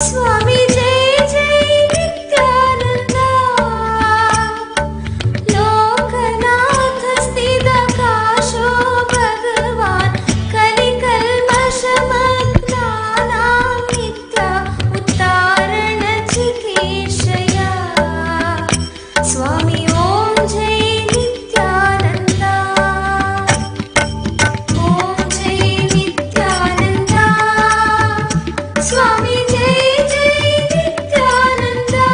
Swami Jai Jai Nithyananda, Lokanath Sthita Kasho Bhagavan, Kali Kalmashamagna Nitya Uttarana Chikeshaya. Swami Om Jai Nithyananda, Om Jai Nithyananda, Swami Jai Jai Nithyananda,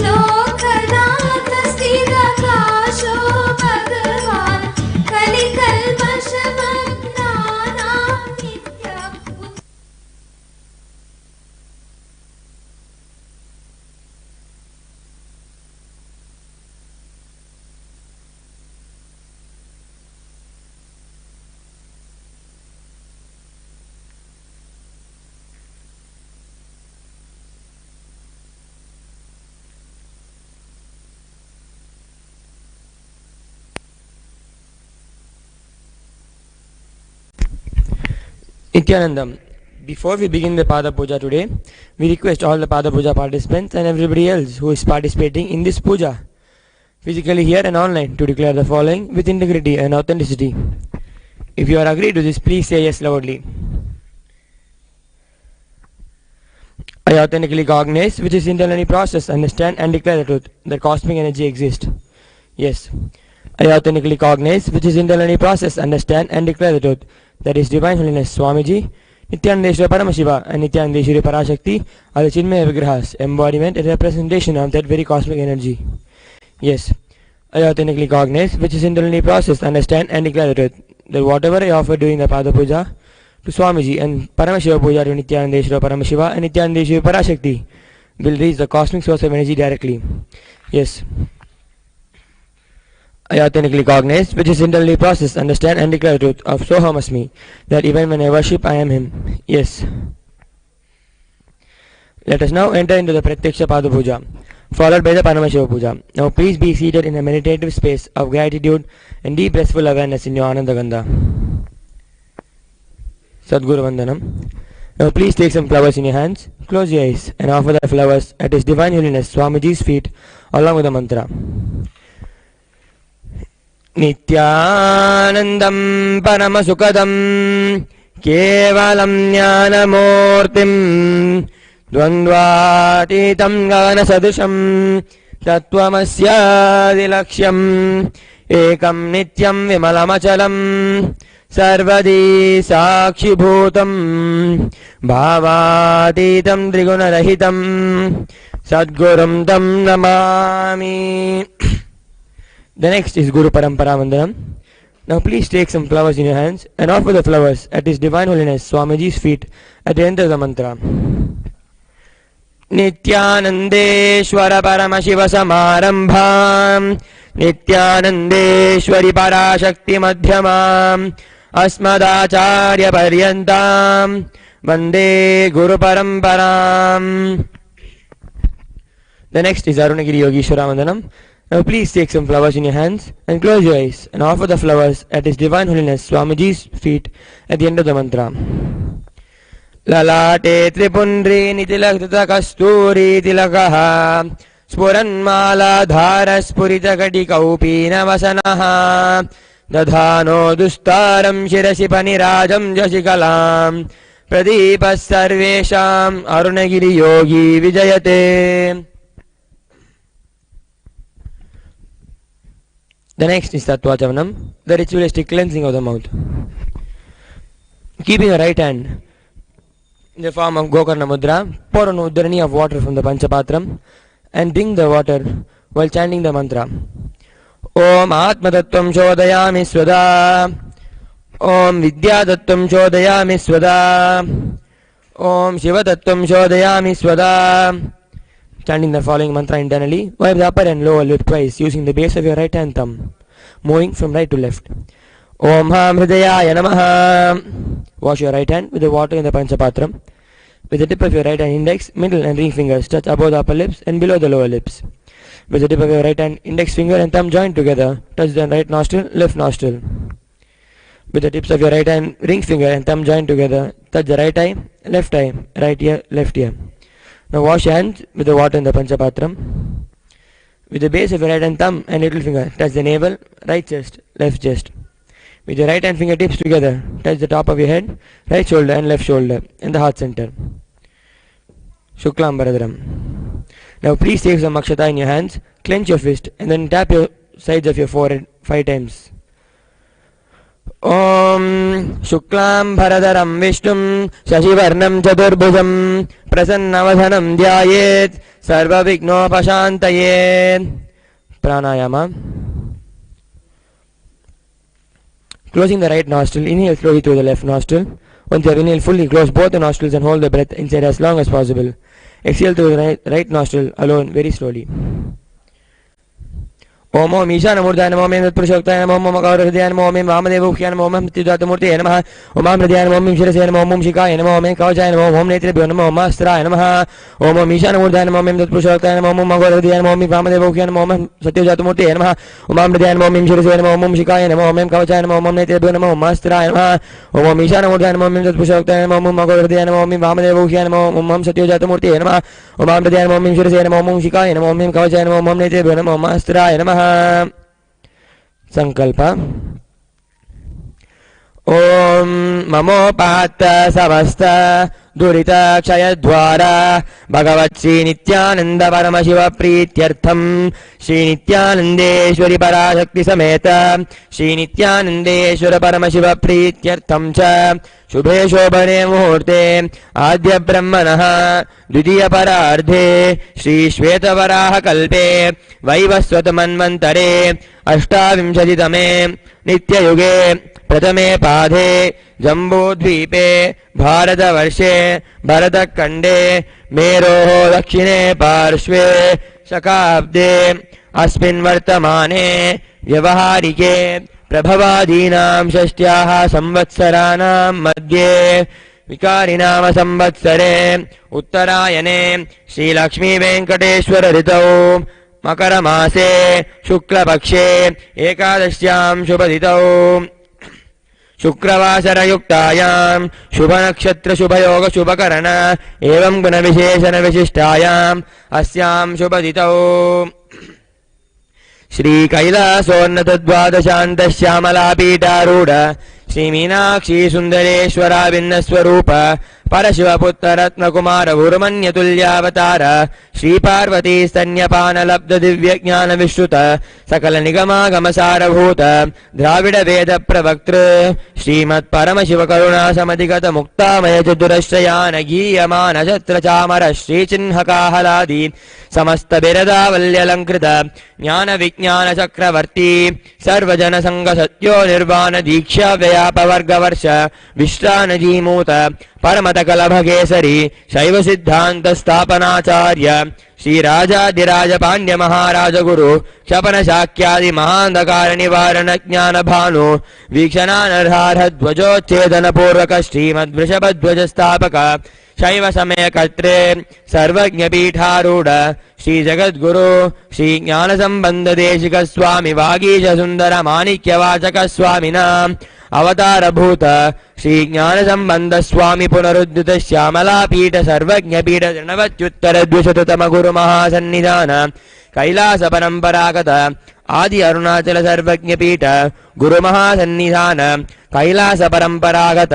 Lokanath Sthita Kasho Bhagavan, Kali Kalmashamagna Nitya. Nithyanandam. Before we begin the Pada Puja today, we request all the Pada Puja participants and everybody else who is participating in this puja, physically here and online, to declare the following with integrity and authenticity. If you are agreed to this, please say yes loudly. I authentically cognize, which is internally process, understand and declare the truth that cosmic energy exists. Yes. I authentically cognize, which is internally process, understand and declare the truth that is Divine Holiness Swamiji, Nithyananda Paramashiva and Nithyananda Parashakti are the Chinmaya Vigrahas, embodiment and representation of that very cosmic energy. Yes, I authentically cognize, which is internally processed, understand and declare the truth that whatever I offer during the Pada Puja to Swamiji and Paramashiva Puja to Nithyananda Paramashiva and Nithyananda Parashakti will reach the cosmic source of energy directly. Yes. I authentically cognize, which is internally processed, understand and declare the truth of Soham Asmi, that even when I worship, I am Him. Yes. Let us now enter into the Pratyaksha Pada Puja, followed by the Paramashiva Puja. Now please be seated in a meditative space of gratitude and deep blissful awareness in your Ananda Gandha. Sadguru Vandanam. Now please take some flowers in your hands, close your eyes and offer the flowers at His Divine Holiness Swamiji's feet along with the mantra. Nithyanandam Paramasukadam Kevalam Jnanamurtim Dvandvatitam Ganasadusham Tattvamasya Ekam Nityam Vimalamachalam Sarvadi Sakshibhutam Bhavatitam Trigunarahitam Sadgurum Tam Namami. The next is Guru Parampara Vandanam. Now please take some flowers in your hands and offer the flowers at His Divine Holiness Swamiji's feet at the end of the mantra. Nithyanandeshwara Paramashiva Samarambham Nithyanandeshwari Parashakti Madhyamam Asmadacharya Paryantam Vande Guru Paramparam. The next is Arunagiri Yogeshwara Vandanam. Now please take some flowers in your hands and close your eyes and offer the flowers at His Divine Holiness Swamiji's feet at the end of the mantra. Lalate Tripundri Nitilakta Kasturi Tilakaha Spuranmala Dhara Spurita Kaupina Vasanaha Dadhano Dustaram Shirasi Panirajam Jasikalam Pradipas Sarvesham Arunagiri Yogi Vijayate. The next is Tattvachavanam, the ritualistic cleansing of the mouth. Keeping your right hand in the form of Gokarna Mudra, pour an uddarani of water from the Panchapatram and drink the water while chanting the mantra. Om Atma Tattvam Shodayami Swada, Om Vidya Tattvam Shodayami Swada, Om Shiva Tattvam Shodayami Swada. Chanting the following mantra internally, wipe the upper and lower lip twice using the base of your right hand thumb, moving from right to left. Om Ham Hridayaya Namaha. Wash your right hand with the water in the Panchapatram. With the tip of your right hand index, middle and ring fingers touch above the upper lips and below the lower lips. With the tip of your right hand index finger and thumb joined together, touch the right nostril, left nostril. with the tips of your right hand ring finger and thumb joined together. Touch the right eye, right ear, left ear. Now wash your hands with the water in the Panchapatram. With the base of your right hand thumb and little finger, touch the navel, right chest, left chest. With your right hand fingertips together, touch the top of your head, right shoulder and left shoulder, and the heart center. Shuklam Bharadram. Now please take some akshata in your hands, clench your fist, and then tap your sides of your forehead 5 times. Om Shuklam Bharadaram Vishnum Shashivarnam Chaturbhujam Prasannavadhanam Dhyayet Sarva Vignopashantayet. Pranayama. Closing the right nostril, inhale slowly through the left nostril. Once you have inhaled fully, close both the nostrils and hold the breath inside as long as possible. Exhale through the right nostril alone very slowly. Om Om ईशानमूर्ताय नमो ओम तत्पुरुषोक्ताय नमो ओम गौरहृदयाय नमो ओम वामदेवोख्याय नमो ओम मृत्युदातमूर्तये नमः ओम हृदयाय नमो ओम शिरसे नमो ओम शिखाय नमो ओम कवचाय नमो ओम नेत्रेभ्यो नमो ओम अस्त्राय नमः ओम ओम ईशानमूर्ताय नमो ओम तत्पुरुषोक्ताय नमो ओम गौरहृदयाय नमो ओम वामदेवोख्याय नमो ओम सत्यजातमूर्तये नमः ओम हृदयाय नमो ओम शिरसे नमो ओम शिखाय नमो ओम कवचाय नमो ओम नेत्रेभ्यो नमो ओम अस्त्राय नमः ओम ईशानमूर्ताय नमो ओम तत्पुरुषोक्ताय नमो ओम गौरहृदयाय नमो ओम वामदेवोख्याय नमो ओम सत्यजातमूर्तये नमः ओम हृदयाय नमो ओम शिरसे नमो ओम शिखाय नमो ओम कवचाय नमो ओम नेत्रेभ्यो नमो ओम अस्त्राय नमः. संकल्प. ओम ममोपात्त समस्त दुरित क्षय द्वारा भगवत् श्री नित्यानंद परमशिव प्रीत्यर्थम श्री नित्यानंदेश्वरी पराशक्ति समेत श्री नित्यानंदेश्वर परमशिव प्रीत्यर्थम च शुभे शोभने मुहूर्ते आद्य ब्रह्मणः द्वितीय परार्धे श्री श्वेतवराह कल्पे वैवस्वत मन्वन्तरे अष्टाविंशतितमे नित्ययुगे प्रथमे पादे जम्बूद्वीपे भारतवर्षे भरतखण्डे मेरोः दक्षिणे पार्श्वे शकाब्दे अस्मिन् वर्तमाने व्यवहारिके प्रभवादीनां षष्ट्याः संवत्सराणां मध्ये विकारिनाम संवत्सरे उत्तरायणे श्रीलक्ष्मी वेंकटेश्वर ऋतौ मकरमासे शुक्लपक्षे एकादश्यां शुभतिथौ शुक्रवासरयुक्तायां शुभनक्षत्र शुभयोग शुभकरण एवं गुणविशेषण विशिष्टायाम् अस्यां शुभतिथौ श्री कैलासोन्नत द्वादशान्त श्यामलापीठारूढ श्री मीनाक्षी सुंदरेश्वराभिन्न स्वरूप परशिवपुत्र रत्नकुमार गुरुमन्यतुल्यावतार श्री पार्वती स्तन्यपान लब्ध दिव्य ज्ञान विश्रुत सकल निगमागम सारभूत द्राविड वेद प्रवक्तृ श्रीमत् परमशिव करुणा समधिगत मुक्तामय चतुरश्रयान गीयमान छत्र चामर श्री चिन्ह काहलादि समस्त बिरदावल्यलंकृत ज्ञान विज्ञान चक्रवर्ती सर्वजन संग सत्यो निर्वाण दीक्षा व्यापवर्ग वर्ष विश्रानजीमूत परमतकलभकेसरी शैव सिद्धांत स्थापनाचार्य श्री राजाधिराज पांड्य महाराज गुरु क्षपन शाक्यादि महांधकार निवारण ज्ञान भानु वीक्षणानर्हार्ह ध्वजोच्छेदन पूर्वक श्रीमद् वृषभ ध्वज स्थापक शैव समय कर्त्रे सर्वज्ञ पीठारूढ़ श्री जगद्गुरु श्री ज्ञान संबंध देशिक स्वामी वागीश सुंदर माणिक्य वाचक स्वामिना अवतार भूत श्री ज्ञान संबंध स्वामी पुनरुद्धृत श्यामला पीठ सर्वज्ञ पीठ ऋणवत्युत्तर द्विशततम गुरु महासन्निधान कैलास परंपरागत आदि अरुणाचल सर्वज्ञ पीठ गुरु महासन्निधान कैलास परंपरागत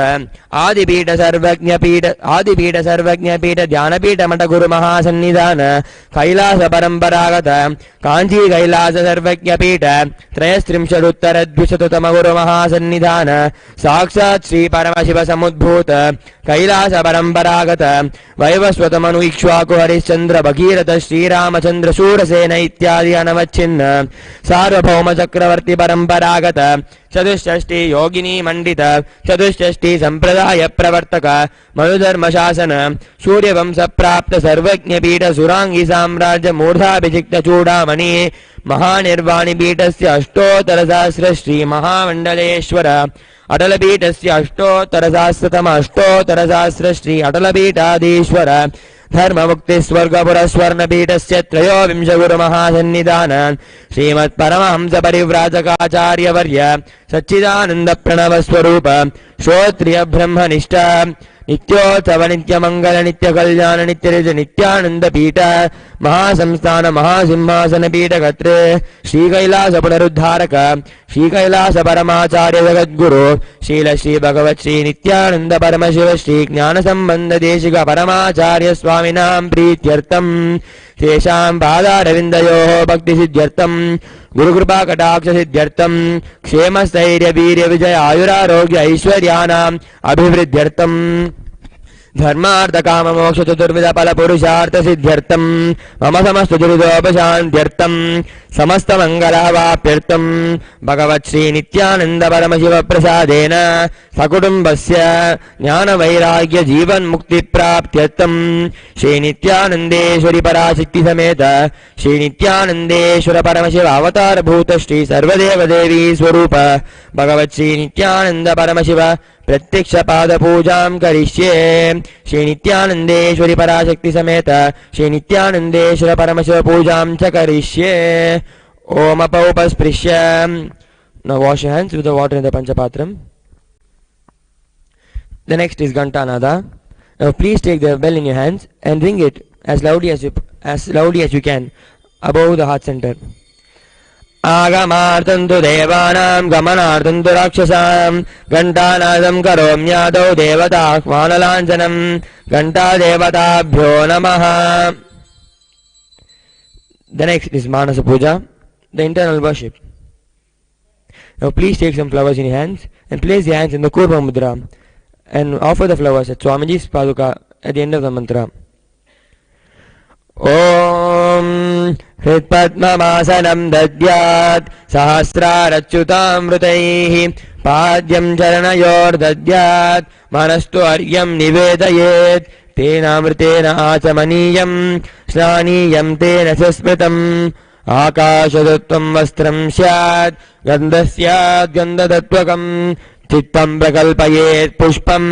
आदिपीठ सर्वज्ञ पीठ ध्यानपीठ मठ गुरु महासन्निधान कैलास परंपरागत कांची कैलास सर्वज्ञ पीठ त्रयस्त्रिंशदुत्तर द्विशततम गुरु महासन्निधान साक्षात् श्री परमशिव समुद्भूत कैलास परंपरागत वैवस्वत मनु इक्ष्वाकु हरिश्चंद्र भगीरथ श्रीरामचंद्र शूरसेन इत्यादि अनवच्छिन्न सार्वभौम चक्रवर्ती परंपरागत चतुष्षष्टि योगिनी मंडित चतुष्षष्टि संप्रदाय प्रवर्तक मनुधर्म शासन सूर्यवंश प्राप्त सर्वज्ञ पीठ सुरांगी साम्राज्य मूर्धाभिषिक्त चूड़ामणि महानिर्वाणी पीठस्य अष्टोत्तर सहस्र श्री महामंडलेश्वर अटल पीठस्य अष्टोत्तर सहस्रतम अष्टोत्तर सहस्र श्री अटल पीठाधीश्वर धर्ममुक्तिस्वर्गपुरस्वर्णपीठस्य त्रयोविंश गुरुमहासन्निधान श्रीमत्परमहंसपरिव्राजकाचार्यवर्य सच्चिदानन्दप्रणवस्वरूप श्रोत्रियब्रह्मनिष्ठ नित्योत्सव नित्यमंगल नित्यकल्याण नित्यनिज नित्यानंद पीठ महासंस्थान महासिंहासन पीठ कर्तृ श्रीकैलास पुनरुद्धारक श्रीकैलास परमाचार्य जगद्गुरु शील श्री भगवत श्री नित्यानंद परमशिव श्री ज्ञान संबंध देशिक परमाचार्य स्वामिनां प्रीत्यर्थम तेषां पादारविन्दयोः भक्ति सिद्ध्यर्थम गुरुकृपा कटाक्ष सिद्ध्यर्थम क्षेम स्थैर्य वीर्य विजय आयुरारोग्य ऐश्वर्याणाम् अभिवृद्ध्यर्थम धर्मार्थ काम मोक्ष चतुर्विध फल पुरुषार्थ सिद्ध्यर्थम मम समस्त दुरितोपशान्त्यर्थम समस्त मंगलावाप्यर्थम भगवत् श्री नित्यानंद परमशिव प्रसादेन सकुटुम्बस्य ज्ञान वैराग्य जीवन मुक्ति प्राप्त्यर्थम श्री नित्यानंदेश्वरी पराशक्ति समेत श्री नित्यानंदेश्वर परमशिव अवतार भूत श्री सर्वदेव देवी स्वरूप भगवत् श्री नित्यानंद परमशिव प्रत्यक्ष पाद पूजां करिष्ये श्री नित्यानंदेश्वरी पराशक्ति समेत श्री नित्यानंदेश्वर परमशिव पूजां च करिष्ये ओम अपौपस्पृश्य. Now wash your hands with the water in the panchapatram. The next is Gantanada. Now please take the bell in your hands and ring it as loudly as you can above the heart center. आगमार्थं तु देवानां गमनार्थं तु राक्षसां घण्टानादं करोम्यादौ देवताह्वानलाञ्छनं घण्टादेवताभ्यो नमः. The next is Manasa Puja, the internal worship. Now please take some flowers in your hands and place your hands in the Kurma Mudra and offer the flowers at Swamiji's Paduka at the end of the mantra. Om Hritpadmamasanam dadyat sahasrarachyutamrutaihi padyam charanayor dadyat manastu aryam nivedayet tenamritena achamaniyam snaniyam tena sasmritam akashadutvam vastram syat gandasyat gandadatvakam chittam prakalpayet pushpam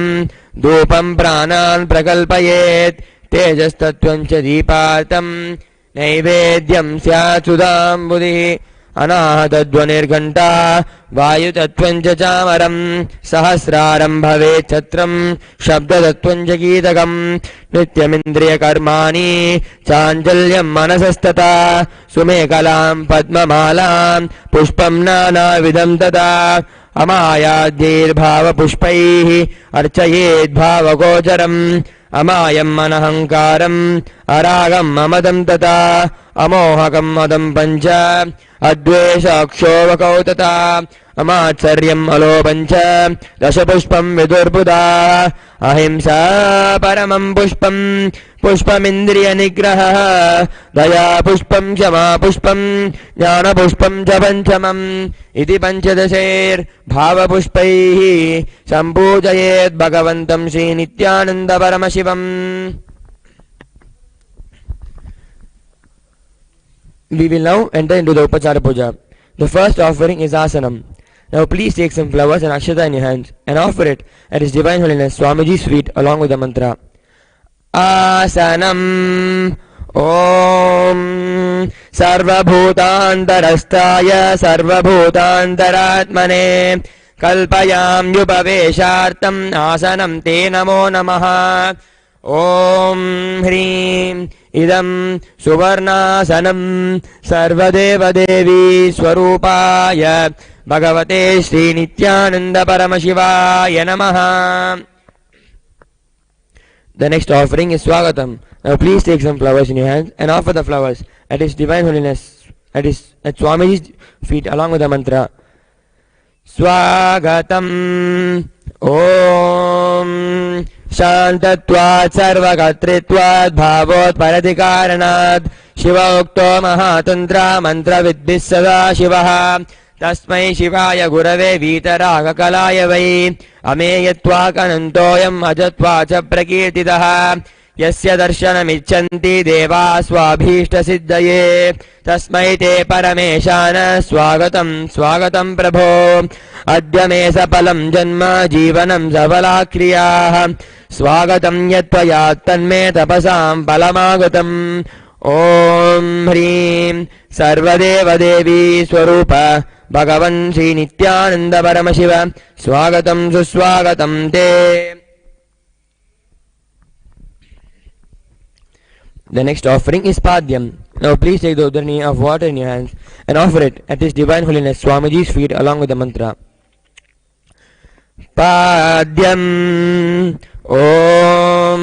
dhupam pranan prakalpayet तेजस्तत्वञ्च दीपार्थं नैवेद्यं स्यात् सुधाम्बुधिः अनाहतध्वनिर्घण्टा वायुतत्वञ्च चामरं सहस्रारं भवेत् छत्रं शब्दतत्वञ्च गीतकं नित्यमिन्द्रियकर्माणि चाञ्चल्यं मनसस्तथा सुमेकलां पद्ममालां पुष्पं नानाविधं तथा अमायाद्यैर्भावपुष्पैः अर्चयेद्भावगोचरम् अमायम् अनहङ्कारम् अरागम् अमदं तथा अमोहकम् मदं पञ्च अद्वेषाक्षोभकौ तथा अमात्सर्यम् अलोपम् च दशपुष्पम् विदुर्बुधा अहिंसा परमम् पुष्पम् पुष्पमिन्द्रियनिग्रहः दया पुष्पम् क्षमा पुष्पम् ज्ञानपुष्पम् च पञ्चमम् इति पञ्चदशैर्भावपुष्पैः सम्पूजयेत् भगवन्तं Shri Nityananda Paramashivam. We will now enter into the Upachara Puja. The first offering is Asanam. Now please take some flowers and akshata in your hands and offer it at His Divine Holiness Swamiji's feet along with the mantra. Asanam Om Sarvabhutantarastaya Sarvabhutantaratmane Kalpayam Yupaveshartam Asanam Te Namo Namaha. Om Hrim Idam Suvarnasanam Sarvadeva Devi Swarupaya Bhagavate Sri Nithyananda Paramashivaya Namaha. The next offering is Swagatam. Now please take some flowers in your hands and offer the flowers at His Divine Holiness at Swamiji's feet along with the mantra. Swagatam Om Shantatvat Sarvakatritvat Bhavot Paradikaranat Shiva Ukto Mahatantra Mantra Viddhis Sada Shivaha Tasmai Shivaya Gurave Vitaraga Kalaya Vai Ameyatva Kanantoyam Ajatva Cha Prakirtitaha यस्य दर्शनमिच्छन्ति देवा स्वाभीष्टसिद्धये तस्मै ते परमेशान स्वागतं स्वागतं प्रभो अद्य मे सफलं जन्म जीवनं सफला क्रियाः स्वागतं यत्त्वया तन्मे तपसां फलमागतम् ॐ ह्रीं सर्वदेवदेवी स्वरूप भगवन् श्रीनित्यानन्द परमशिव स्वागतं सुस्वागतं ते. The next offering is Padyam. Now please take the udharni of water in your hands and offer it at His Divine Holiness Swamiji's feet along with the mantra. Padyam Om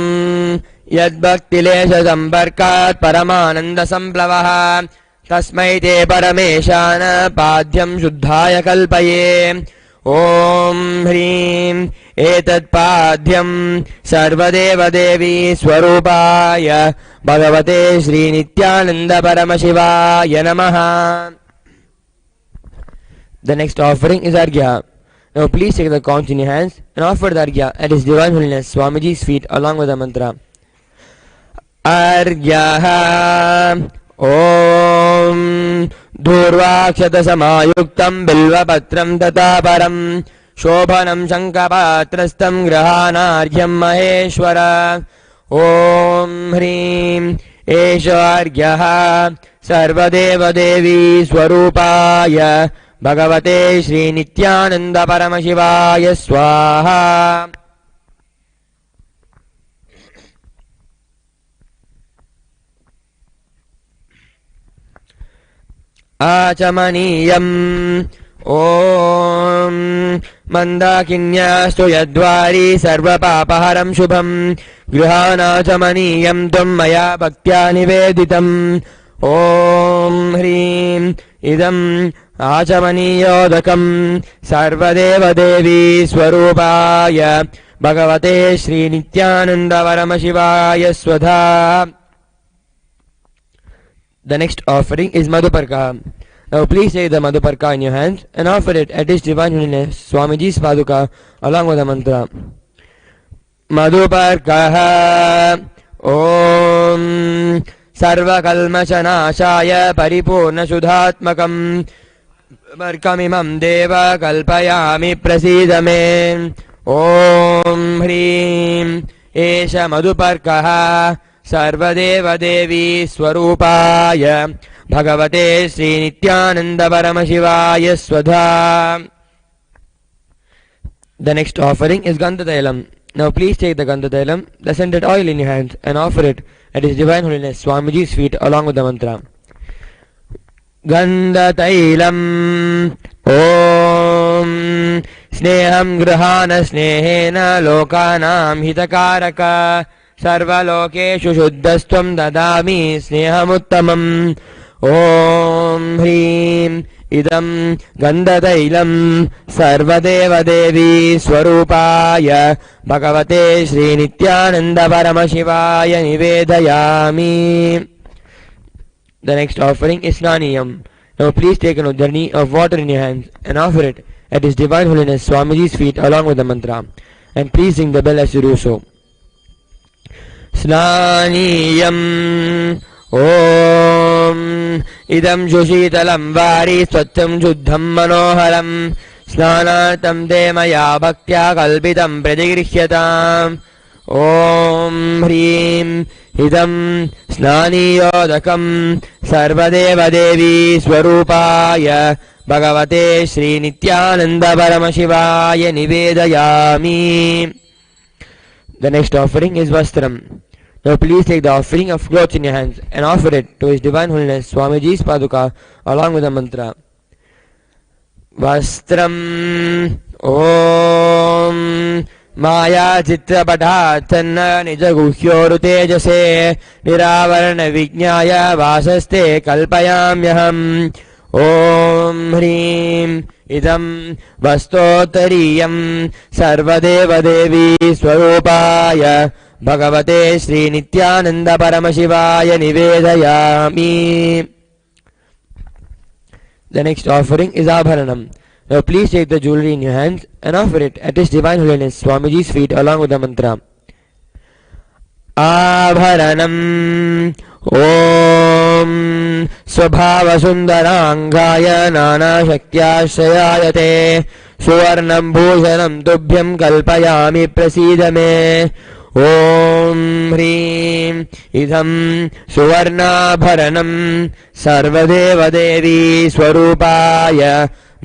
Yad Bhaktilesha Samparkat Paramananda Samplavaha Tasmai Te Parameshana Padyam Shuddhaya Kalpaye Om Hrim Etat Padyam Sarvadeva Devi Swarupaya Bhagavate Sri Nithyananda Paramashivaya Namaha. The next offering is Arghya. Now please take the conch in your hands and offer the Arghya at His Divine Holiness Swamiji's feet along with the mantra. Arghya Om Dhurvakshata Samayuktam Bilvapatram Tataparam Shobhanam Shankapatrastam Grahanarghyam Maheshwara Om Hrim Eshargyaha Sarvadeva Devi Swarupaya Bhagavate Sri Nithyananda Paramashivaya Swaha. Achamaniyam Om Mandakinyastu Yadvari Sarva Papaharam Shubham Grihanachamaniyam Tum Maya Bhaktya Niveditam Om Hrim Idam Achamaniyodakam Sarvadeva Devi Swarupaya Bhagavate Sri Nithyananda Paramashivaya Swadha. The next offering is Madhuparka. Now please take the Madhuparka in your hands and offer it at His Divine Holiness Swamiji's Paduka along with the mantra. Madhuparka Om Sarva Kalmashanashaya Paripurna Sudhatmakam Markamimam Deva Kalpayami Prasidame Om Hrim Esha Madhuparka Sarvadeva Devi Swarupaya Bhagavate Sri Nithyananda Paramashivaya Swadha. The next offering is Gandhatailam. Now please take the Gandhatailam, the scented oil in your hands and offer it at His Divine Holiness Swamiji's feet along with the mantra. Gandhatailam Om Sneham Grahana Snehena Lokanam Hitakaraka Sarvalokeshu Shuddhastvam Dadami Snehamuttamam Om Hrim Idam Gandhatailam Sarvadeva Devi Swarupaya Bhagavate Sri Nithyananda Paramashivaya Nivedayami. The next offering is Snaniyam. Now please take an udharni of water in your hands and offer it at His Divine Holiness Swamiji's feet along with the mantra. And please ring the bell as you do so. Snaniyam Om Idam Shushitalam Vari Swatyam Shuddham Manoharam Snanatam Demaya Bhaktya Kalpitam Pradigrihyataam Om Hrim Idam Snaniyodakam Sarvadeva Devi Swarupaya Bhagavate Sri Nithyananda Paramashivaya Nivedayami. The next offering is Vastram. Now please take the offering of clothes in your hands and offer it to His Divine Holiness Swamiji's Paduka along with the mantra. Vastram Om Maya Chitrapathathanna Nijaguhyoru Tejase Niravarana Vijnaya Vasaste Kalpayamyaham Om Hrim Idam Vastotariyam Sarvadeva Devi Swarupaya Bhagavate Sri Nithyananda Paramashivaya Nivedayami. The next offering is Abharanam. Now please take the jewelry in your hands and offer it at His Divine Holiness Swamiji's feet along with the mantra. आभरणम् ॐ स्वभावसुन्दराङ्गाय नानाशक्त्याश्रयाय ते सुवर्णं भूषणं तुभ्यं कल्पयामि प्रसीद मे ॐ ह्रीं इदं सुवर्णाभरणं सर्वदेवदेवी स्वरूपाय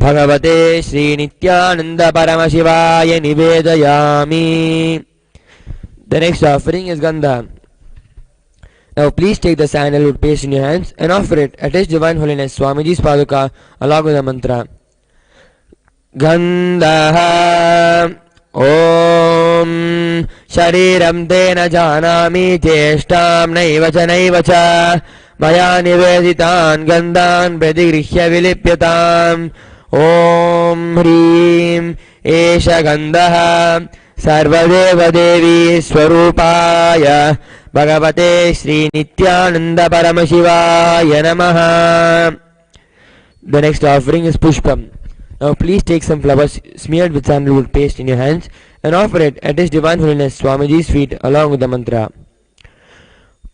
भगवते श्रीनित्यानन्दपरमशिवाय निवेदयामि. The next offering is Gandha. Now please take the sandalwood paste in your hands and offer it at His Divine Holiness Swamiji's Paduka along with the mantra. Gandha Om Shariram Tena Janami Cheshtam Naiva Cha Maya Niveditan Gandhan Pradigrihya Vilipyatam Om Hrim Esha Gandha Sarvadeva Devi Swarupaya Bhagavate Sri Nityananda Paramashivaya Namaha. The next offering is Pushpam. Now please take some flowers smeared with sandalwood paste in your hands and offer it at His Divine Holiness Swamiji's feet along with the mantra.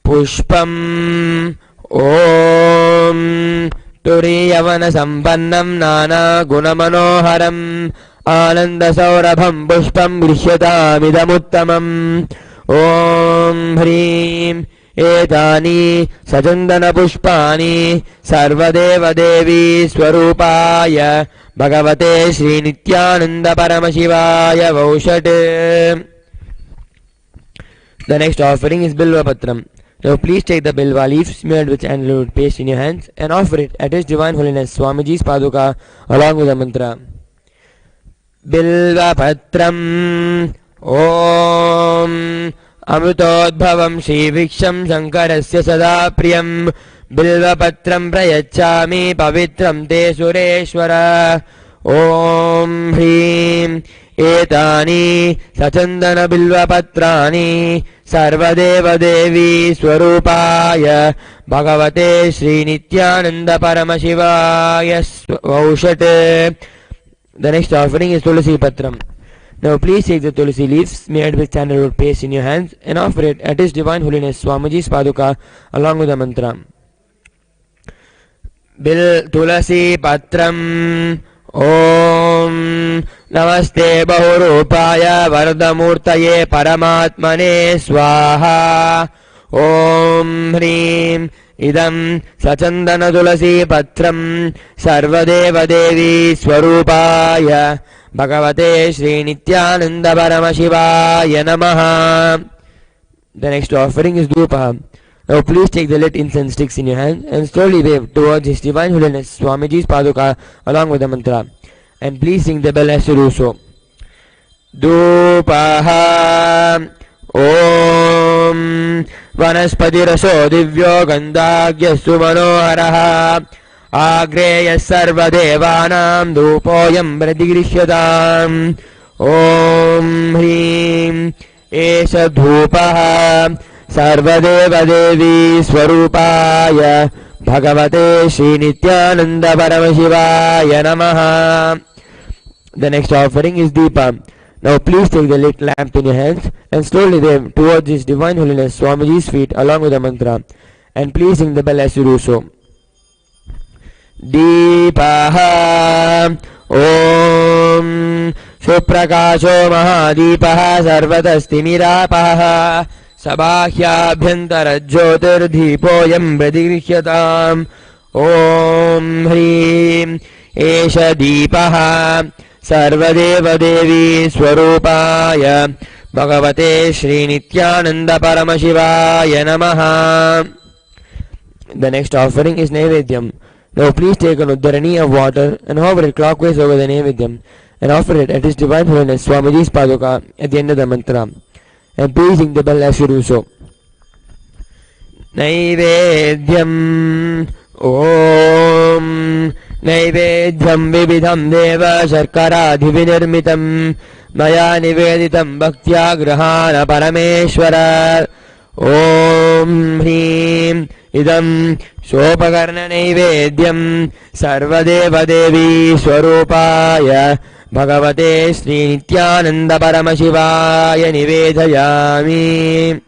Pushpam Om Turiyavana Sampannam Nana Gunamanoharam Ananda Saurabham Pushpam Grishyatamidamutamam Om Hrim Etani Sajandana Pushpani Sarvadeva Devi Swarupaya Bhagavate Sri Nityananda Paramashivaya Vaushate. The next offering is Bilva Patram. Now please take the Bilva leaf smeared with sandalwood paste in your hands and offer it at His Divine Holiness Swamiji's Paduka along with the mantra. Bilva Patram Om Amrutodbhavam Shri Viksham Shankarasya Sada Priyam Bilva Patram Prayachami Pavitram Te Sureshwara Om Hrim Etani Sachandana Bilva Patrani Sarvadeva Devi Swarupaya Bhagavate Sri Nityananda Paramashivaya Vaushate. The next offering is Tulasi Patram. Now please take the Tulasi leaves smeared with sandalwood paste in your hands and offer it at His Divine Holiness Swamiji's Paduka along with the mantra. Bil Tulasi Patram Om Namaste Bahurupaya Vardamurtaye Paramatmane Swaha Om Hrim Idam Sachandana Tulasi Patram Sarvadeva Devi Swarupaya Bhagavate Sri Nityananda Paramashivaya Namaha. The next offering is Dhupaha. Now please take the lit incense sticks in your hand and slowly wave towards His Divine Holiness Swamiji's Paduka along with the mantra. And please sing the bell as you do so. Dhupaha Om Vanaspati Raso Divyo Gandhagyasu Manoharaha Agreya Sarva Devanam Dhupoyam Pradigrishyadam Om Hrim Esha Dhupaha Sarvadeva Devi Swarupaya Bhagavate Sri Nityananda Paramashivaya Namaha. The next offering is Deepa. Now please take the lit lamp in your hands and slowly wave towards His Divine Holiness Swamiji's feet along with the mantra. And please ring the bell as you do so. Deepaha Om Suprakasho Mahadipaha Sarvatastimiراpaha Sabhahyabhyantara Jyotirdhipoyam Pradigrisyatam Om Hrim Esha Deepaha Sarvadeva Devi Swarupaya Bhagavate Sri Nityananda Paramashivaya Namaha. The next offering is Naivedyam. Now please take an Uddarani of water and hover it clockwise over the Naivedyam and offer it at His Divine Holiness Swamiji's Paduka at the end of the mantra. And please ring the bell as you do so. Naivedyam Om Naivedyam Vibidham Deva Sharkaradhivinirmitam Maya Niveditam Bhaktya Grahana Parameshwara Om Hrim Idam Sopakarna Naivedyam Sarvadeva Devi Swarupaya Bhagavate Sri Nityananda Paramashivaya Nivedayami.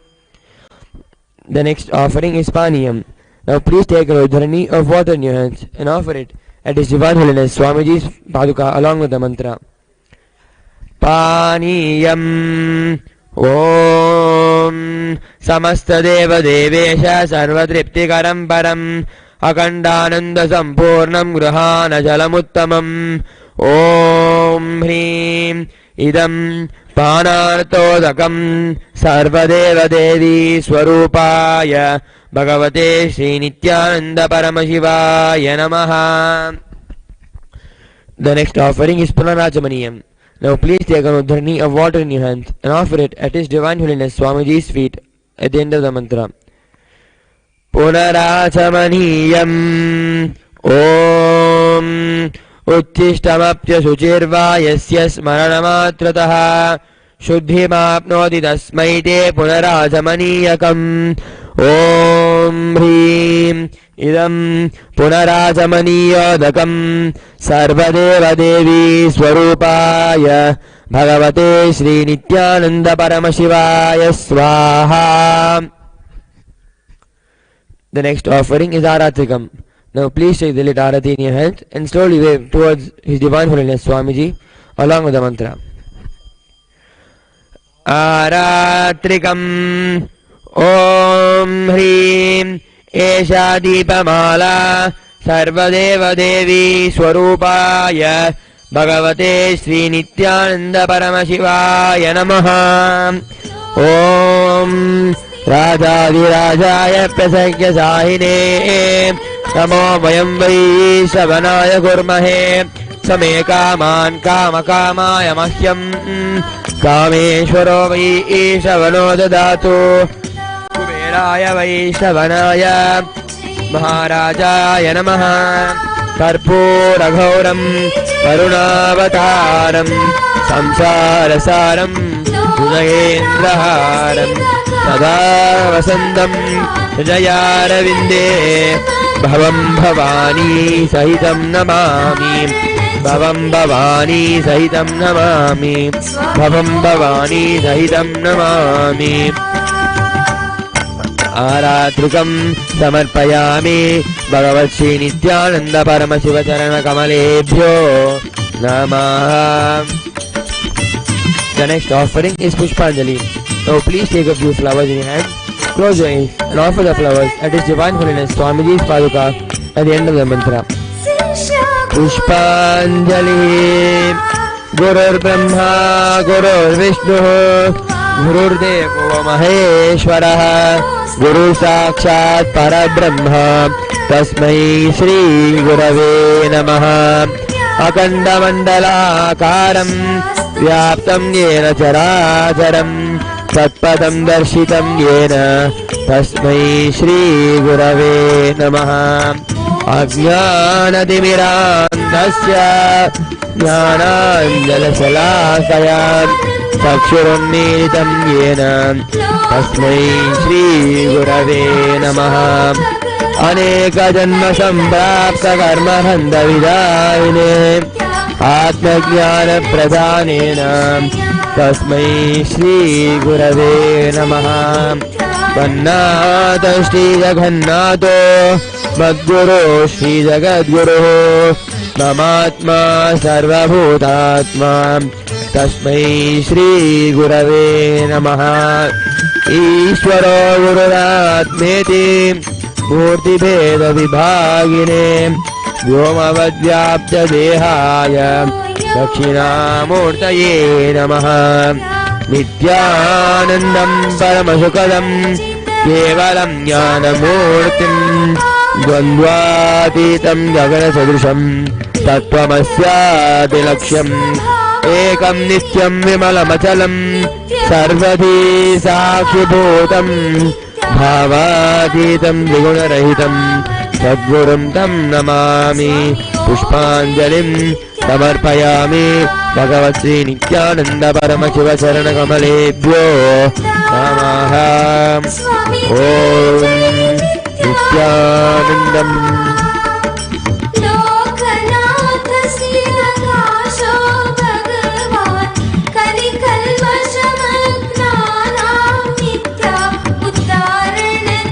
The next offering is Paniyam. Now please take a udharani of water in your hands and offer it at His Divine Holiness Swamiji's Paduka along with the mantra. Paniyam Om Samasta Deva Devesha Sarvatriptikaram Param Akandananda Sampurnam Grahana Jalamuttamam Om Hrim Idam Panartodakam Sarvadeva Devi Swarupaya Bhagavate Sri Nithyananda Paramashivaya Namaha. The next offering is Punarajamaniyam. Now please take an udharani of water in your hands and offer it at His Divine Holiness Swamiji's feet at the end of the mantra. Punarajamaniyam Om Uttishtamapya Suchirva Yasya Smaranamatrataha Shuddhimapnoti Tasmai Te Punarajamaniyakam Om Hrim Idam Punarajamaniyodakam Sarvadeva Devi Swarupaya Bhagavate Sri Nithyananda Paramashivaya Swaha. The next offering is Aratrikam. Now please take the lit arati in your hands and slowly wave towards His Divine Holiness Swamiji along with the mantra. Aratrikam Om Hrim Esha Deepamala Sarvadeva Devi Swarupaya Bhagavate Sri Nithyananda Paramashivaya Namaha. Om Rajadirajaya Prasagya Sahine Namo Vayam Vaishavanaya Gurmahe Same Kaman Kama Kamaya Mahyam Kameshwaro Vaishavano Dadatu Kuberaya Vaishavanaya Maharajaya Namaha. Karpura Ghauram Varunavataram Samsarasaram Udayendraharam Sada Vasandam Jayaravinде Bhavam Bhavani Sahitam Namami Bhavam Bhavani Sahitam Namami Bhavam Bhavani Sahitam Namami. Aratrikam Samarpayami Bhagavat Sri Nithyananda Paramashiva Charana Kamalebhyo Namaha. The next offering is Pushpanjali. Now please take a few flowers in your hand, close your eyes and offer the flowers at His Divine Holiness Swamiji's Paduka at the end of the mantra. Pushpanjali Gurur Brahma Gurur Vishnu Gurur Devo Maheshwara Guru Sakshat Parabrahma Tasmai Shri Gurave Namaha. Akanda Mandala Karam Vyaptam Yena Characharam Tatpadam Darshitam Yena Tasmai Shri Gurave Namaha. Ajnana Timirandasya Jnananjala Salakaya Chakshurunmilitam Yena Tasmai Shri Gurave Namaha. Aneka Janma Samprapta Karma Handa Vidayine Atma Linga Pradhanena Tasmai Shri Gurave Namaha. Vannata Shri Jaghannato Madguru Shri Jagadguru Mamatma Sarvabhutatma Tasmai Shri Gurave Namaha. Ishvaro Gururatmeti Murti Bheda Vibhagine Vyomavadvyapta Dehaya Dakshinamurtaye Namaha. Nithyanandam Paramashukadam Kevalam Jnanamurtim Dvandvatitam Gaganasadrisham Tattvamasya Laksham Ekam Nityam Vimalamachalam Sarvadhi Sakshibhutam Bhavatitam Vigunarahitam Sadgurum Tam Namami. Pushpanjalim Samarpayami Bhagavat Sri Nithyananda Paramashiva Charana Kamalebhyo Namaha. Om Nithyanandam Lokanath Srinakasho Bhagavan Kalikalvashamagnaanam Nitya Uttaranam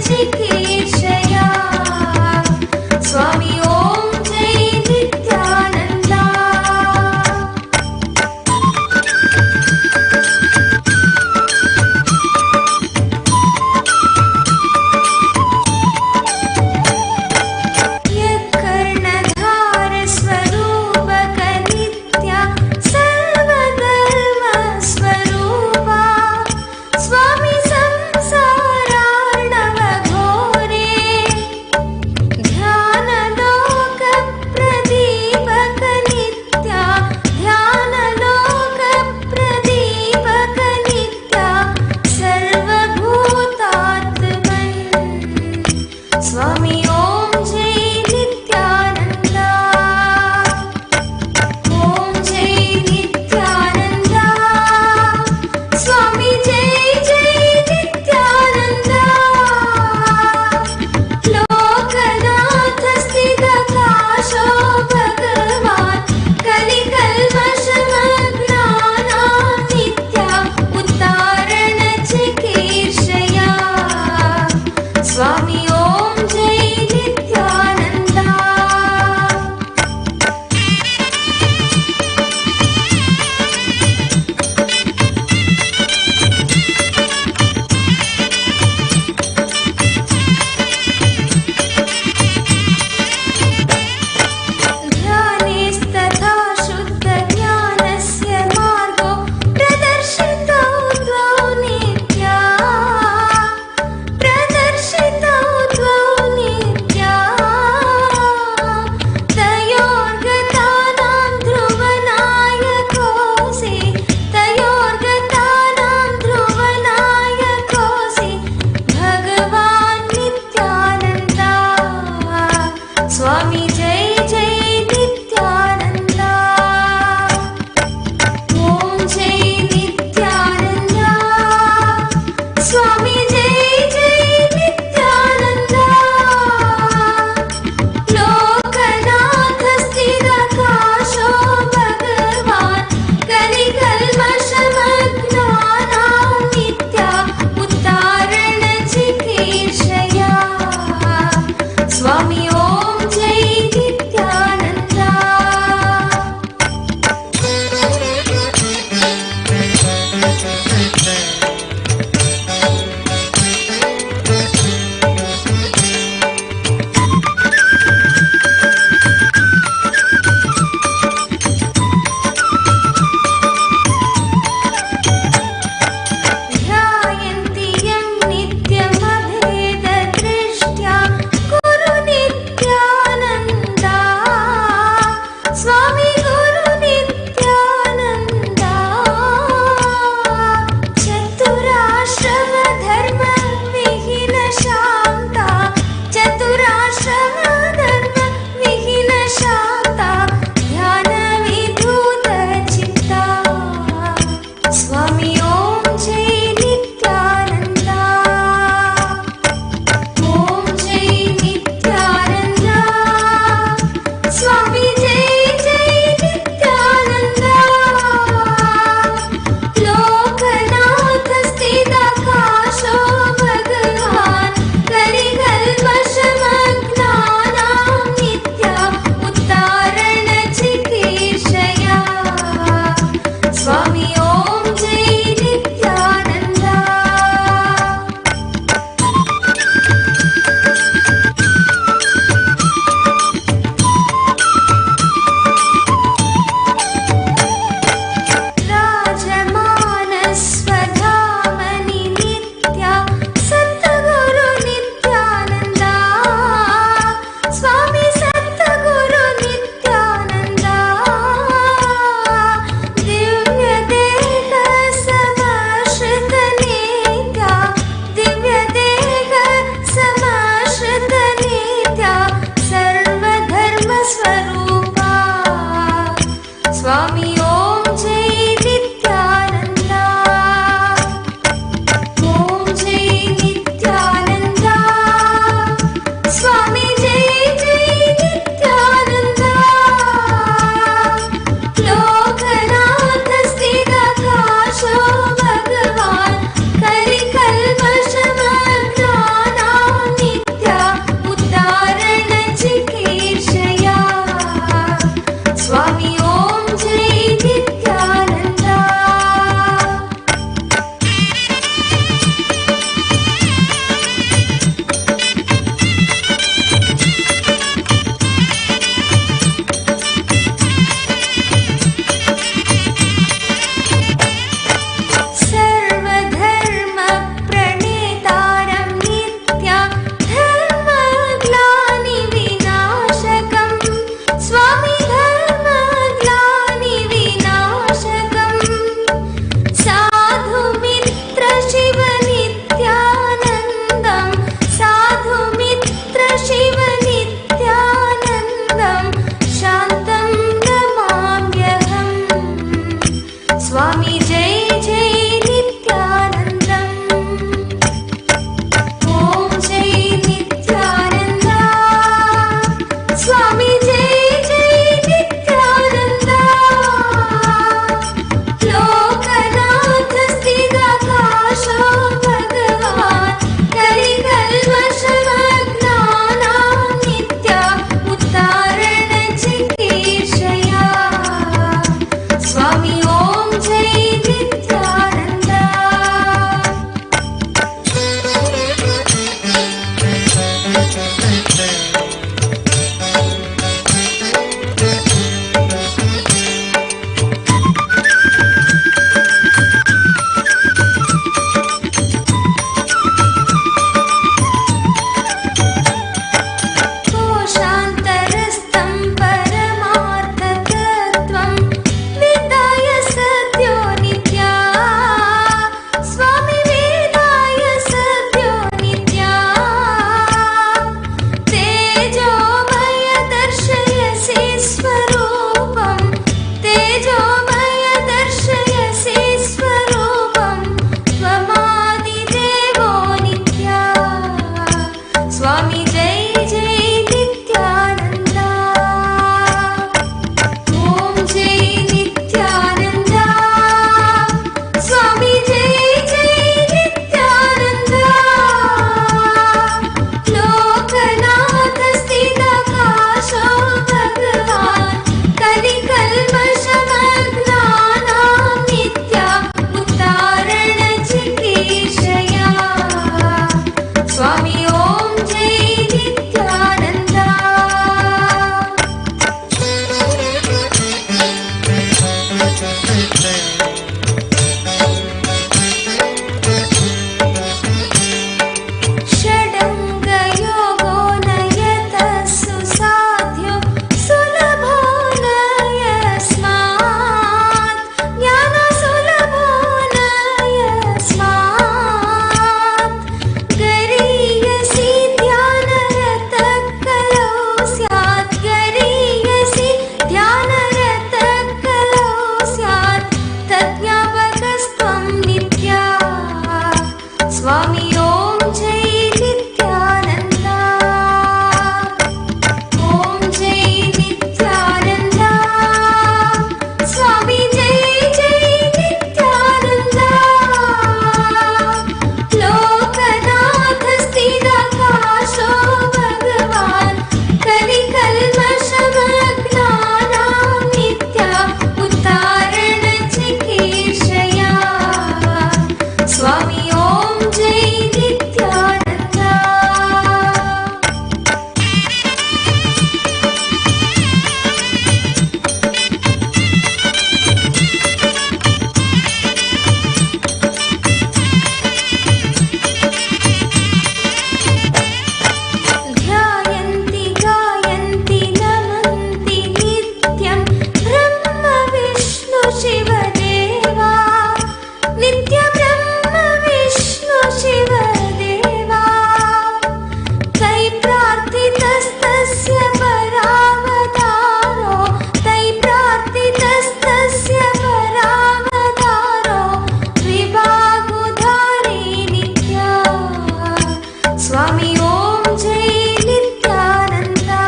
स्वामी ओम जय नित्यानंदा,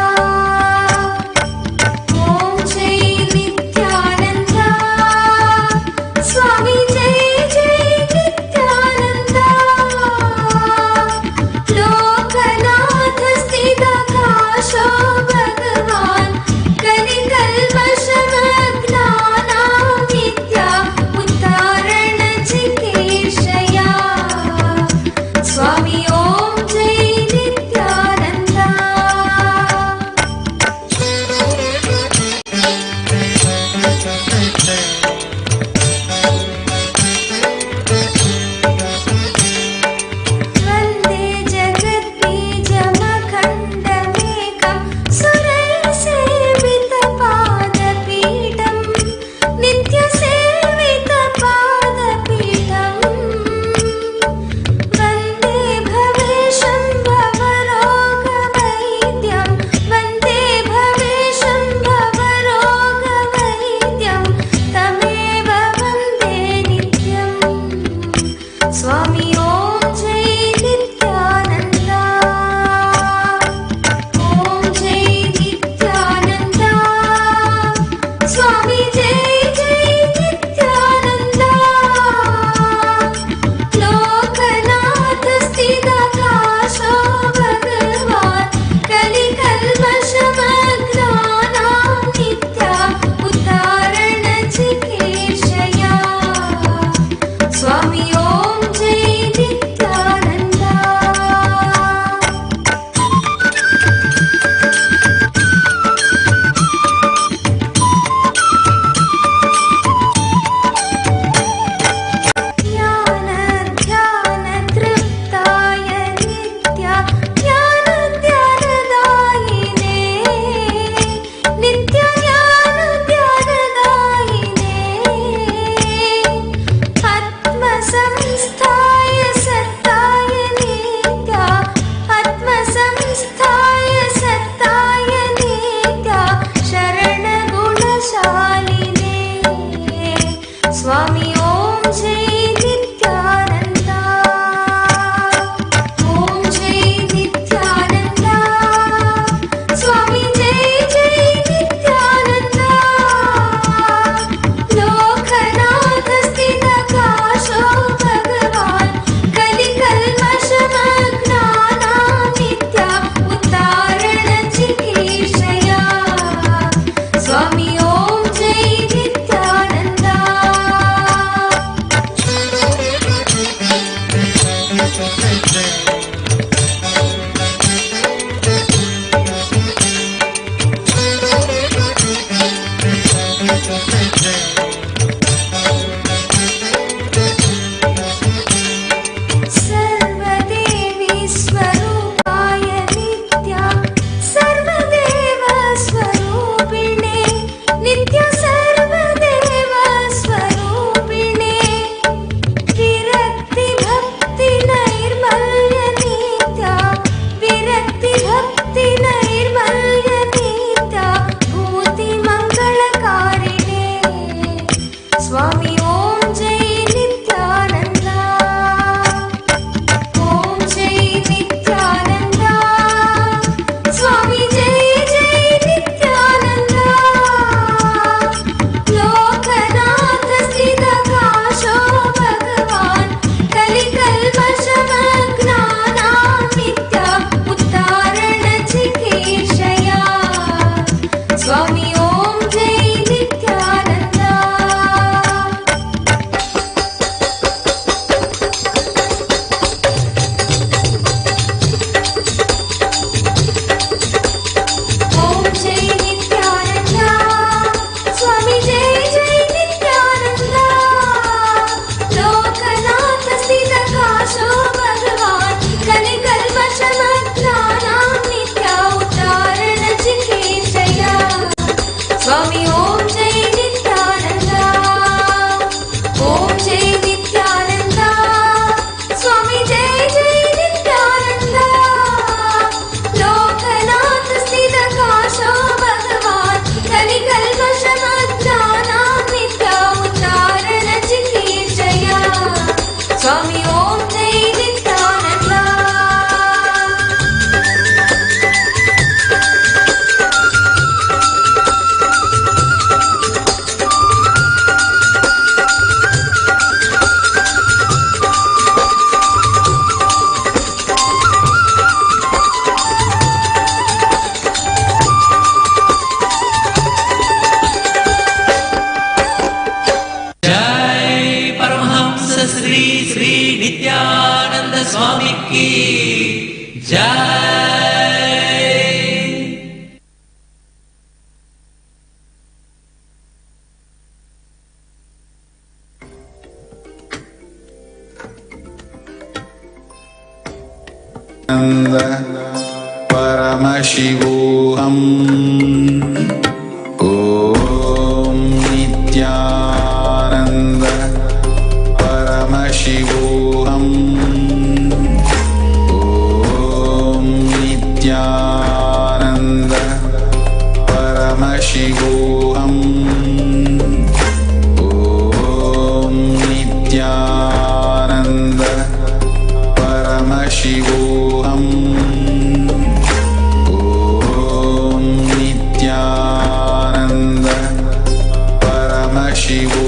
ओम जय नित्यानंदा, स्वामी जय जय नित्यानंदा, लोकनाथ स्थितकाशो भगवान, कलिकल्मषमग्नानां नित्या उद्धारण जितेशया, स्वामी ओम जय Paramashivam. Om Nithyananda Paramashivam. Om Nithyananda Paramashivam. Om Nithyananda Paramashivam. Om Nithyananda Paramashivam.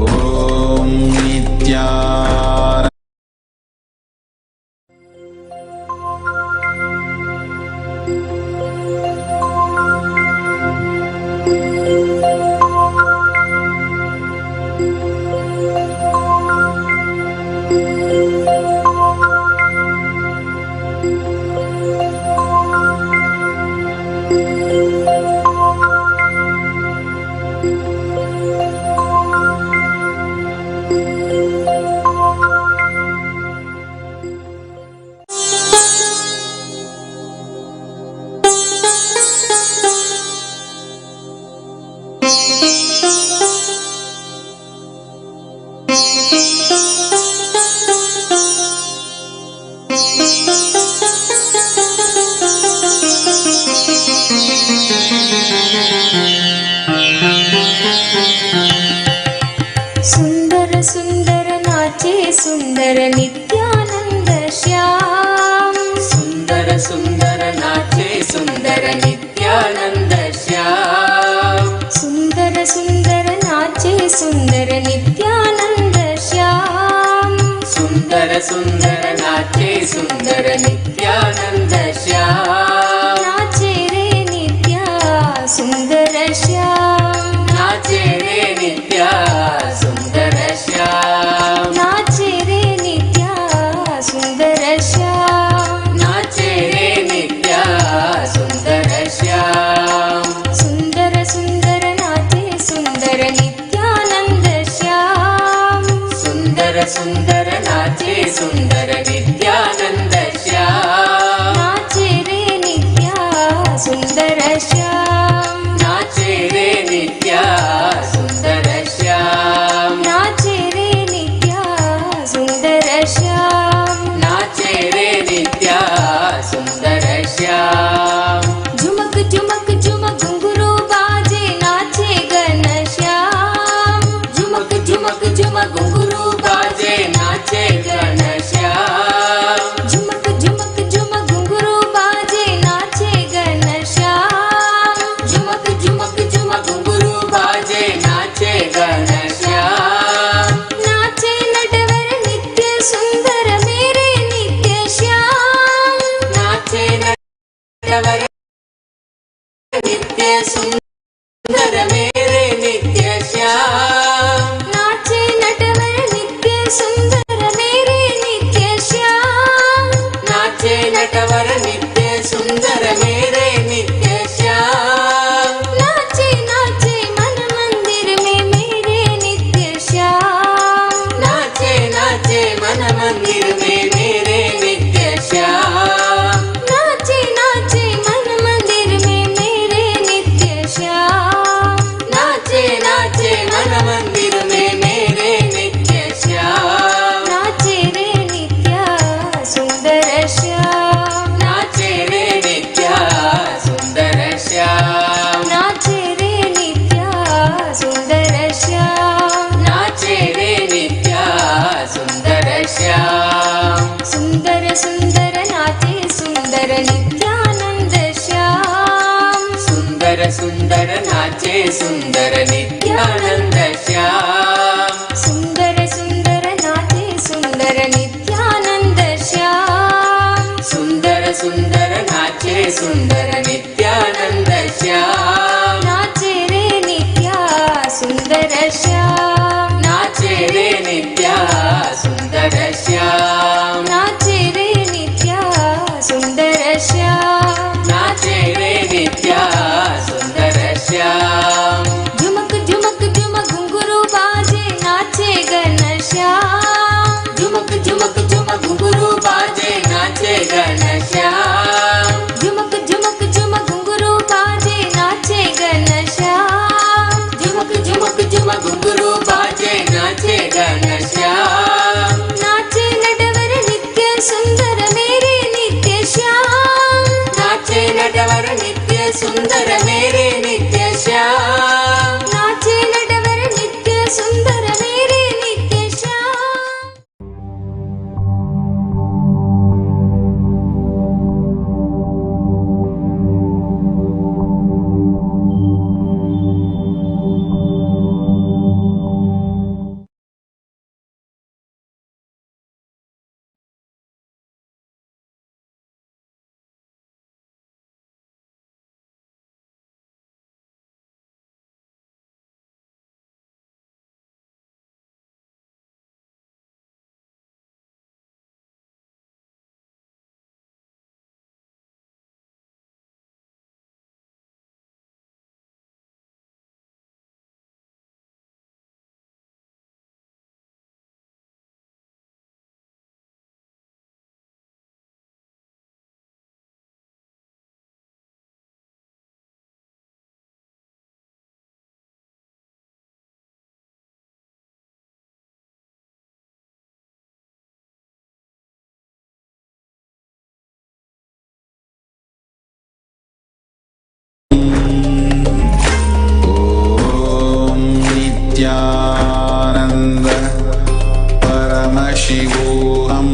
Om Nithyananda. सुंदर सुंदर नाचे सुंदर नित्यानंद श्याम. सुंदर सुंदर नाचे सुंदर नित्यानंद श्याम. सुंदर सुंदर नाचे सुंदर नित्यानंद श्याम. सुंदर सुंदर नाचे सुंदर नित्यानंद श्याम. नाचे रे नित्या सुंदर श्याम. नाचे रे नित्या सुंदर श्याम. नाचे रे नित्या सुंदर श्याम. नाचे रे नित्या सुंदर श्याम. सुंदर सुंदर नाचे सुंदर नित्यानंद श्याम. सुंदर सुंदर नाचे सुंदर नित्यानंद श्याम. नाचे रे नित्या सुंदर श्याम. नाचे रे नित्या सुंदर श्याम. नाचे रे नित्या सुंदर श्याम. नाचे रे नित्या सुंदर श्याम. झुमक झुमक झुमक घुंघरू बाजे नाचे घन श्याम. झुमक झुमक झुमक घुंघरू बाजे नाचे घन श्याम. झुमक झुमक झुमक घुंघरू बाजे नाचे घन श्याम. झुमक झुमक झुमक घुंघरू बाजे नाचे घन श्याम. नाचे नटवर नित्य सुंदर मेरे नित्य श्याम. नाचे नटवर नित्य सुंदर मेरे नित्य श्याम. नाचे नटवर नित्य सुंदर मेरे नित्य श्याम. नाचे नटवर नित्य सुंदर मेरे नित्य श्याम. नाचे नाचे मन मंदिर में मेरे नित्य श्याम. नाचे नाचे मन मंदिर में मेरे नित्य श्याम. नाचे नाचे मन मंदिर में मेरे नित्य श्याम. नाचे नाचे मन मंदिर में मेरे नित्य श्याम. नाचे रे नित्या सुंदर श्याम. नाचे रे नित्या सुंदर श्याम. नाचे रे नित्या सुंदर श्याम. नाचे रे नित्या सुंदर श्याम. सुंदर सुंदर नाचे सुंदर नित्यानंद श्याम. सुंदर सुंदर नाचे सुंदर नित्यानंद श्याम. सुंदर सुंदर नाचे सुंदर नित्यानंद श्याम. सुंदर सुंदर नाचे सुंदर नित्यानंद श्याम. नाचे रे नित्या सुंदर श्याम. नाचे रे नित्या सुंदर श्याम. नाचे रे नित्या सुंदर श्याम. नाचे रे नित्या सुंदर श्याम. झुमक झुमक झुमक घुंघरू बाजे सुंदर मेरे नित्य श्याम नाचे नटवर नित्य सुंदर मेरे नित्य श्याम नित्यानन्द परमशिवोऽहम्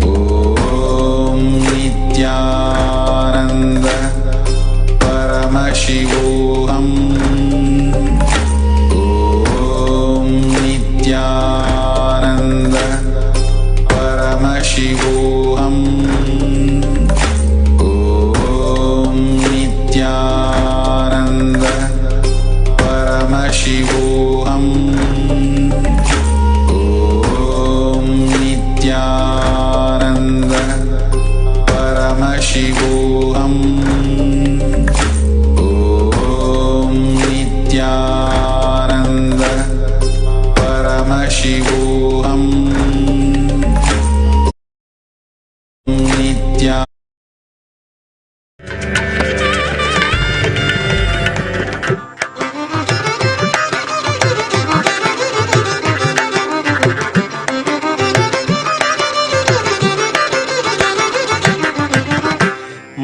ॐ नित्यानन्द परमशिवोऽहम् ॐ नित्यानन्द परमशिवोऽहम् ॐ नित्यानन्द परमशिवोऽहम् ॐ नित्यानन्द परमशिवोऽहम् ॐ नित्यानन्द परमशिवोऽहम् नित्या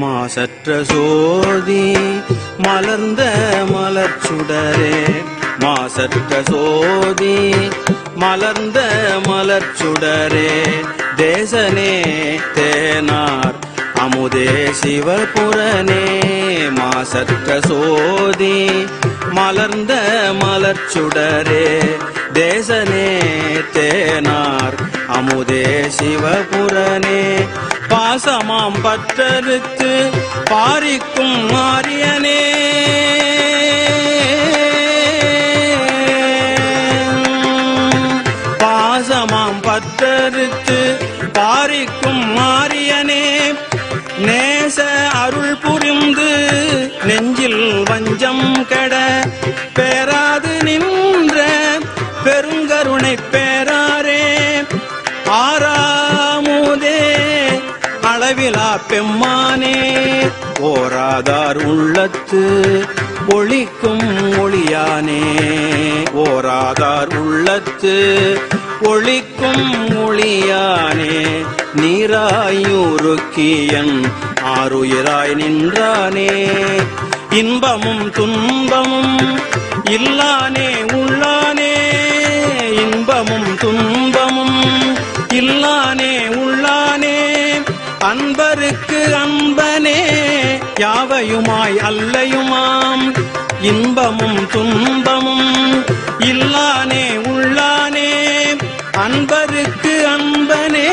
மாசற்ற சோதி மலர்ந்த மலர்ச்சுடரே மாசற்ற சோதி மலர்ந்த மலர்ச்சுடரே தேசனே தேனார் அமுதே சிவபுரனே மாசற்ற சோதி மலர்ந்த மலர்ச்சுடரே தேசனே தேனார் அமுதே சிவபுரனே பாசமாம் பற்றறுத்து பாரிக்கும் மாரியனே பாசமாம் பற்றறுத்து பாரிக்கும் மாரியனே நேச அருள் புரிந்து நெஞ்சில் வஞ்சம் கெட பேராது நின்ற பெருங்கருணை பேராரே ஆறாமுதே அளவிலா பெம்மானே ஓராதார் உள்ளத்து ஒளிக்கும் ஒளியானே ஓராதார் உள்ளத்து ஒளிக்கும் ஒளியானே நீராயூருக்கியன் ஆருயிராய் நின்றானே இன்பமும் துன்பமும் இல்லானே உள்ளானே இன்பமும் துன்பமும் இல்லானே உள்ளானே அன்பருக்கு அன்பனே யாவையுமாய் அல்லையுமாம் இன்பமும் துன்பமும் இல்லானே உள்ளானே அன்பருக்கு அன்பனே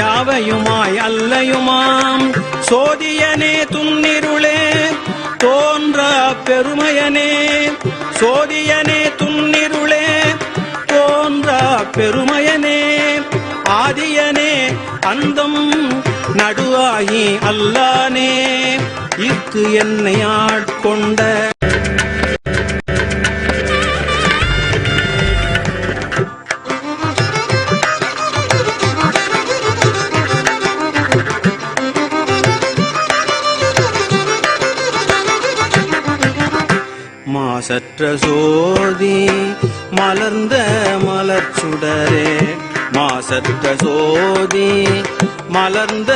யாவையுமாய் அல்லையுமாம் சோதியனே துன்னிருளே தோன்றா பெருமையனே சோதியனே துன்னிருளே தோன்றா பெருமையனே ஆதியனே அந்தம் நடுவாகி அல்லானே இக்கு என்னை ஆட்கொண்ட மாசற்ற சோதி மலர்ந்த மலர்ச்சுடரே மாசற்ற சோதி மலர்ந்த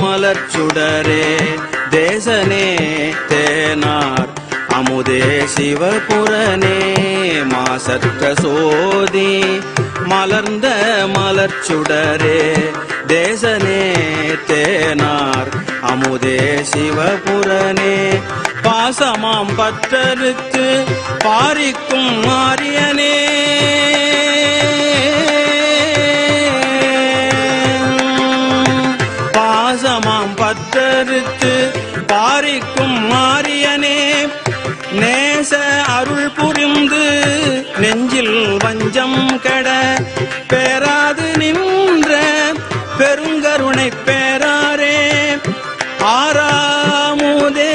மலர்ச்சுடரே தேசனே தேனார் அமுதே சிவபுரனே மாசற்ற சோதி மலர்ந்த மலர்ச்சுடரே தேசனே தேனார் அமுதே சிவபுரனே பாசமாம் பற்றறுத்து பாரிக்கும் மாரியனே பாசமாம் பற்றறுத்து பாரிக்கும் மாரியனே நேச அருள் புரிந்து நெஞ்சில் வஞ்சம் கெட பேராது நின்ற பெருங்கருணை பேராரே ஆறாமுதே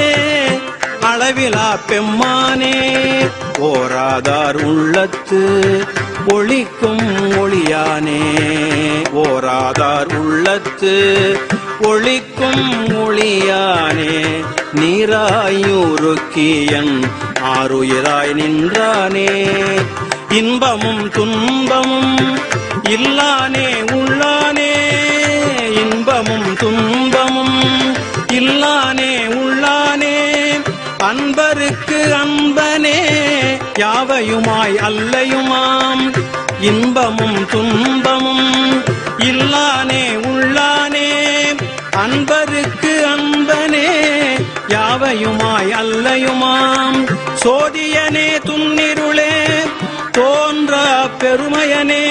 அளவிலா பெம்மானே ஓராதார் உள்ளத்து ஒளிக்கும் ஒளியானே ஓராதார் உள்ளத்து ஒளிக்கும் ஒளியானே நீராயுருக்கியன் ஆருயிராய் நின்றானே இன்பமும் துன்பமும் இல்லானே உள்ளானே இன்பமும் துன்பமும் இல்லானே உள்ளானே அன்பருக்கு அன்பனே யாவையுமாய் அல்லையுமாம் இன்பமும் துன்பமும் இல்லானே உள்ளானே அன்பருக்கு அன்பனே யாவையுமாய் அல்லையுமாம் சோதியனே துன்னிருளே தோன்றா பெருமையனே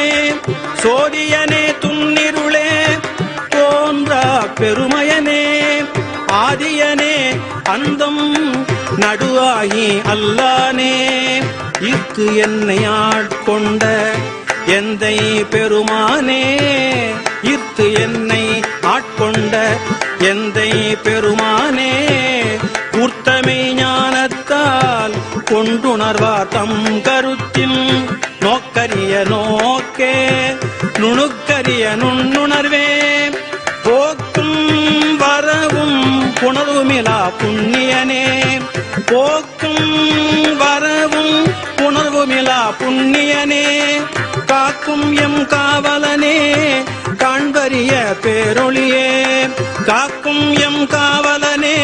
சோதியனே துன்னிருளே தோன்றா பெருமையனே ஆதியனே அந்தம் நடுவாகி அல்லானே இத்து என்னை ஆட்கொண்ட எந்தை பெருமானே இத்து என்னை ஆட்கொண்ட எந்தை பெருமானே கூர்த்தமை ஞானத்தால் கொண்டுணர்வார் தம் கருத்தின் நோக்கரிய நோக்கே நுணுக்கரிய நுண்ணுணர்வே போக்கும் வரவும் புணர்வுமிலா புண்ணியனே போக்கும் வரவும் புணர்வுமிலா புண்ணியனே காக்கும் எம் காவலனே காண்பரிய பேரொளியே காக்கும் M காவலனே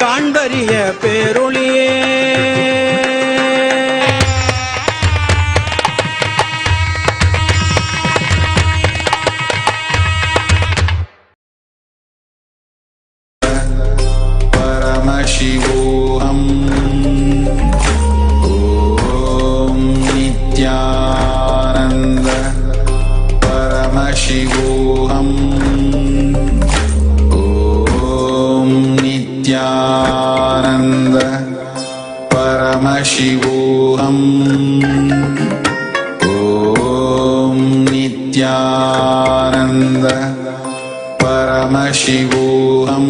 காண்பரிய பேரொளியே Paramashivam Om Nithyananda Paramashivam Om Nithyananda Paramashivam Om Nithyananda Paramashivam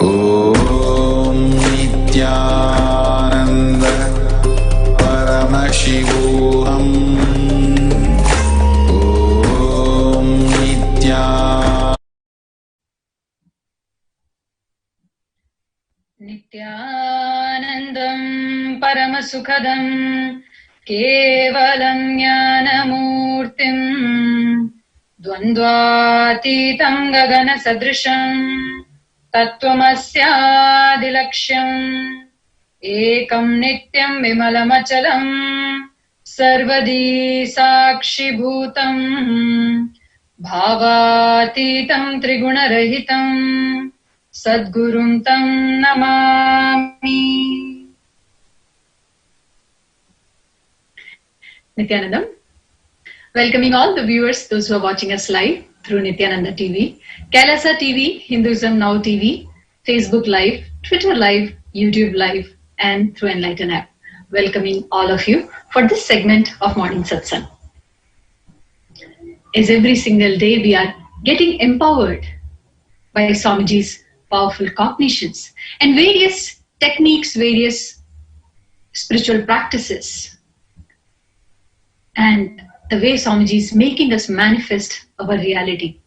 Om Nithyananda Paramashivam Om Nithyanandam Paramasukhadam Kevalam Jnanamurtim Dvandvatitam Gagana Sadrisham Tattvamasyadilaksham Ekam Nityam Vimalamachalam Sarvadi Sakshi Bhutam Bhavatitam Trigunarahitam Sadgurum Tam Namami. Nithyanandam. Welcoming all the viewers, those who are watching us live through Nithyananda TV, Kailasa TV, Hinduism Now TV, Facebook Live, Twitter Live, YouTube Live, and through Enlighten app. Welcoming all of you for this segment of Morning Satsang. As every single day we are getting empowered by Swamiji's powerful cognitions and various techniques, various spiritual practices, and the way Swamiji is making us manifest our reality.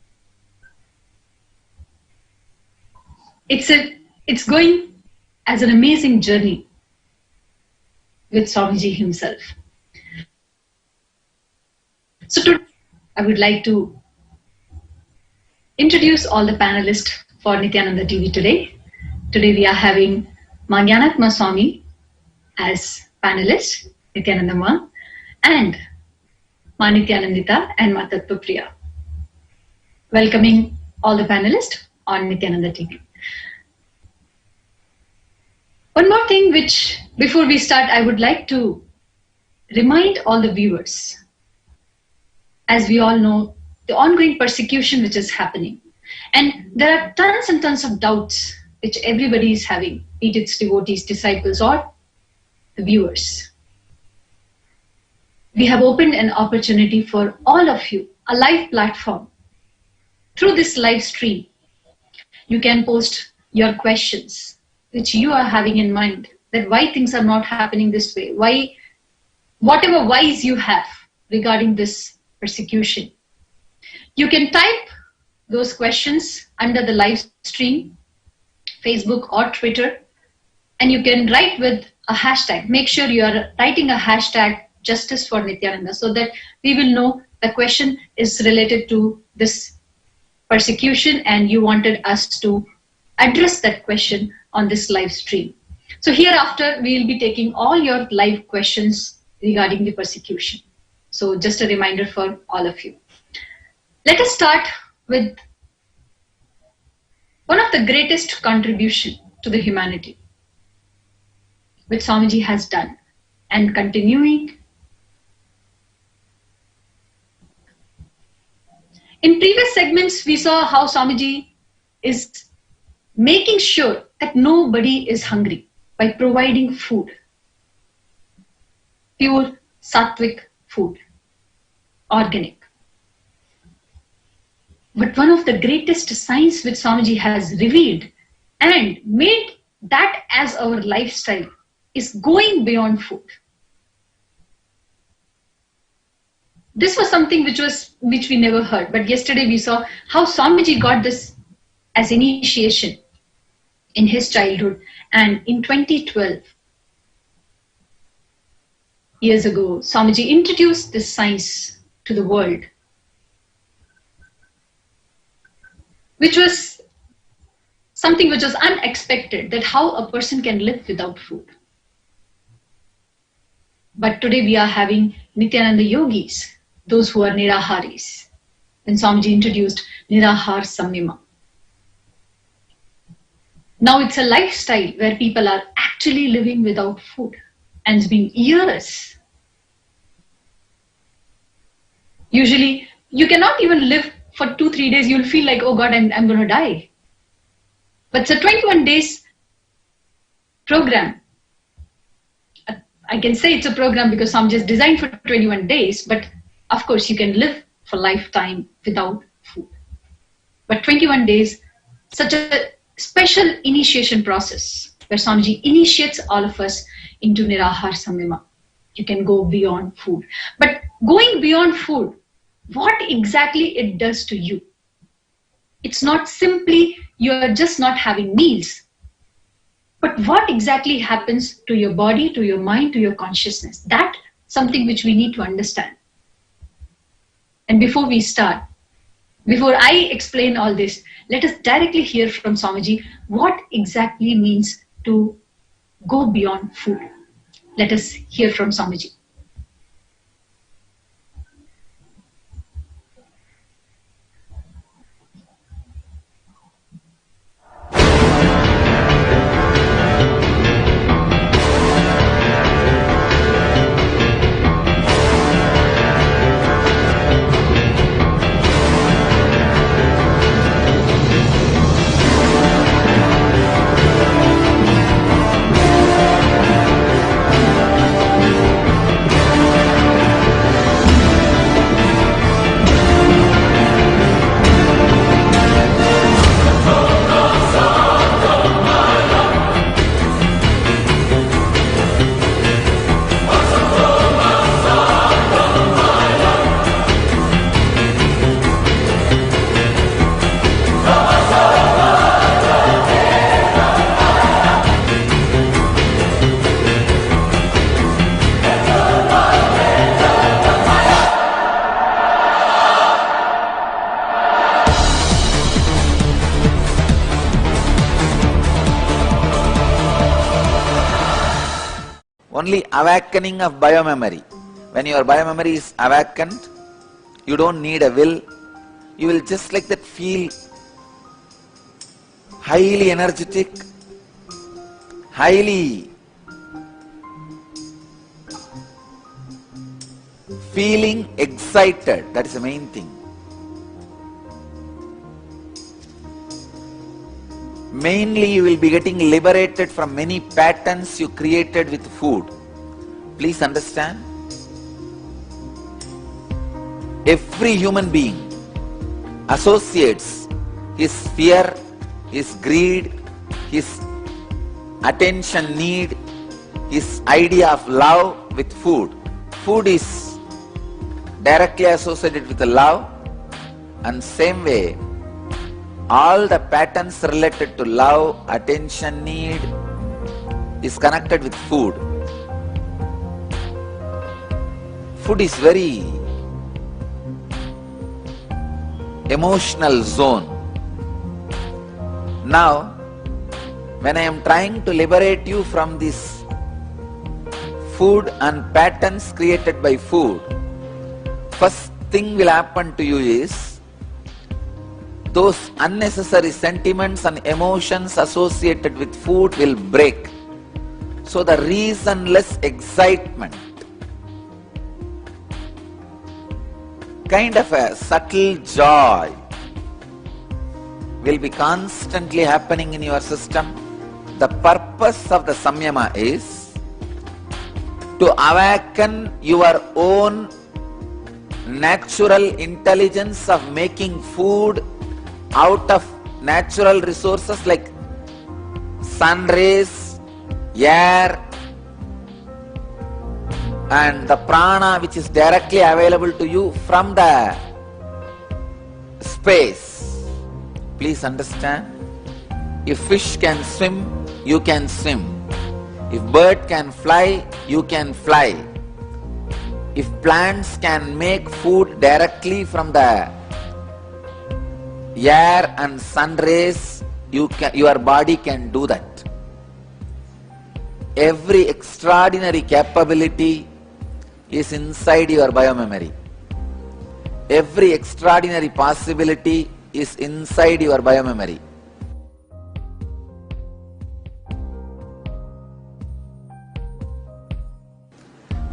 It's going as an amazing journey with Swamiji himself. So today I would like to introduce all the panelists for Nithyananda TV today. Today we are having Atma Swami as panelist, Nithyananda Ma, and Ma Nithyanandita and Ma Tattva Priya. Welcoming all the panelists on Nithyananda TV. One more thing which, before we start, I would like to remind all the viewers. As we all know, the ongoing persecution which is happening. And there are tons and tons of doubts which everybody is having, be it its devotees, disciples, or the viewers. We have opened an opportunity for all of you, a live platform. Through this live stream, you can post your questions which you are having in mind, that why things are not happening this way, why, whatever whys you have regarding this persecution. You can type those questions under the live stream, Facebook or Twitter, and you can write with a hashtag. Make sure you are writing a hashtag Justice for Nithyananda so that we will know the question is related to this persecution and you wanted us to address that question on this live stream. So hereafter, we will be taking all your live questions regarding the persecution. So just a reminder for all of you. Let us start with one of the greatest contribution to the humanity which Swamiji has done and continuing. In previous segments, we saw how Swamiji is making sure that nobody is hungry by providing food, pure sattvic food, organic. But one of the greatest signs which Swamiji has revealed and made that as our lifestyle is going beyond food. This was something which we never heard, but yesterday we saw how Swamiji got this as initiation in his childhood, and in 2012, years ago, Swamiji introduced this science to the world, which was something which was unexpected, that how a person can live without food. But today we are having Nithyananda yogis, those who are Niraharis. When Swamiji introduced Nirahara Samyama. Now it's a lifestyle where people are actually living without food, and it's been years. Usually, you cannot even live for 2-3 days. You'll feel like, oh God, I'm going to die. But it's a 21 days program. I can say it's a program because some just designed for 21 days, but of course you can live for lifetime without food. But 21 days, such a special initiation process where Swamiji initiates all of us into Nirahara Samyama. You can go beyond food. But going beyond food, what exactly it does to you? It's not simply you're just not having meals, but what exactly happens to your body, to your mind, to your consciousness? That's something which we need to understand. And before we start, before I explain all this, let us directly hear from Swamiji what exactly means to go beyond food. Let us hear from Swamiji. only awakening of biomemory. When your biomemory is awakened, you don't need a will. You will just like that feel highly energetic, highly feeling excited. That is the main thing. Mainly you will be getting liberated from many patterns you created with food. Please understand. Every human being associates his fear, his greed, his attention need, his idea of love with food. Food is directly associated with the love, and same way all the patterns related to love, attention need is connected with food. Food is very emotional zone. Now, when I am trying to liberate you from this food and patterns created by food, first thing will happen to you is those unnecessary sentiments and emotions associated with food will break. So the reasonless excitement, kind of a subtle joy, will be constantly happening in your system. The purpose of the Samyama is to awaken your own natural intelligence of making food out of natural resources like sun rays, air, and the prana which is directly available to you from the space. Please understand. If fish can swim, you can swim. If bird can fly, you can fly. If plants can make food directly from the air and sun rays, your body can do that. Every extraordinary capability is inside your biomemory. Every extraordinary possibility is inside your biomemory.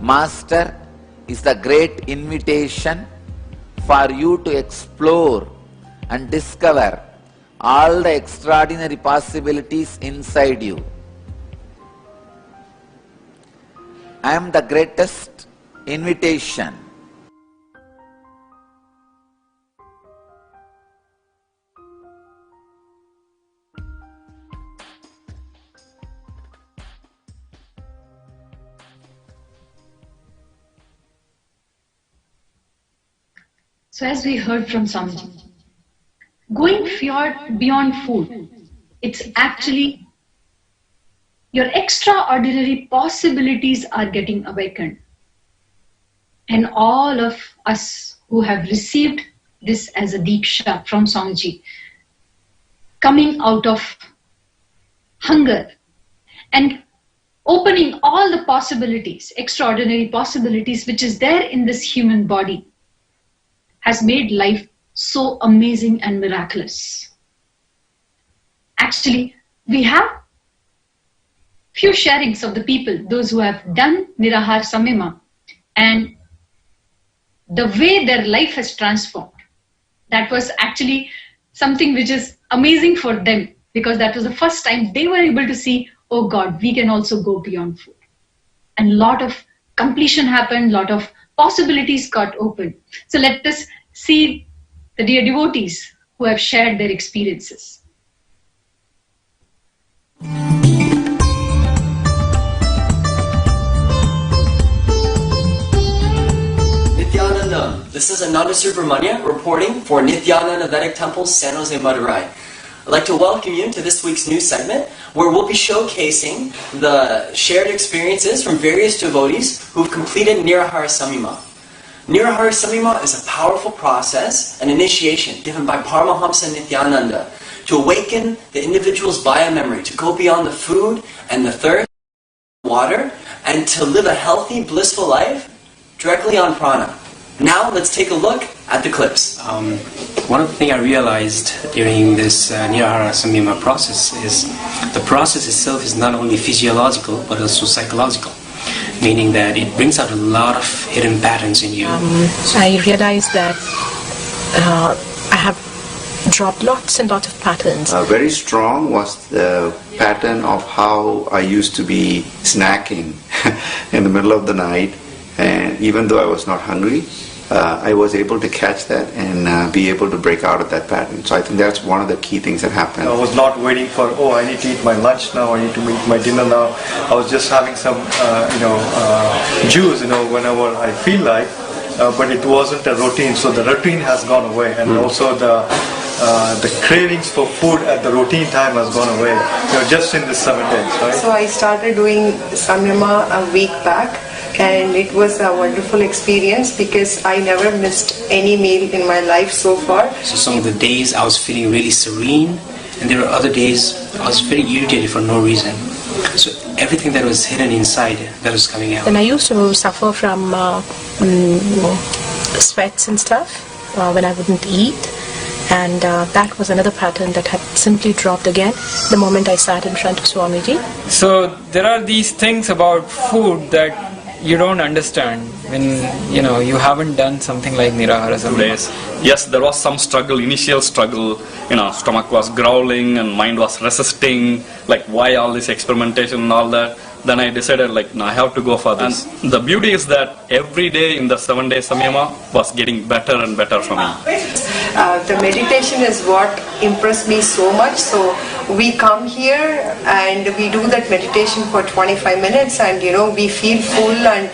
Master is the great invitation for you to explore and discover all the extraordinary possibilities inside you. I am the greatest invitation. So as we heard from Swamiji, going beyond food, it's actually your extraordinary possibilities are getting awakened. And all of us who have received this as a Diksha from Swamiji, coming out of hunger and opening all the possibilities, extraordinary possibilities which is there in this human body, has made life so amazing and miraculous. Actually, we have few sharings of the people, those who have done Nirahara Samyama, and the way their life has transformed. That was actually something which is amazing for them, because that was the first time they were able to see, oh God, we can also go beyond food. And a lot of completion happened, lot of possibilities got opened. So let us see the dear devotees who have shared their experiences. Nithyananda, this is Ananda Subramanya reporting for Nithyananda Vedic Temple, San Jose, Madurai. I'd like to welcome you to this week's news segment where we'll be showcasing the shared experiences from various devotees who've completed Nirahara Samyama. Nirahara Samyama is a powerful process, an initiation given by Paramahamsa Nithyananda to awaken the individual's biomemory, to go beyond the food and the thirst, water and to live a healthy, blissful life directly on prana. Now let's take a look at the clips. One of the things I realized during this Nirahara Samyama process is the process itself is not only physiological but also psychological, meaning that it brings out a lot of hidden patterns in you. I realized that I have dropped lots and lots of patterns. Very strong was the pattern of how I used to be snacking in the middle of the night, and even though I was not hungry, I was able to catch that and be able to break out of that pattern. So I think that's one of the key things that happened. I was not waiting for, I need to eat my lunch now, I need to eat my dinner now. I was just having some, juice, whenever I feel like, but it wasn't a routine. So the routine has gone away, and also the cravings for food at the routine time has gone away, just in the 7 days, right? So I started doing Samyama a week back, and it was a wonderful experience because I never missed any meal in my life so far. So some of the days I was feeling really serene, and there were other days I was very irritated for no reason. So everything that was hidden inside, that was coming out. And I used to suffer from sweats and stuff when I wouldn't eat. And that was another pattern that had simply dropped again the moment I sat in front of Swamiji. So there are these things about food that you don't understand when you haven't done something like Nirahara Samyama. Yes, there was some struggle, initial struggle. Stomach was growling and mind was resisting. Like, why all this experimentation and all that? Then I decided, no, I have to go for this. And the beauty is that every day in the 7-day Samyama was getting better and better for me. The meditation is what impressed me so much. So we come here and we do that meditation for 25 minutes and we feel full, and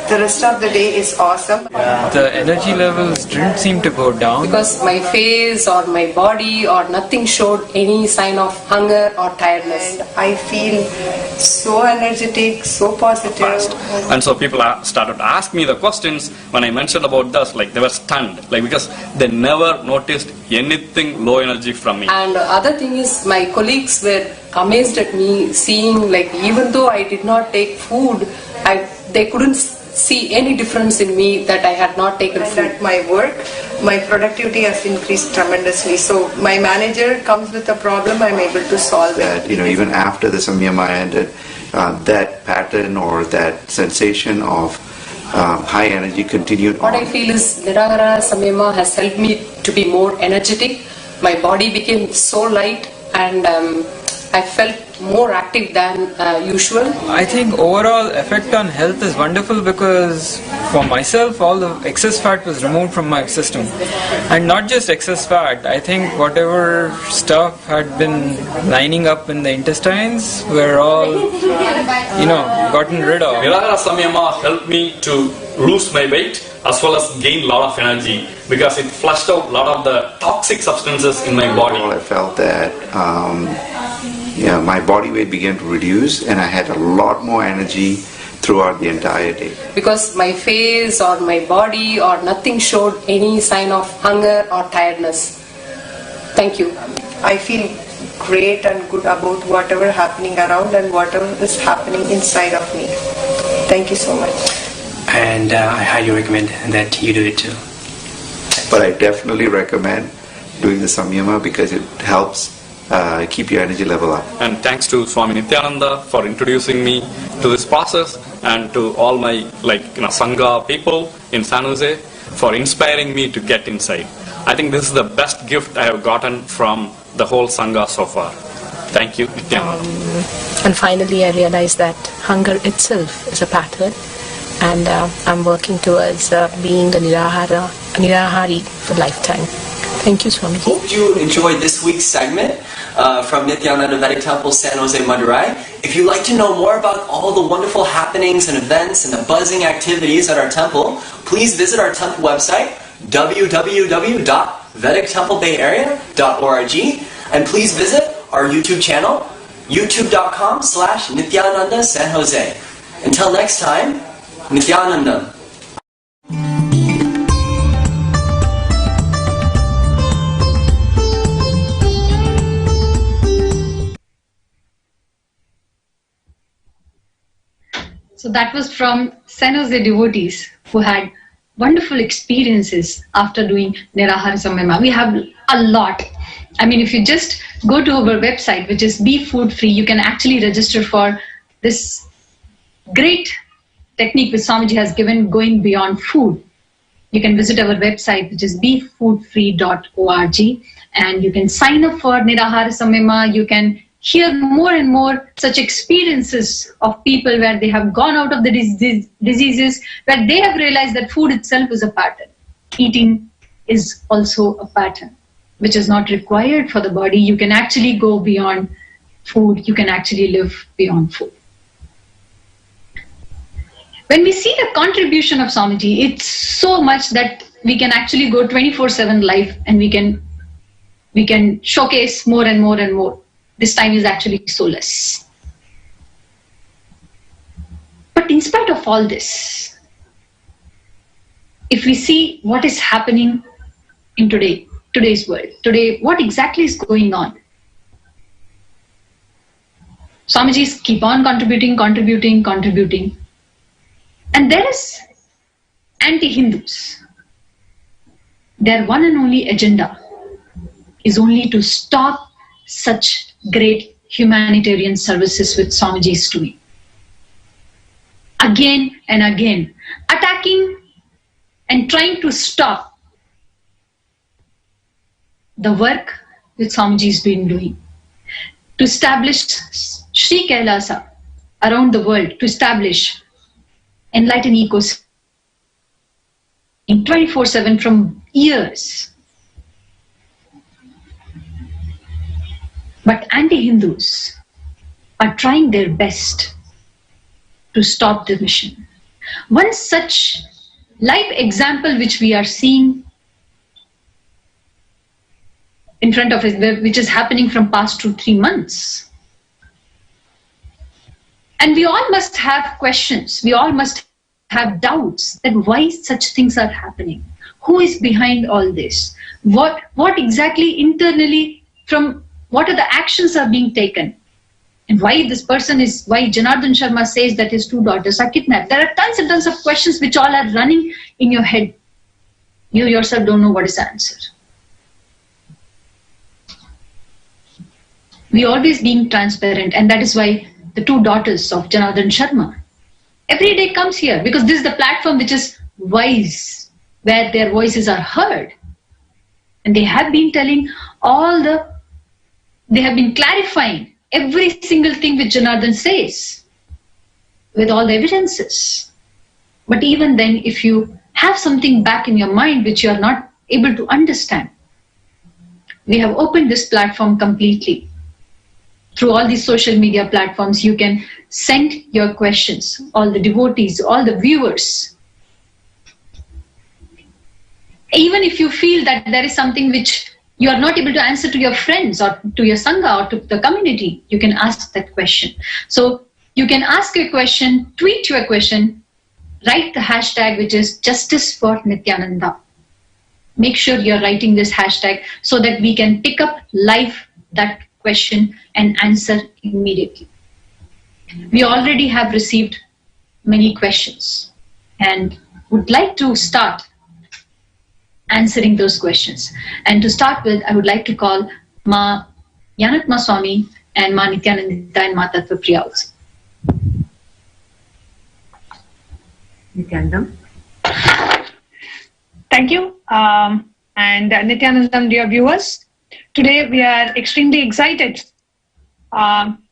the rest of the day is awesome. The energy levels didn't seem to go down. Because my face or my body or nothing showed any sign of hunger or tiredness. And I feel so energetic, so positive. And so people started to ask me the questions when I mentioned about this, they were stunned, because they never noticed anything low energy from me. And other thing is, my colleagues were amazed at me seeing, even though I did not take food, they couldn't see any difference in me that I had not taken food. At my work, my productivity has increased tremendously. So my manager comes with a problem, I'm able to solve it. Even after the Samyama ended, that pattern or that sensation of high energy continued What on. I feel is Nirahara Samyama has helped me to be more energetic. My body became so light, and I felt more active than usual. I think overall effect on health is wonderful because for myself all the excess fat was removed from my system, and not just excess fat. I think whatever stuff had been lining up in the intestines were all gotten rid of. Nirahara Samyama helped me to lose my weight as well as gain a lot of energy because it flushed out a lot of the toxic substances in my body. I felt that my body weight began to reduce, and I had a lot more energy throughout the entire day. Because my face or my body or nothing showed any sign of hunger or tiredness. Thank you. I feel great and good about whatever happening around and whatever is happening inside of me. Thank you so much. And I highly recommend that you do it too. But I definitely recommend doing the Samyama because it helps keep your energy level up. And thanks to Swami Nithyananda for introducing me to this process, and to all my Sangha people in San Jose for inspiring me to get inside. I think this is the best gift I have gotten from the whole Sangha so far. Thank you, Nithyananda. And finally I realized that hunger itself is a pattern, and I'm working towards being the Nirahari for lifetime. Thank you, Swamiji. Hope you enjoyed this week's segment from Nithyananda Vedic Temple, San Jose, Madurai. If you'd like to know more about all the wonderful happenings and events and the buzzing activities at our temple, please visit our temple website, www.vedictemplebayarea.org, and please visit our YouTube channel, youtube.com/Nithyananda San Jose. Until next time, Nithyananda. So that was from San Jose devotees who had wonderful experiences after doing Nirahara Samyama. We have a lot. I mean, if you just go to our website, which is Be Food Free, you can actually register for this great technique which Swamiji has given, going beyond food. You can visit our website, which is befoodfree.org, and you can sign up for Nirahara Samyama. You can hear more and more such experiences of people where they have gone out of the diseases, where they have realized that food itself is a pattern. Eating is also a pattern, which is not required for the body. You can actually go beyond food. You can actually live beyond food. When we see the contribution of Swamiji, it's so much that we can actually go 24/7 live, and we can showcase more and more and more. This time is actually so less. But in spite of all this, if we see what is happening in today's world, today, what exactly is going on? Swamijis keep on contributing. And there is anti-Hindus. Their one and only agenda is only to stop such great humanitarian services which Swamiji is doing. Again and again, attacking and trying to stop the work which Swamiji has been doing. To establish Sri Kailasa around the world, to establish enlightened ecosystem in 24/7 from years. But anti-Hindus are trying their best to stop the mission. One such live example which we are seeing in front of us, which is happening from past 2-3 months. And we all must have questions. We all must have doubts that why such things are happening. Who is behind all this? What exactly internally, from what are the actions are being taken? And why Janardhan Sharma says that his 2 daughters are kidnapped. There are tons and tons of questions which all are running in your head. You yourself don't know what is the answer. We always being transparent, and that is why the 2 daughters of Janardhan Sharma every day comes here, because this is the platform which is wise, where their voices are heard. And they have been telling they have been clarifying every single thing which Janardhan says with all the evidences. But even then, if you have something back in your mind which you are not able to understand, we have opened this platform completely. Through all these social media platforms, you can send your questions, all the devotees, all the viewers. Even if you feel that there is something which you are not able to answer to your friends or to your Sangha or to the community, you can ask that question. So you can ask a question, tweet your question, write the hashtag which is Justice for Nithyananda. Make sure you're writing this hashtag so that we can pick up live that question and answer immediately. We already have received many questions and would like to start answering those questions. And to start with, I would like to call Ma Yanatma Swami and Ma Nithyananda and Ma Tattva Priya also. Nithyanandam. Thank you. And Nithyanandam, dear viewers, today we are extremely excited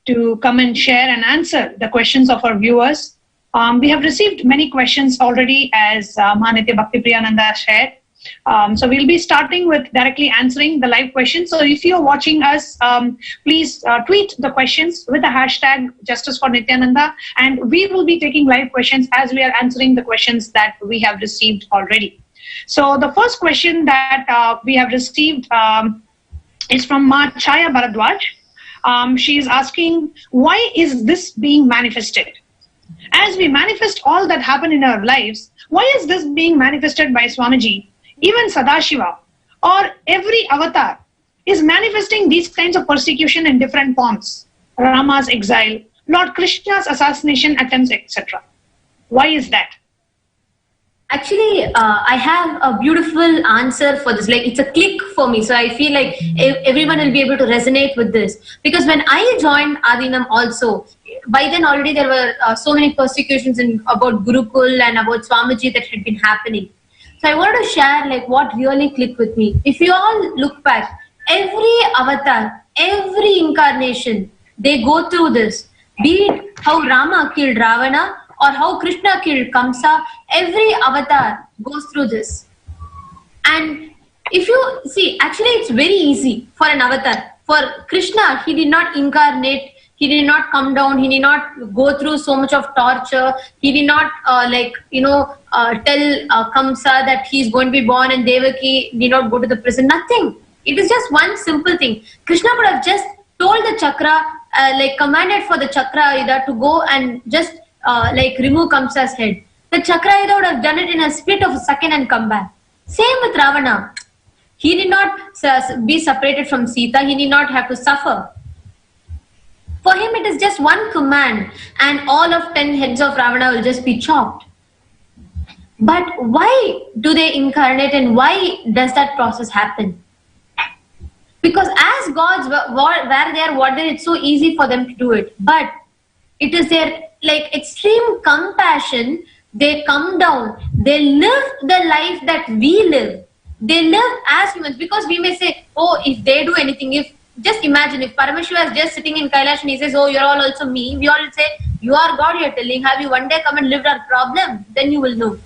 to come and share and answer the questions of our viewers. We have received many questions already, as Mahanitya Bhakti Priyananda shared. So we'll be starting with directly answering the live questions. So if you're watching us, please tweet the questions with the hashtag Justice for Nithyananda, and we will be taking live questions as we are answering the questions that we have received already. So the first question that we have received is from Ma Chaya Bharadwaj. She is asking, why is this being manifested? As we manifest all that happen in our lives, why is this being manifested by Swamiji? Even Sadashiva or every avatar is manifesting these kinds of persecution in different forms. Rama's exile, Lord Krishna's assassination attempts, etc. Why is that? Actually, I have a beautiful answer for this. Like, it's a click for me. So I feel like everyone will be able to resonate with this. Because when I joined Adinam also, by then already there were so many persecutions about Gurukul and about Swamiji that had been happening. So I wanted to share like what really clicked with me. If you all look back, every avatar, every incarnation, they go through this. Be it how Rama killed Ravana, or how Krishna killed Kamsa, every avatar goes through this. And if you see, actually it's very easy for an avatar. For Krishna, he did not incarnate, he did not come down, he did not go through so much of torture, he did not tell Kamsa that he is going to be born, and Devaki did not go to the prison, nothing. It is just one simple thing. Krishna would have just told the chakra, commanded for the chakra either to go and just remove Kamsa's head. The Chakrayuda would have done it in a split of a second and come back. Same with Ravana. He did not be separated from Sita. He did not have to suffer. For him, it is just one command, and all of 10 heads of Ravana will just be chopped. But why do they incarnate, and why does that process happen? Because as gods, where they are watered, it's so easy for them to do it. But it is their extreme compassion. They come down, they live the life that we live, they live as humans. Because we may say, oh, if they do anything, just imagine if Paramashivam is just sitting in Kailasa and he says, oh, you're all also me, we all will say, you are God, you're telling, have you one day come and lived our problem? Then you will know.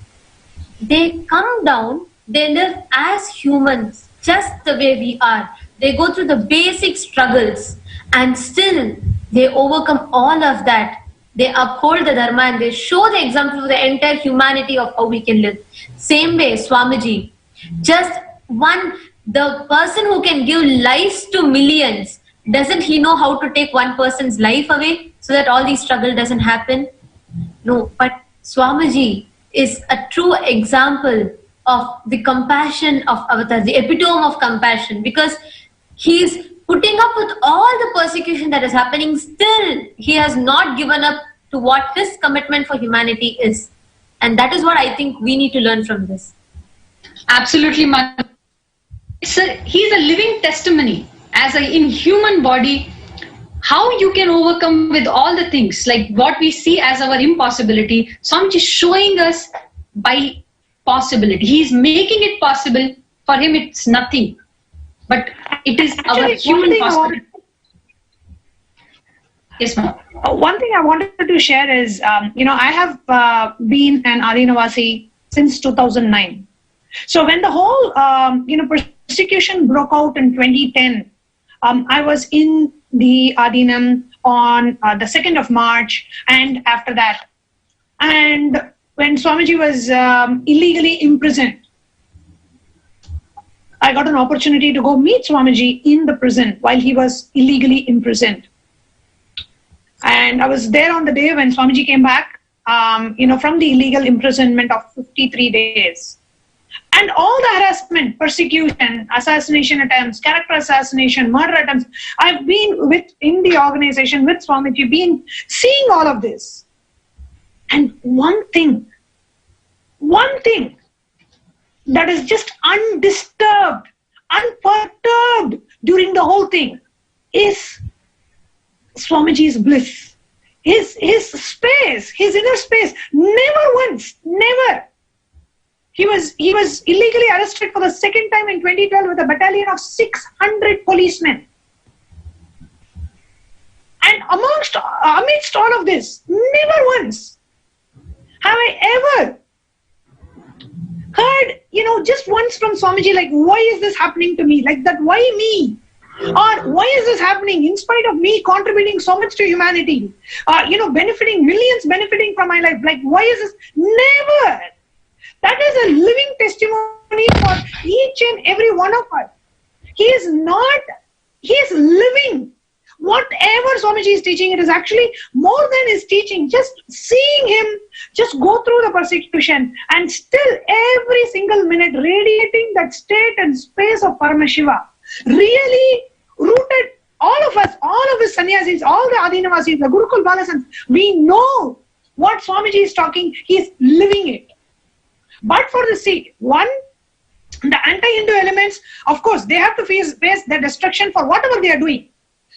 They come down, they live as humans, just the way we are. They go through the basic struggles, and still they overcome all of that. They uphold the dharma, and they show the example for the entire humanity of how we can live. Same way, Swamiji, just the person who can give lives to millions, doesn't he know how to take one person's life away so that all these struggle doesn't happen? No, but Swamiji is a true example of the compassion of avatars, the epitome of compassion, because he's putting up with all the persecution that is happening, still he has not given up to what his commitment for humanity is. And that is what I think we need to learn from this. Absolutely, Mother. He's a living testimony as an inhuman body, how you can overcome with all the things, like what we see as our impossibility. Swamiji is showing us by possibility. He's making it possible. For him, it's nothing. But it is our human possibility. Yes, ma'am. One thing I wanted to share is, I have been an Adinavasi since 2009. So when the whole, persecution broke out in 2010, I was in the Adinam on the 2nd of March and after that. And when Swamiji was illegally imprisoned, I got an opportunity to go meet Swamiji in the prison while he was illegally imprisoned. And I was there on the day when Swamiji came back, from the illegal imprisonment of 53 days. And all the harassment, persecution, assassination attempts, character assassination, murder attempts, I've been in the organization with Swamiji, been seeing all of this. And one thing that is just undisturbed, unperturbed during the whole thing is Swamiji's bliss. His space, his inner space. Never once, never. He was illegally arrested for the second time in 2012 with a battalion of 600 policemen. And amidst all of this, never once have I ever heard, just once from Swamiji, like, why is this happening to me? Like that, why me? Or why is this happening in spite of me contributing so much to humanity? Benefiting, millions benefiting from my life. Like, why is this? Never. That is a living testimony for each and every one of us. He is living. Whatever Swamiji is teaching, it is actually more than his teaching. Just seeing him just go through the persecution and still every single minute radiating that state and space of Paramashiva. Really rooted, all of us, all of his sannyasis, all the Adinavasis, the Gurukul Balasans, we know what Swamiji is talking, he is living it. But for the the anti-Hindu elements, of course, they have to face the destruction for whatever they are doing.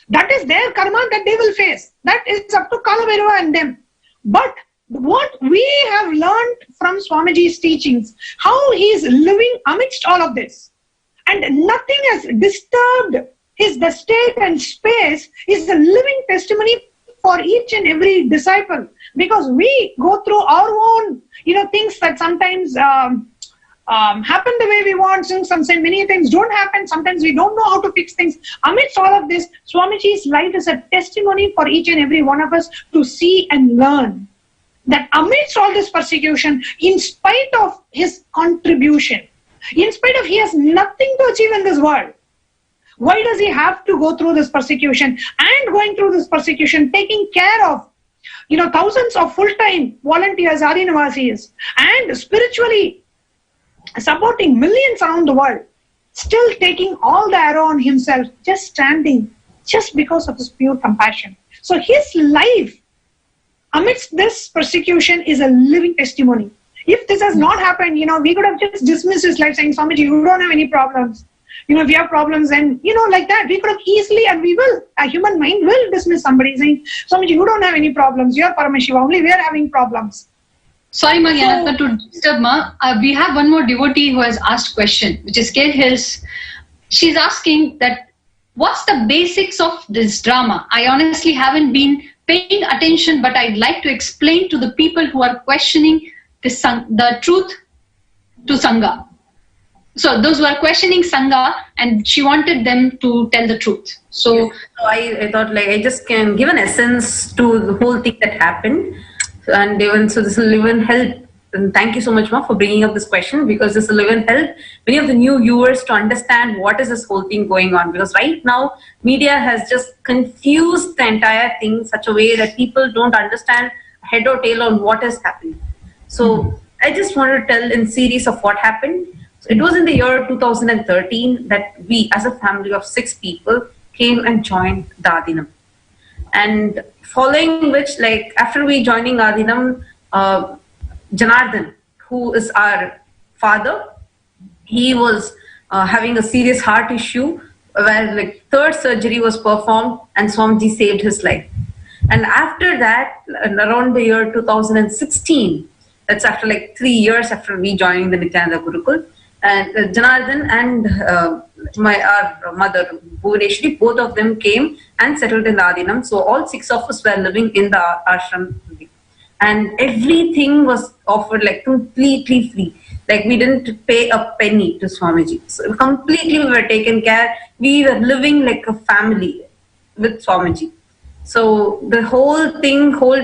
That is their karma that they will face. That is up to Kalabhairava and them. But what we have learned from Swamiji's teachings, how he is living amidst all of this, and nothing has disturbed his state and space, is the living testimony for each and every disciple. Because we go through our own, things that sometimes happen the way we want, many things don't happen, sometimes we don't know how to fix things. Amidst all of this, Swamiji's life is a testimony for each and every one of us to see and learn that amidst all this persecution, in spite of his contribution, in spite of he has nothing to achieve in this world, why does he have to go through this persecution? And going through this persecution, taking care of thousands of full-time volunteers, Adinavasis, and spiritually supporting millions around the world, still taking all the arrow on himself, just standing, just because of his pure compassion. So his life amidst this persecution is a living testimony. If this has not happened, we could have just dismissed his life saying, Swamiji, you don't have any problems. If you have problems, and like that, we could have easily, and we will, a human mind will dismiss somebody saying, Swamiji, you don't have any problems, you are Paramashivam, only we are having problems. Sorry, Mariana, to disturb Ma. We have one more devotee who has asked question, which is Kale Hills. She's asking that, what's the basics of this drama? I honestly haven't been paying attention, but I'd like to explain to the people who are questioning the truth to Sangha. So those who are questioning Sangha, and she wanted them to tell the truth. So, yes. So I thought I just can give an essence to the whole thing that happened. And even so this will even help. And thank you so much, Ma, for bringing up this question, because this will even help many of the new viewers to understand what is this whole thing going on. Because right now, media has just confused the entire thing in such a way that people don't understand head or tail on what is happening. So I just want to tell in series of what happened. So it was in the year 2013 that we, as a family of 6 people, came and joined the Adinam. And following which, after we joining Adinam, Janardhan, who is our father, he was having a serious heart issue where 3rd surgery was performed and Swamiji saved his life. And after that, around the year 2016, that's after 3 years after we joining the Nithyananda Gurukul, and Janardhan and our mother Bhuvaneshwari, both of them came and settled in the Adinam. So all 6 of us were living in the ashram. And everything was offered completely free. We didn't pay a penny to Swamiji. So completely we were taken care. We were living like a family with Swamiji. So the whole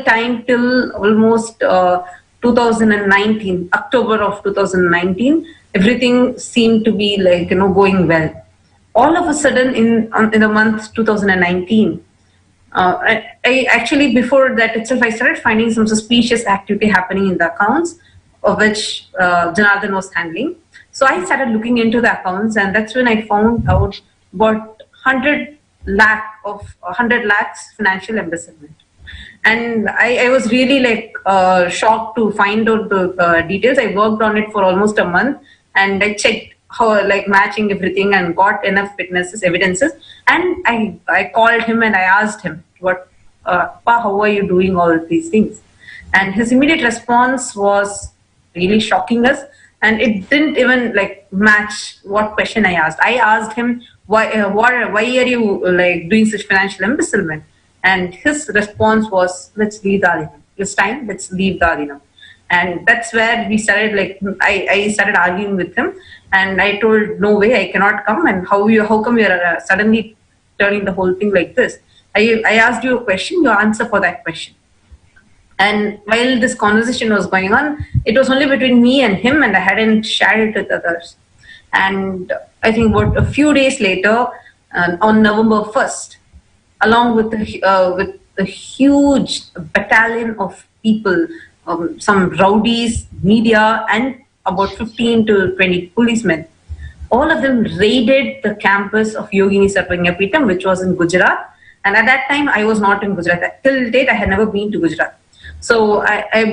time till almost 2019, October of 2019, everything seemed to be going well. All of a sudden in the month 2019, I actually, before that itself, I started finding some suspicious activity happening in the accounts of which Janardhan was handling. So I started looking into the accounts, and that's when I found out about 100 lakhs financial embezzlement. And I was really shocked to find out the details. I worked on it for almost a month, and I checked how matching everything and got enough evidences. And I called him and I asked him, how are you doing all of these things? And his immediate response was really shocking us, and it didn't even match what question I asked. I asked him, why are you doing such financial embezzlement? And his response was, let's leave the Adinam. This time, let's leave the Adinam. And that's where we started, I started arguing with him, and I told, no way, I cannot come, and how come you are suddenly turning the whole thing like this? I asked you a question, you answer for that question. And while this conversation was going on, it was only between me and him, and I hadn't shared it with others. And I think about a few days later, on November 1st, along with the huge battalion of people, some rowdies, media, and about 15 to 20 policemen, all of them raided the campus of Yogini Sarvanyapeetham, which was in Gujarat. And at that time, I was not in Gujarat. Till date, I had never been to Gujarat. So I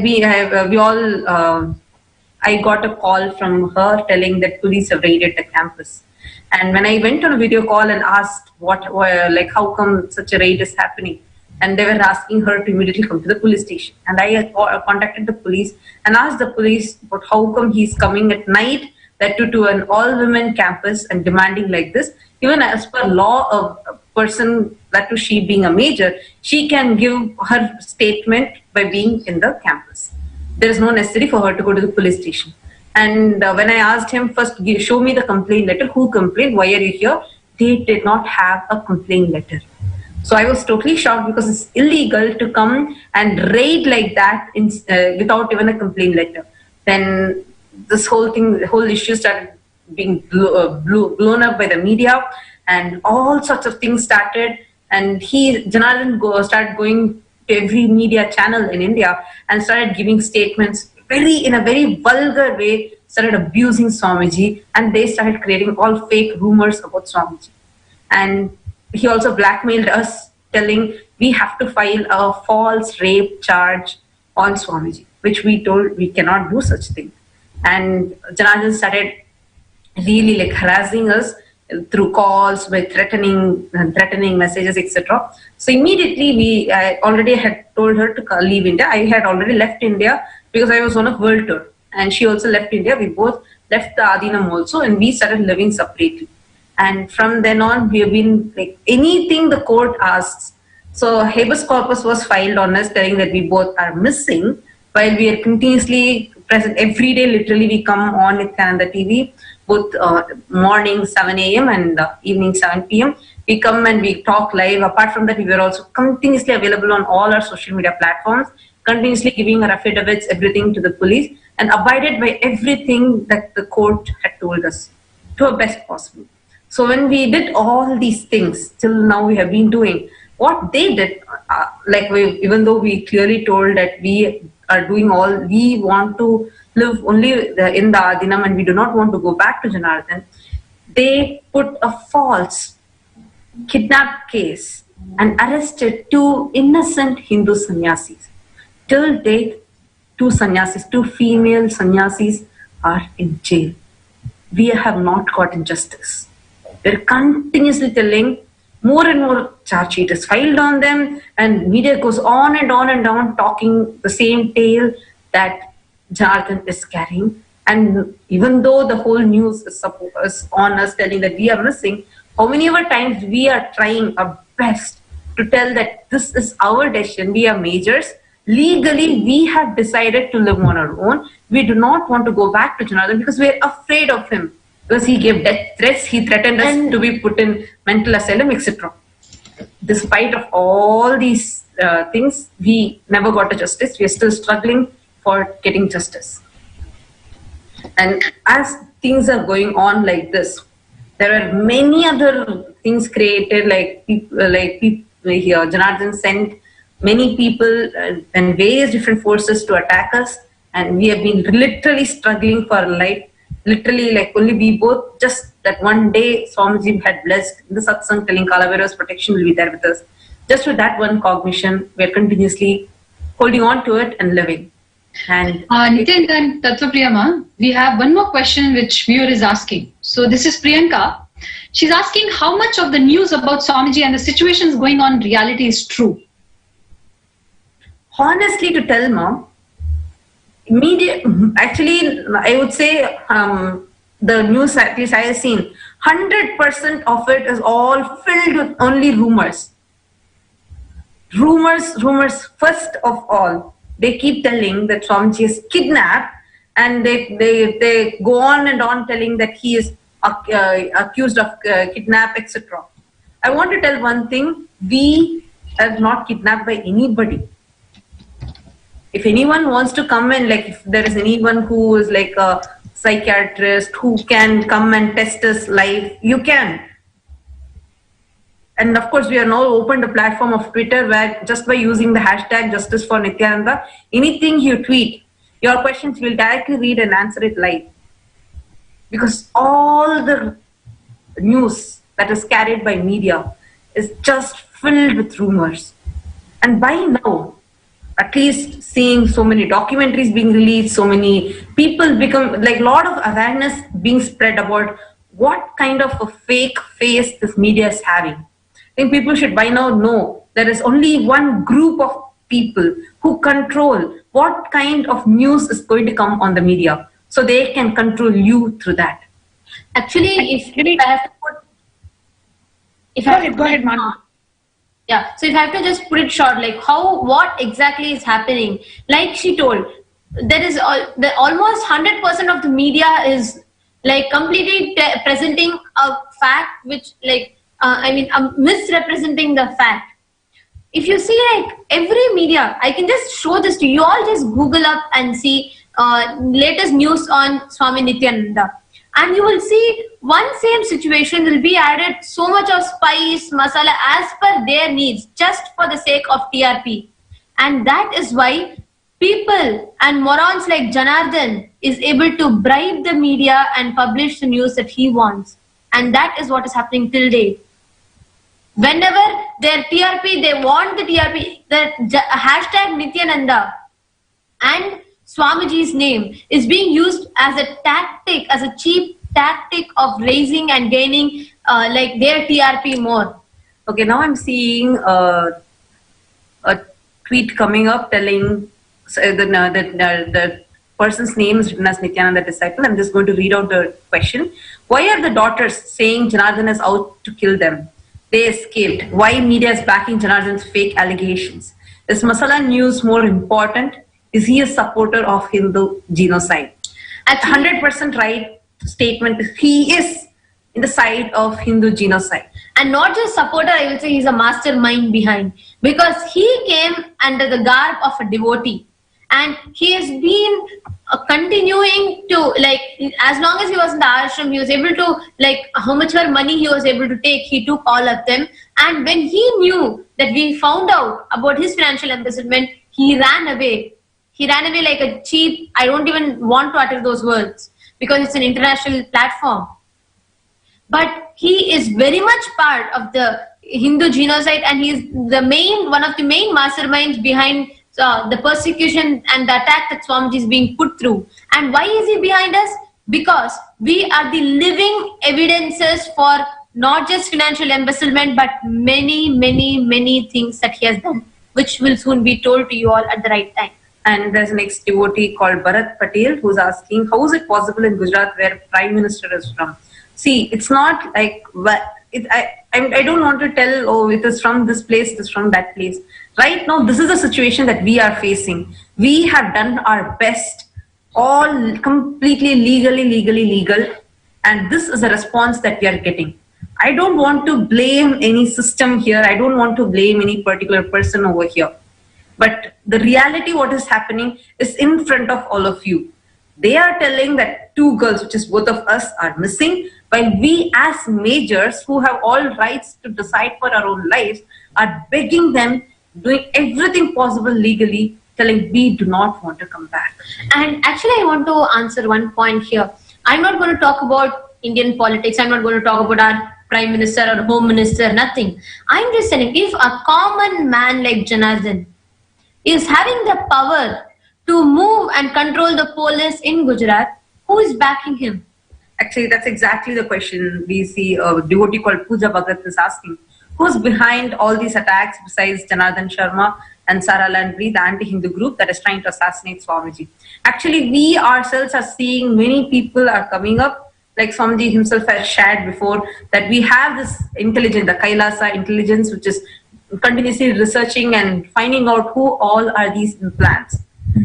got a call from her telling that police have raided the campus. And when I went on a video call and asked how come such a raid is happening, and they were asking her to immediately come to the police station. And I contacted the police and asked the police about how come he's coming at night, that to an all-women campus and demanding like this. Even as per law, a person, that to she being a major, she can give her statement by being in the campus. There is no necessity for her to go to the police station. And when I asked him, first show me the complaint letter, who complained, why are you here? They did not have a complaint letter. So I was totally shocked because it's illegal to come and raid like that without even a complaint letter. Then this whole thing, the whole issue started being blown up by the media, and all sorts of things started. And Janardhan started going to every media channel in India and started giving statements in a very vulgar way, started abusing Swamiji, and they started creating all fake rumors about Swamiji. And he also blackmailed us, telling we have to file a false rape charge on Swamiji, which we told we cannot do such thing. And Janardhan started really harassing us through calls, by threatening messages, etc. So immediately I already had told her to leave India. I had already left India because I was on a world tour, and she also left India. We both left the Adinam also, and we started living separately. And from then on, we have been anything the court asks. So habeas corpus was filed on us, telling that we both are missing, while we are continuously present every day. Literally, we come on Nithyananda TV, both morning 7 a.m. and evening 7 p.m. We come and we talk live. Apart from that, we were also continuously available on all our social media platforms, continuously giving our affidavits, everything to the police, and abided by everything that the court had told us to our best possible. So when we did all these things, till now we have been doing, what they did, even though we clearly told that we are doing all, we want to live only in the Adinam and we do not want to go back to Janardhan, they put a false kidnap case and arrested 2 innocent Hindu sannyasis. Till date, 2 female sannyasis are in jail. We have not gotten justice. They're continuously telling more and more charge sheet is filed on them, and media goes on and on and on talking the same tale that Janardhan is carrying. And even though the whole news is on us telling that we are missing, how many other times we are trying our best to tell that this is our decision, we are majors. Legally, we have decided to live on our own. We do not want to go back to Janardhan because we are afraid of him. Because he gave death threats, he threatened us to be put in mental asylum, etc. Despite of all these things, we never got a justice. We are still struggling for getting justice. And as things are going on like this, there are many other things created, people here. Janardhan sent many people and various different forces to attack us, and we have been literally struggling for life. Literally, only we both, just that one day Swamiji had blessed in the satsang, telling Kalavera's protection will be there with us. Just with that one cognition, we are continuously holding on to it and living. And Nityan and Tattvapriyama, we have one more question which viewer is asking. So this is Priyanka. She's asking how much of the news about Swamiji and the situations going on in reality is true? Honestly, to tell, Mom, actually, I would say the news, at least I have seen, 100% of it is all filled with only rumors. Rumors, first of all. They keep telling that Swamiji is kidnapped, and they go on and on telling that he is accused of kidnap, etc. I want to tell one thing, we are not kidnapped by anybody. If anyone wants to come and if there is anyone who is a psychiatrist who can come and test us live, you can. And of course, we are now opened a platform of Twitter where just by using the hashtag Justice for Nithyananda, anything you tweet, your questions will directly read and answer it live. Because all the news that is carried by media is just filled with rumors. And by now, at least seeing so many documentaries being released, so many people become, like, a lot of awareness being spread about what kind of a fake face this media is having. I think people should by now know there is only one group of people who control what kind of news is going to come on the media, so they can control you through that. Actually, if I have to put, go ahead, Manu. Yeah, so if I have to just put it short, like what exactly is happening? Like she told, there is almost 100% of the media is like completely presenting a fact, which misrepresenting the fact. If you see, like, every media, I can just show this to you. All just Google up and see latest news on Swami Nithyananda. And you will see one same situation will be added so much of spice, masala as per their needs, just for the sake of TRP. And that is why people and morons like Janardhan is able to bribe the media and publish the news that he wants. And that is what is happening till date. Whenever their TRP, they want the TRP, the hashtag Nithyananda and Swamiji's name is being used as a tactic, as a cheap tactic of raising and gaining like their TRP more. Okay, now I'm seeing a tweet coming up telling the person's name is written as Nithyananda disciple. I'm just going to read out the question. Why are the daughters saying Janardhan is out to kill them? They escaped. Why media is backing Janardhan's fake allegations? Is masala news more important? Is he a supporter of Hindu genocide? At 100% right statement, he is in the side of Hindu genocide. And not just supporter, I will say he's a mastermind behind. Because he came under the garb of a devotee. And he has been continuing to, like, as long as he was in the ashram, he was able to, like, how much money he was able to take, he took all of them. And when he knew that we found out about his financial embezzlement, he ran away. He ran away like a cheap, I don't even want to utter those words because it's an international platform. But he is very much part of the Hindu genocide, and he is one of the main masterminds behind the persecution and the attack that Swamiji is being put through. And why is he behind us? Because we are the living evidences for not just financial embezzlement, but many, many, many things that he has done, which will soon be told to you all at the right time. And there's an ex-devotee called Bharat Patel who's asking, how is it possible in Gujarat where Prime Minister is from? See, it's not like, I don't want to tell, oh, it is from this place, it is from that place. Right now, this is the situation that we are facing. We have done our best, all completely legal, and this is a response that we are getting. I don't want to blame any system here. I don't want to blame any particular person over here. But the reality, what is happening is in front of all of you. They are telling that 2 girls, which is both of us, are missing, while we as majors who have all rights to decide for our own lives are begging them, doing everything possible legally, telling we do not want to come back. And actually, I want to answer one point here. I'm not going to talk about Indian politics. I'm not going to talk about our Prime Minister or Home Minister, nothing. I'm just saying, if a common man like Janardhan is having the power to move and control the police in Gujarat, who is backing him? Actually, that's exactly the question we see a devotee called Puja Bhagat is asking. Who's behind all these attacks besides Janardhan Sharma and Sara Landry, the anti-Hindu group that is trying to assassinate Swamiji? Actually, we ourselves are seeing many people are coming up, like Swamiji himself has shared before, that we have this intelligence, the Kailasa intelligence, which is continuously researching and finding out who all are these implants.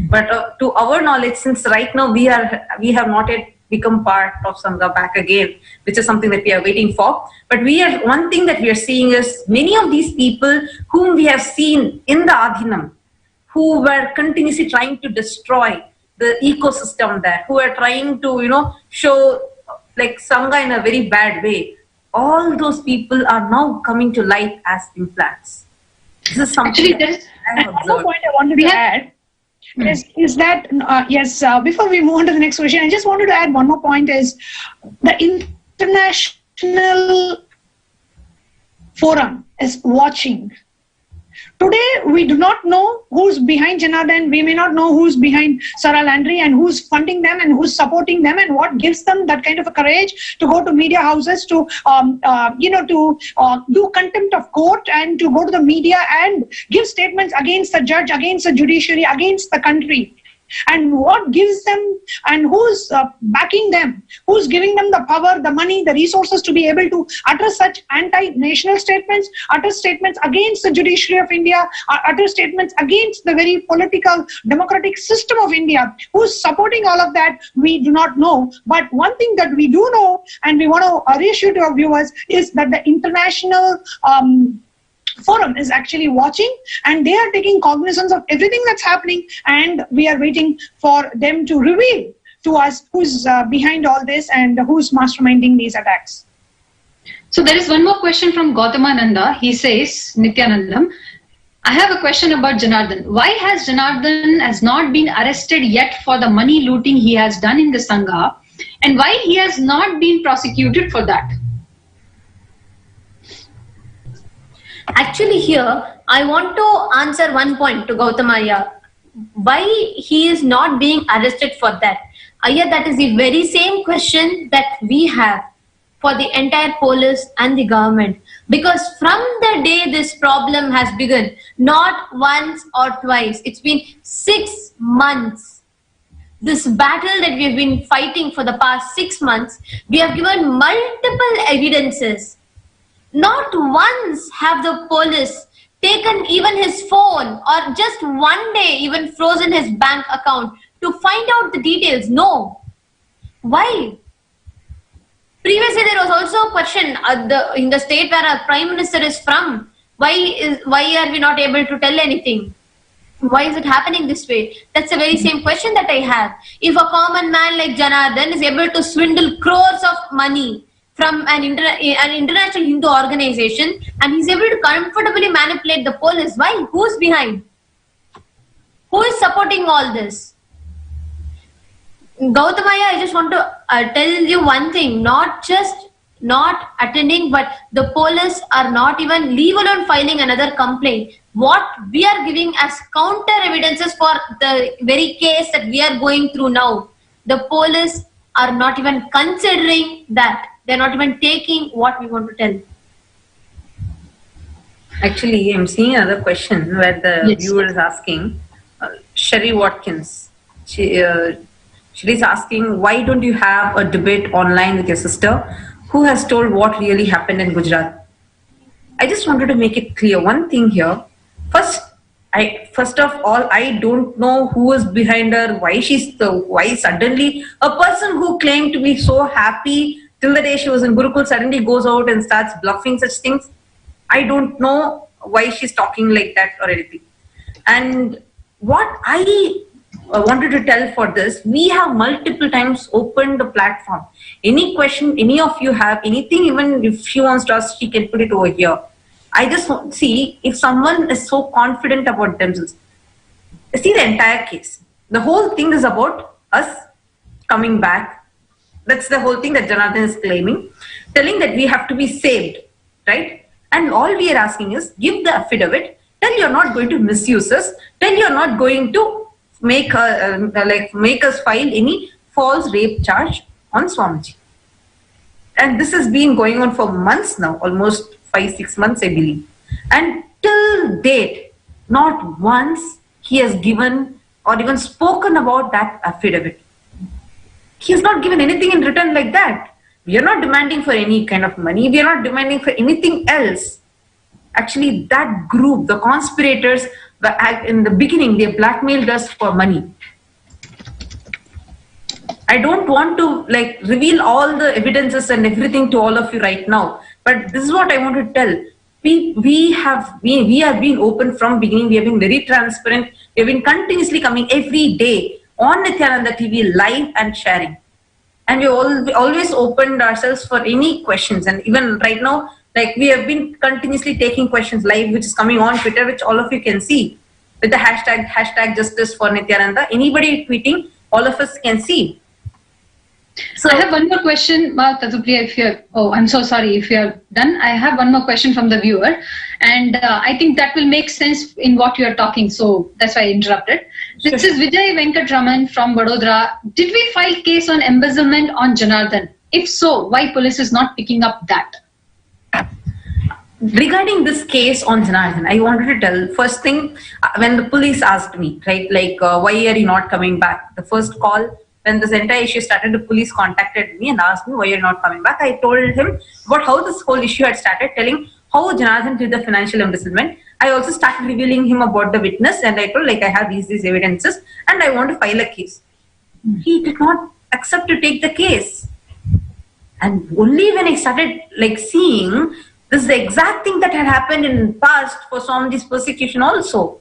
But to our knowledge, since right now we have not yet become part of Sangha back again, which is something that we are waiting for. But one thing that we are seeing is many of these people whom we have seen in the Adhinam, who were continuously trying to destroy the ecosystem there, who are trying to, show like Sangha in a very bad way. All those people are now coming to light as implants. This is something one point I wanted to add. Is that, before we move on to the next question, I just wanted to add one more point is the international forum is watching Today, we do not know who's behind Janardhan. We may not know who's behind Sarah Landry and who's funding them and who's supporting them and what gives them that kind of a courage to go to media houses, to do contempt of court and to go to the media and give statements against the judge, against the judiciary, against the country. And what gives them and who's backing them, who's giving them the power, the money, the resources to be able to utter such anti-national statements, utter statements against the judiciary of India, utter statements against the very political democratic system of India. Who's supporting all of that, we do not know. But one thing that we do know, and we want to reassure to our viewers, is that the international forum is actually watching, and they are taking cognizance of everything that's happening, and we are waiting for them to reveal to us who's behind all this and who's masterminding these attacks. So there is one more question from Gautamananda. He says, Nithyanandam, I have a question about Janardhan. Why has Janardhan has not been arrested yet for the money looting he has done in the Sangha, and why he has not been prosecuted for that? Actually, here I want to answer one point to Gautamaya. Why he is not being arrested for that? Ayya, that is the very same question that we have for the entire police and the government. Because from the day this problem has begun, not once or twice, it's been 6 months. This battle that we have been fighting for the past 6 months, we have given multiple evidences. Not once have the police taken even his phone or just one day even frozen his bank account to find out the details. No. Why? Previously there was also a question in the state where our Prime Minister is from. Why are we not able to tell anything? Why is it happening this way? That's the very same question that I have. If a common man like Janardhan is able to swindle crores of money from an international Hindu organization, and he's able to comfortably manipulate the police, why? Who's behind? Who is supporting all this? Gautamaya, I just want to tell you one thing, not just not attending, but the police are not even, leave alone filing another complaint. What we are giving as counter evidences for the very case that we are going through now, the police are not even considering that. They're not even taking what we want to tell. Actually, I'm seeing another question where the viewer is asking, Sherry Watkins. She's asking, why don't you have a debate online with your sister who has told what really happened in Gujarat? I just wanted to make it clear one thing here. First of all, I don't know who is behind her, why suddenly a person who claimed to be so happy till the day she was in Gurukul suddenly goes out and starts bluffing such things. I don't know why she's talking like that or anything. And what I wanted to tell for this, we have multiple times opened the platform. Any question, any of you have anything, even if she wants to ask, she can put it over here. I just want to see if someone is so confident about themselves. See the entire case. The whole thing is about us coming back. That's the whole thing that Janardhan is claiming, telling that we have to be saved, right? And all we are asking is, give the affidavit, tell you're not going to misuse us, tell you're not going to make us file any false rape charge on Swamiji. And this has been going on for months now, almost 5-6 months, I believe. And till date, not once he has given or even spoken about that affidavit. He has not given anything in return like that. We are not demanding for any kind of money. We are not demanding for anything else. Actually, that group, the conspirators, in the beginning, they blackmailed us for money. I don't want to reveal all the evidences and everything to all of you right now. But this is what I want to tell. We have been open from beginning. We have been very transparent. We have been continuously coming every day on Nithyananda TV live and sharing. And we always opened ourselves for any questions. And even right now, we have been continuously taking questions live, which is coming on Twitter, which all of you can see. With the hashtag Justice for Nithyananda. Anybody tweeting, all of us can see. So I have one more question, Tatupriya, if you're, I'm so sorry if you're done. I have one more question from the viewer, and I think that will make sense in what you are talking, so that's why I interrupted. This is Vijay Venkatraman from Vadodara. Did we file case on embezzlement on Janardhan? If so, why police is not picking up that? Regarding this case on Janardhan, I wanted to tell, first thing, when the police asked me, right, like, why are you not coming back? The first call, when this entire issue started, the police contacted me and asked me why you're not coming back. I told him about how this whole issue had started, telling how Janardhan did the financial embezzlement. I also started revealing him about the witness, and I told, like, I have these evidences and I want to file a case. He did not accept to take the case. And only when I started, like, seeing this is the exact thing that had happened in the past for Swamiji's persecution also.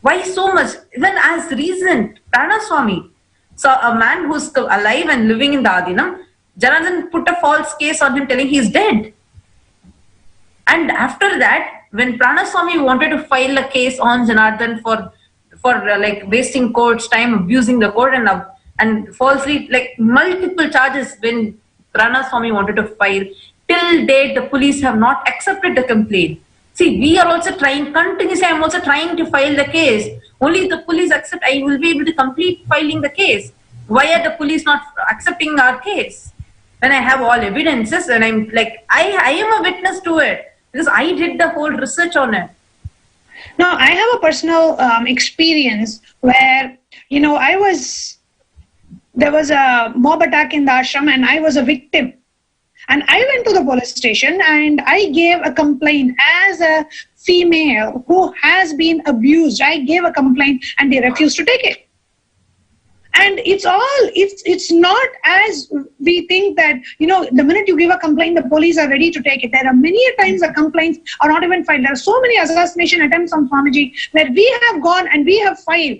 Why so much? Even as recent, Pranaswami, so a man who's alive and living in the Adinam, Janardhan put a false case on him telling he's dead. And after that, when Pranaswami wanted to file a case on Janardhan for like wasting court's time, abusing the court and falsely, like multiple charges when Pranaswami wanted to file, till date the police have not accepted the complaint. See, we are also trying, continuously I am also trying to file the case. Only if the police accept, I will be able to complete filing the case. Why are the police not accepting our case? When I have all evidences and I'm like, I am a witness to it because I did the whole research on it. Now, I have a personal experience where, there was a mob attack in the ashram and I was a victim. And I went to the police station and I gave a complaint as a female who has been abused. I gave a complaint and they refused to take it. And it's not as we think that, the minute you give a complaint, the police are ready to take it. There are many times the complaints are not even filed. There are so many assassination attempts on Swamiji where we have gone and we have filed,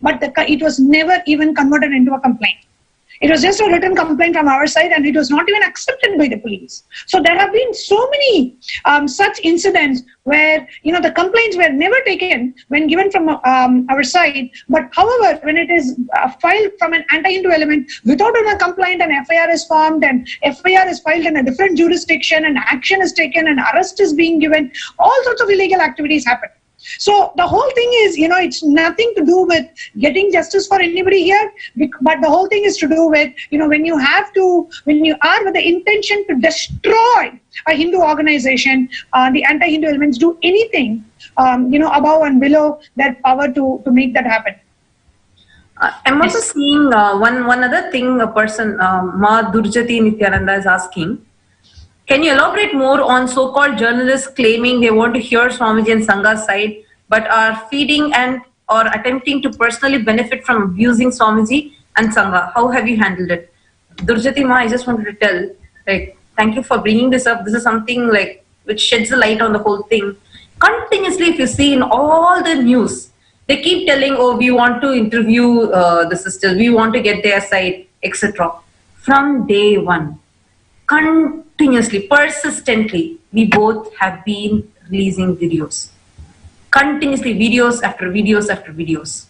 but it was never even converted into a complaint. It was just a written complaint from our side and it was not even accepted by the police. So there have been so many such incidents where, the complaints were never taken when given from our side. But however, when it is filed from an anti-Hindu element without a complaint, an FIR is formed and FIR is filed in a different jurisdiction and action is taken and arrest is being given, all sorts of illegal activities happen. So the whole thing is, it's nothing to do with getting justice for anybody here, but the whole thing is to do with, when you are with the intention to destroy a Hindu organization, the anti-Hindu elements do anything, above and below their power to make that happen. I'm also seeing one other thing, a person, Ma Durjati Nithyananda is asking, can you elaborate more on so-called journalists claiming they want to hear Swamiji and Sangha's side, but are feeding and or attempting to personally benefit from abusing Swamiji and Sangha? How have you handled it? Durjati Ma, I just wanted to tell, thank you for bringing this up. This is something which sheds a light on the whole thing. Continuously, if you see in all the news, they keep telling, we want to interview the sisters, we want to get their side, etc. From day one, continuously, persistently, we both have been releasing videos. Continuously, videos after videos after videos.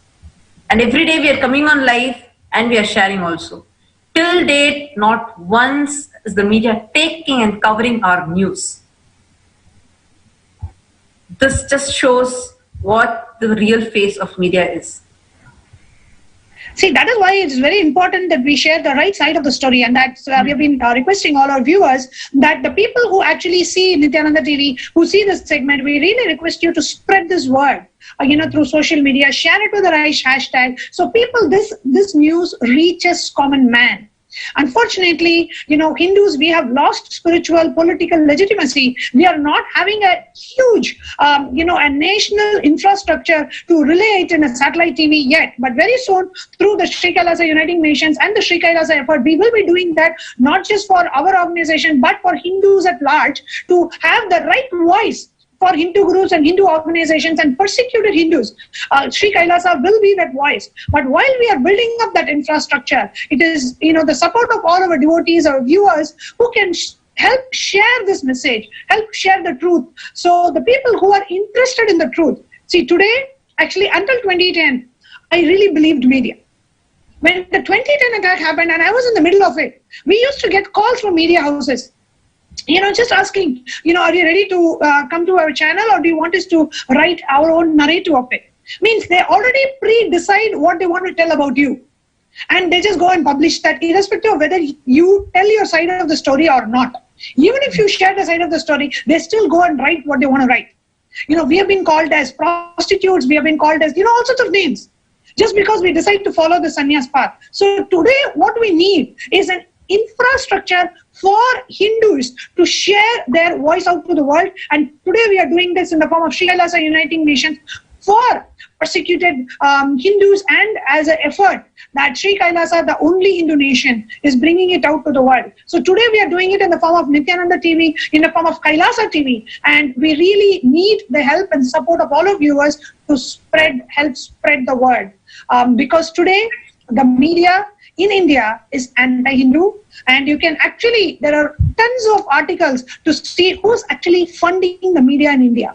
And every day we are coming on live and we are sharing also. Till date, not once is the media taking and covering our news. This just shows what the real face of media is. See, that is why it's very important that we share the right side of the story, and that's we have been requesting all our viewers that the people who actually see Nithyananda TV, who see this segment, we really request you to spread this word, through social media, share it with the right hashtag, so people, this news reaches common man. Unfortunately, Hindus, we have lost spiritual, political legitimacy. We are not having a huge, a national infrastructure to relay it in a satellite TV yet. But very soon, through the Sri Kailasa Uniting Nations and the Sri Kailasa effort, we will be doing that not just for our organization, but for Hindus at large to have the right voice for Hindu gurus and Hindu organizations and persecuted Hindus. Sri Kailasa will be that voice. But while we are building up that infrastructure, it is, the support of all our devotees, our viewers, who can help share this message, help share the truth. So the people who are interested in the truth. See, today, actually until 2010, I really believed media. when the 2010 attack happened and I was in the middle of it, we used to get calls from media houses, just asking, are you ready to come to our channel, or do you want us to write our own narrative of it? Means they already pre-decide what they want to tell about you. And they just go and publish that, irrespective of whether you tell your side of the story or not. Even if you share the side of the story, they still go and write what they want to write. We have been called as prostitutes, we have been called as, all sorts of names, just because we decide to follow the sannyas path. So today what we need is an infrastructure for Hindus to share their voice out to the world. And today we are doing this in the form of Sri Kailasa Uniting Nations for persecuted Hindus, and as an effort that Sri Kailasa, the only Hindu nation, is bringing it out to the world. So today we are doing it in the form of Nithyananda TV, in the form of Kailasa TV, and we really need the help and support of all of viewers to help spread the word. Because today the media in India is anti-Hindu, and you can actually, there are tons of articles to see who's actually funding the media in India.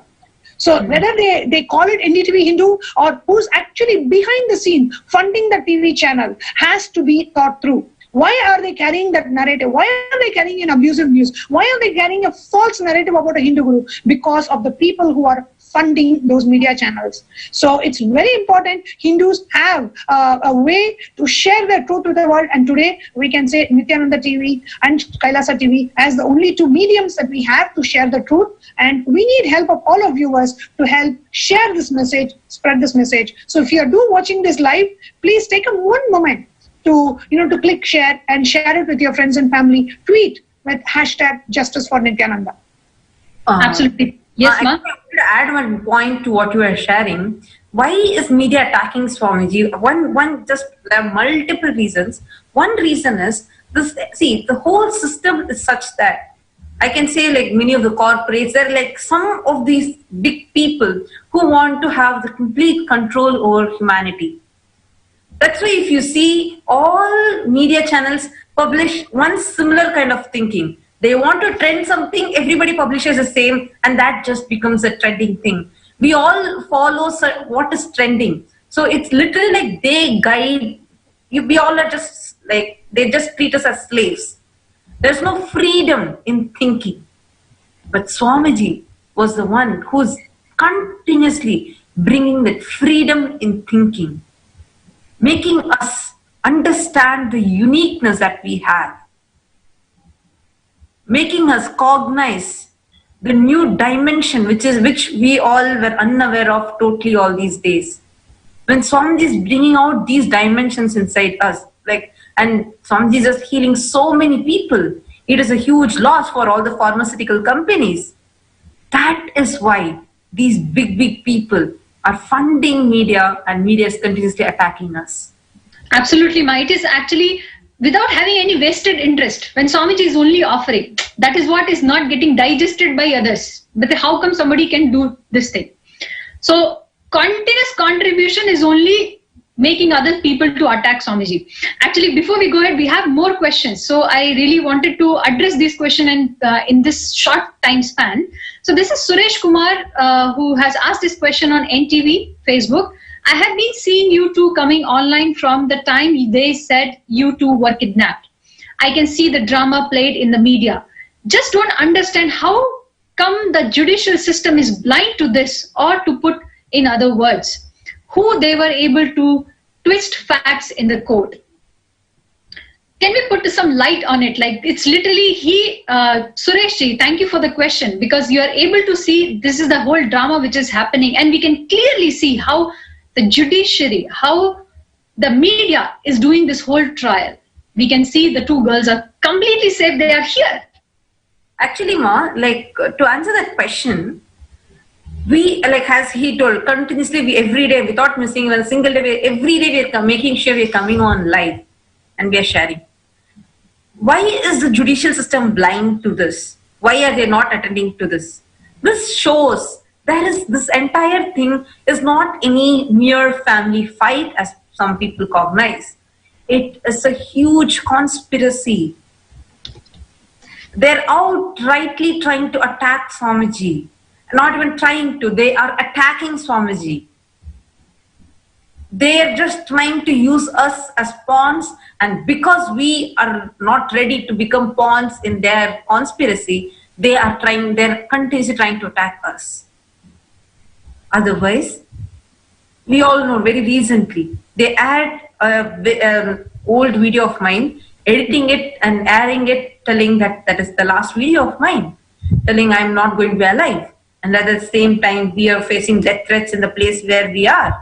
So whether they call it NDTV Hindu or who's actually behind the scene funding the TV channel has to be thought through. Why are they carrying that narrative? Why are they carrying an abusive news? Why are they carrying a false narrative about a Hindu guru? Because of the people who are funding those media channels. So it's very important Hindus have a way to share their truth with the world, and today we can say Nithyananda TV and Kailasa TV as the only two mediums that we have to share the truth, and we need help of all of viewers to help share this message, spread this message. So if you are watching this live, please take one moment to click share and share it with your friends and family. Tweet with hashtag Justice for Nithyananda. Absolutely. Yes, ma'am. I want to add one point to what you are sharing. Why is media attacking Swamiji? There are multiple reasons. One reason is this. See, the whole system is such that I can say, like many of the corporates, there are like some of these big people who want to have the complete control over humanity. That's why if you see all media channels publish one similar kind of thinking. They want to trend something, everybody publishes the same, and that just becomes a trending thing. We all follow what is trending. So it's literally like they guide you. We all are just like, they just treat us as slaves. There's no freedom in thinking. But Swamiji was the one who's continuously bringing that freedom in thinking, making us understand the uniqueness that we have, making us cognize the new dimension which we all were unaware of totally all these days. When Swamiji is bringing out these dimensions inside us, and Swamiji is just healing so many people, it is a huge loss for all the pharmaceutical companies. That is why these big people are funding media, and media is continuously attacking us. Absolutely, Ma. It is actually without having any vested interest. When Swamiji is only offering, that is what is not getting digested by others. But how come somebody can do this thing? So continuous contribution is only making other people to attack Swamiji. Actually, before we go ahead, we have more questions. So I really wanted to address this question in this short time span. So this is Suresh Kumar who has asked this question on NTV, Facebook. I have been seeing you two coming online from the time they said you two were kidnapped. I can see the drama played in the media. Just don't understand how come the judicial system is blind to this, or to put in other words, who they were able to twist facts in the court. Can we put some light on it? Like it's literally Sureshji, thank you for the question, because you are able to see this is the whole drama which is happening, and we can clearly see how the judiciary, how the media is doing this whole trial. We can see the two girls are completely safe. They are here. Actually, Ma, to answer that question, we, as he told, continuously, every day, without missing a single day, every day we are making sure we are coming on live and we are sharing. Why is the judicial system blind to this? Why are they not attending to this? This shows this entire thing is not any mere family fight as some people cognize. It is a huge conspiracy. They're outrightly trying to attack Swamiji. Not even trying to, they are attacking Swamiji. They are just trying to use us as pawns, and because we are not ready to become pawns in their conspiracy, they're continuously trying to attack us. Otherwise, we all know very recently, they had an old video of mine, editing it and airing it, telling that is the last video of mine, telling I'm not going to be alive. And at the same time, we are facing death threats in the place where we are.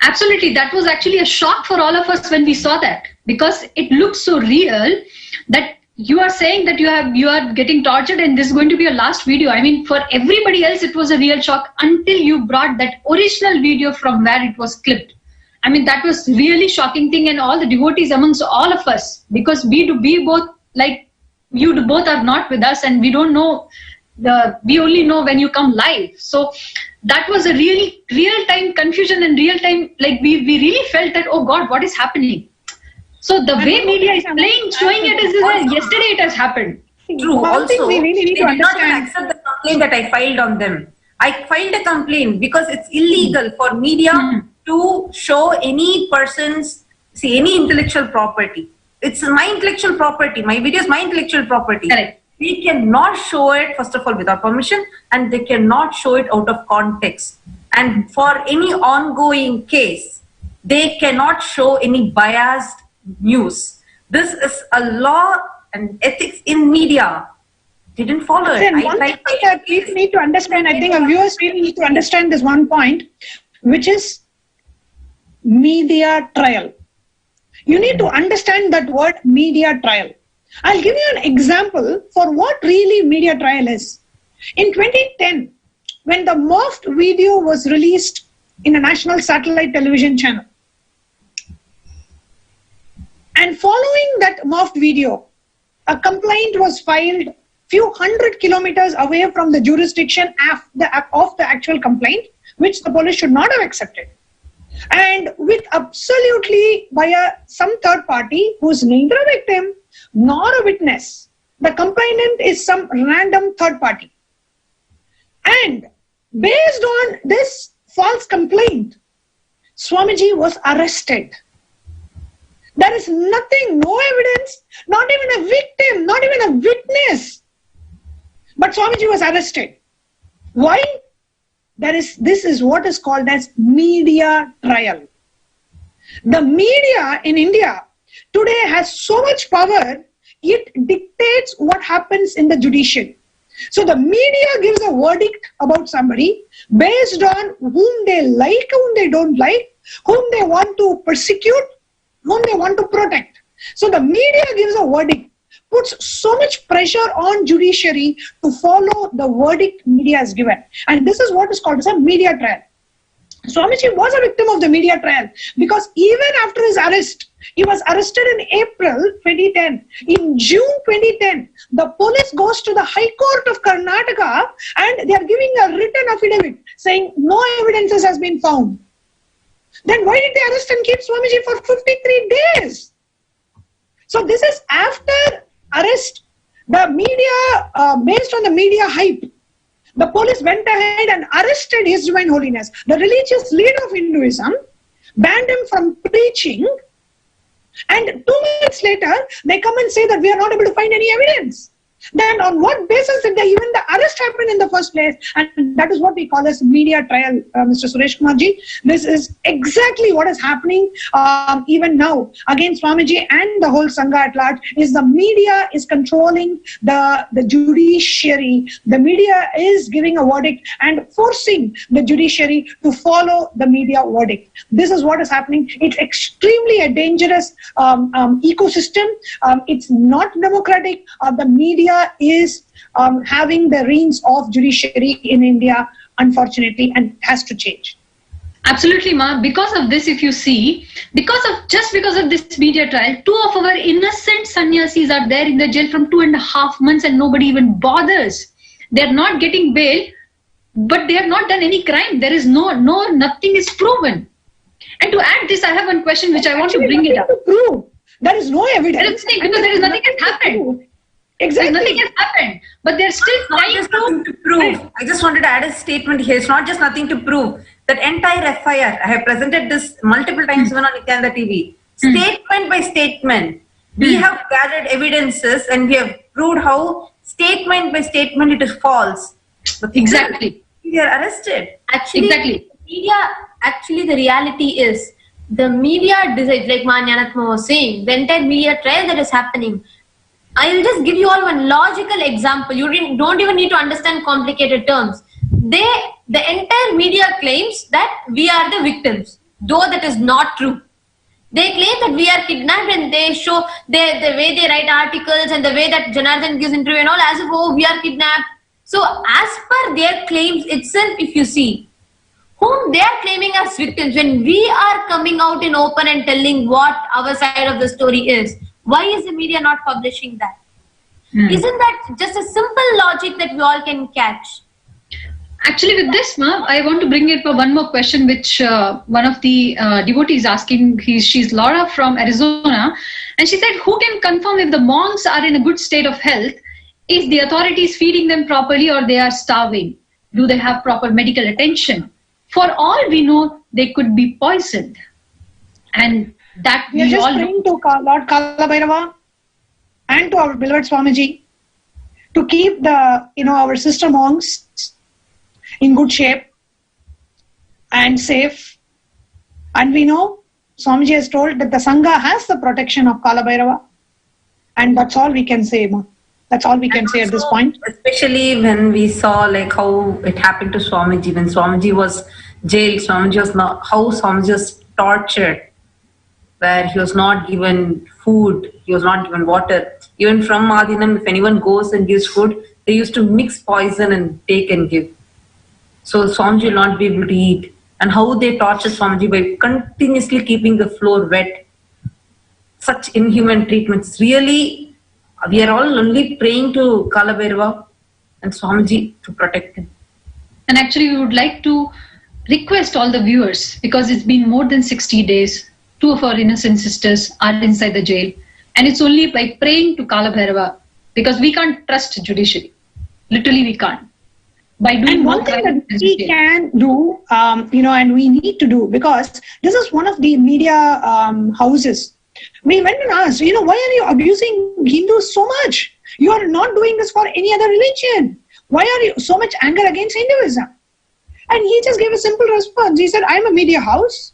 Absolutely. That was actually a shock for all of us when we saw that, because it looks so real that you are saying that you are getting tortured and this is going to be your last video. I mean, for everybody else, it was a real shock until you brought that original video from where it was clipped. I mean, that was really shocking thing, and all the devotees amongst all of us, because we both, like you both are not with us, and we don't know, we only know when you come live. So that was a really real-time confusion and real-time, like we really felt that, oh God, what is happening? So the way media is showing it is that yesterday it has happened. True. Also, we really need they to did not understand. accept the complaint that I filed on them. I filed a complaint because it's illegal for media to show any person's, any intellectual property. It's my intellectual property. My video is my intellectual property. Correct. They cannot show it, first of all, without permission, and they cannot show it out of context. And for any ongoing case, they cannot show any biased news. This is a law and ethics in media. They didn't follow it. One thing that we need to understand, I think our viewers really need to understand this one point, which is media trial. You need to understand that word media trial. I'll give you an example for what really media trial is. In 2010, when the morphed video was released in a national satellite television channel, and following that morphed video, a complaint was filed few hundred kilometers away from the jurisdiction of the actual complaint, which the police should not have accepted. And with absolutely by some third party who's neither a victim nor a witness. The complainant is some random third party. And based on this false complaint, Swamiji was arrested. There is nothing, no evidence, not even a victim, not even a witness. But Swamiji was arrested. Why? This is what is called as media trial. The media in India today has so much power, it dictates what happens in the judiciary. So the media gives a verdict about somebody based on whom they like, whom they don't like, whom they want to persecute, whom they want to protect. So the media gives a verdict, puts so much pressure on judiciary to follow the verdict media has given. And this is what is called as a media trial. Swamiji was a victim of the media trial because even after his arrest, he was arrested in April 2010. In June 2010, the police goes to the High Court of Karnataka and they are giving a written affidavit saying no evidences has been found. Then why did they arrest and keep Swamiji for 53 days? So this is after arrest. The media, based on the media hype, the police went ahead and arrested His Divine Holiness, the religious leader of Hinduism, banned him from preaching, and 2 minutes later, they come and say that we are not able to find any evidence. Then on what basis did even the arrest happen in the first place? And that is what we call as media trial, Mr. Suresh Kumarji. This is exactly what is happening even now against Swamiji and the whole Sangha at large. Is the media is controlling the judiciary. The media is giving a verdict and forcing the judiciary to follow the media verdict. This is what is happening. It's extremely a dangerous ecosystem. It's not democratic. The media is having the reins of judiciary in India, unfortunately, and has to change. Absolutely, Ma. Because of this, if you see, because of this media trial, 2 of our innocent sannyasis are there in the jail from 2.5 months and nobody even bothers. They're not getting bail, but they have not done any crime. There is nothing is proven. And to add this, I have one question which I want to bring it up. To prove. There is no evidence. Because there is nothing has happened. Exactly. Nothing has happened, but they're still trying to prove. I just wanted to add a statement here. It's not just nothing to prove. That entire FIR, I have presented this multiple times even on Nithyananda TV. Statement by statement, we have gathered evidences and we have proved how statement by statement it is false. But Exactly. We are arrested. Actually, Exactly. the reality is, the media decides, like Manyanatma was saying, the entire media trial that is happening. I will just give you all one logical example. You don't even need to understand complicated terms. The entire media claims that we are the victims, though that is not true. They claim that we are kidnapped, and they show the way they write articles and the way that Janardhan gives interview and all, as if, oh, we are kidnapped. So as per their claims itself, if you see, whom they are claiming as victims, when we are coming out in open and telling what our side of the story is, why is the media not publishing that? Isn't that just a simple logic that we all can catch? Actually, with this, ma'am, I want to bring it for one more question, which one of the devotees asking. She's Laura from Arizona, and she said, "Who can confirm if the monks are in a good state of health? Is the authorities feeding them properly, or they are starving? Do they have proper medical attention? For all we know, they could be poisoned." And that We are just praying to Lord Kalabhairava and to our beloved Swamiji to keep the our sister monks in good shape and safe. And we know Swamiji has told that the Sangha has the protection of Kalabhairava, and that's all we can say, Ma. That's all we can say at this point. Especially when we saw like how it happened to Swamiji, when Swamiji was jailed, how Swamiji was tortured, where he was not given food, he was not given water. Even from Adinam, if anyone goes and gives food, they used to mix poison and take and give. So Swamiji will not be able to eat. And how they torture Swamiji by continuously keeping the floor wet. Such inhuman treatments. Really, we are all only praying to Kalabhairava and Swamiji to protect him. And actually, we would like to request all the viewers, because it's been more than 60 days, 2 of our innocent sisters are inside the jail. And it's only by praying to Kalabhairava, because we can't trust judiciary. Literally, we can't. By doing And one thing that we can do, and we need to do, because this is one of the media houses. We went and asked, why are you abusing Hindus so much? You are not doing this for any other religion. Why are you so much anger against Hinduism? And he just gave a simple response. He said, I'm a media house.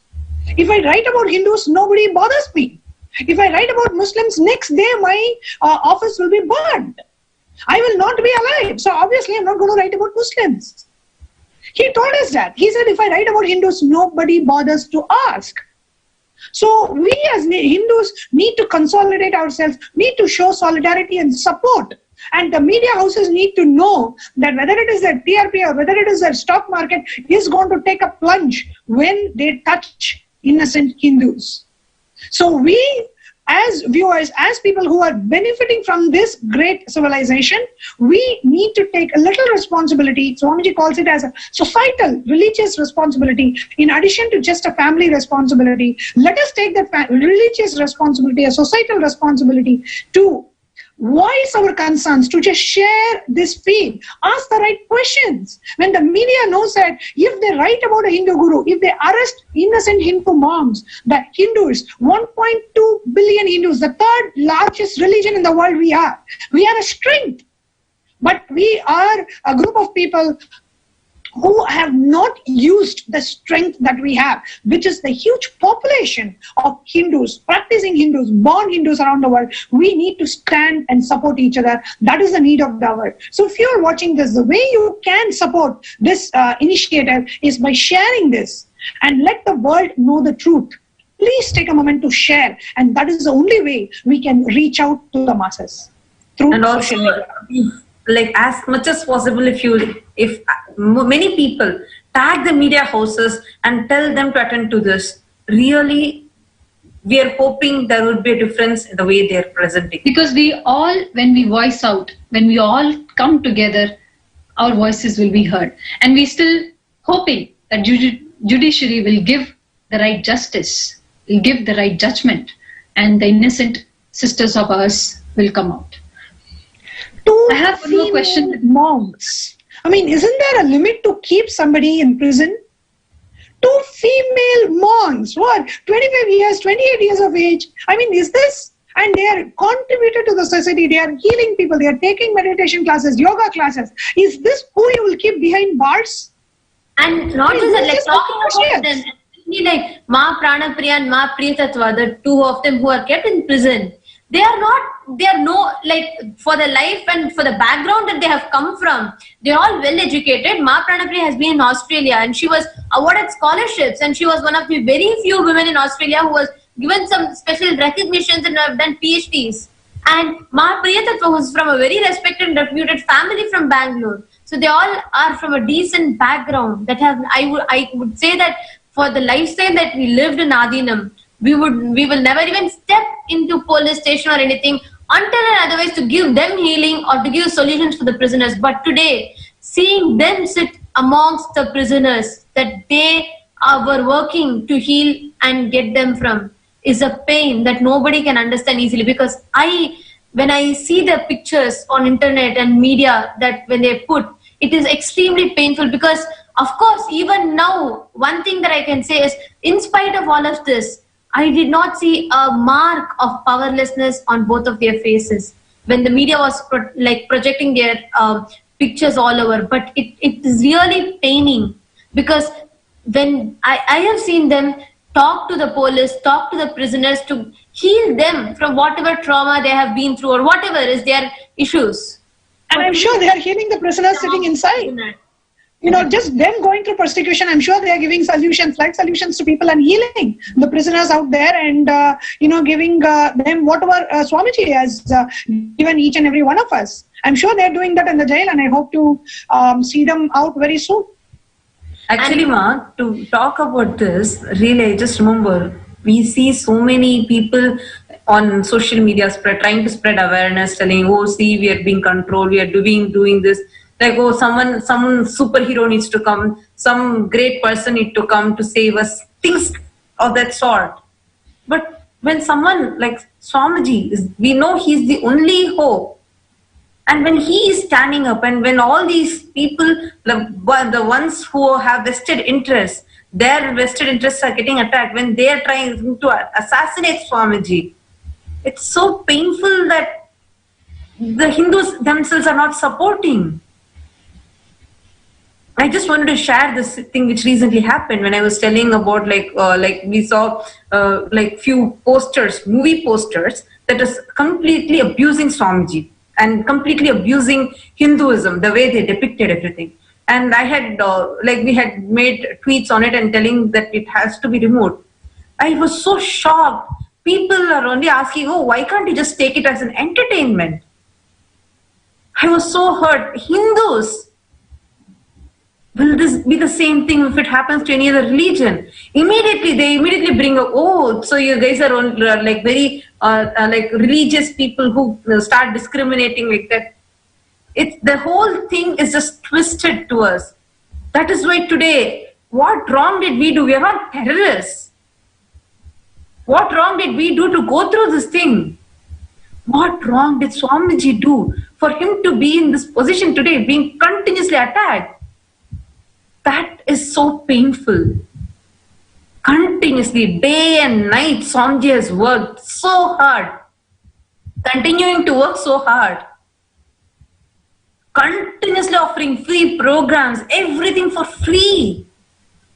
If I write about Hindus, nobody bothers me. If I write about Muslims, next day my office will be burned. I will not be alive. So obviously I'm not going to write about Muslims. He told us that. He said, if I write about Hindus, nobody bothers to ask. So we as Hindus need to consolidate ourselves, need to show solidarity and support. And the media houses need to know that whether it is their TRP or whether it is their stock market is going to take a plunge when they touch innocent Hindus. So we, as viewers, as people who are benefiting from this great civilization, we need to take a little responsibility. Swamiji calls it as a societal, religious responsibility. In addition to just a family responsibility, let us take that religious responsibility, a societal responsibility to voice our concerns, to just share this feed, ask the right questions. When the media knows that if they write about a Hindu guru, if they arrest innocent Hindu moms, the Hindus, 1.2 billion Hindus, the third largest religion in the world we are a strength. But we are a group of people who have not used the strength that we have, which is the huge population of Hindus, practicing Hindus, born Hindus around the world. We need to stand and support each other. That is the need of the hour. So if you're watching this, the way you can support this initiative is by sharing this and let the world know the truth. Please take a moment to share, and that is the only way we can reach out to the masses through social media. Like as much as possible, if many people tag the media houses and tell them to attend to this, really we are hoping there would be a difference in the way they are presenting. Because we all, when we voice out, when we all come together, our voices will be heard. And we still hoping that judiciary will give the right justice, will give the right judgment, and the innocent sisters of ours will come out. I have one more question. Monks. I mean, isn't there a limit to keep somebody in prison? 2 female monks, what, 25 years, 28 years of age. I mean, is this? And they are contributed to the society. They are healing people. They are taking meditation classes, yoga classes. Is this who you will keep behind bars? And not just that, like talking about them, like Ma Pranapriya and Ma Priyatatva, the two of them who are kept in prison, they are no, like, for the life and for the background that they have come from, they're all well educated. Ma Pranapriya has been in Australia and she was awarded scholarships, and she was one of the very few women in Australia who was given some special recognitions and have done PhDs. And Ma Priyatatva was from a very respected and reputed family from Bengaluru. So they all are from a decent background that have, I would say that for the lifestyle that we lived in Adinam, we will never even step into police station or anything until and otherwise to give them healing or to give solutions for the prisoners. But today, seeing them sit amongst the prisoners that they were working to heal and get them from is a pain that nobody can understand easily. Because when I see the pictures on internet and media that when they put, it is extremely painful. Because of course, even now, one thing that I can say is, in spite of all of this, I did not see a mark of powerlessness on both of their faces when the media was projecting their pictures all over. But it is really paining, because when I have seen them talk to the police, talk to the prisoners to heal them from whatever trauma they have been through or whatever is their issues. And I'm sure they are healing the prisoners sitting inside. You know, just them going through persecution, I'm sure they are giving solutions to people and healing the prisoners out there, and, giving them whatever Swamiji has given each and every one of us. I'm sure they're doing that in the jail, and I hope to see them out very soon. Actually, Ma, to talk about this, really, I just remember, we see so many people on social media trying to spread awareness, telling, oh, see, we are being controlled, we are doing this. Like, oh, some superhero needs to come, some great person needs to come to save us, things of that sort. But when someone like Swamiji, we know he's the only hope. And when he is standing up, and when all these people, the ones who have vested interests, their vested interests are getting attacked, when they are trying to assassinate Swamiji, it's so painful that the Hindus themselves are not supporting. I just wanted to share this thing which recently happened when I was telling about like we saw few posters, movie posters that is completely abusing Swamiji and completely abusing Hinduism, the way they depicted everything. And I had we had made tweets on it and telling that it has to be removed. I was so shocked. People are only asking, oh, why can't you just take it as an entertainment? I was so hurt. Hindus, will this be the same thing if it happens to any other religion? They immediately bring up, oh, so you guys are very religious people who start discriminating like that. The whole thing is just twisted to us. That is why today, what wrong did we do? We are not terrorists. What wrong did we do to go through this thing? What wrong did Swamiji do for him to be in this position today, being continuously attacked? That is so painful. Continuously, day and night, Swamiji has worked so hard, continuing to work so hard, continuously offering free programs, everything for free,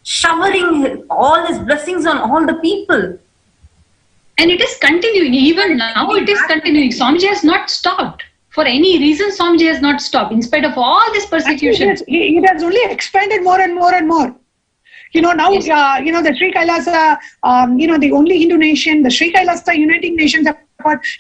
showering all his blessings on all the people. And it is continuing, even now it is continuing. Swamiji has not stopped. For any reason, Swamiji has not stopped, in spite of all this persecution. Actually, it has only expanded more and more and more. Now, yes. The Sri Kailasa, the only Hindu nation, the Sri Kailasa Uniting Nations,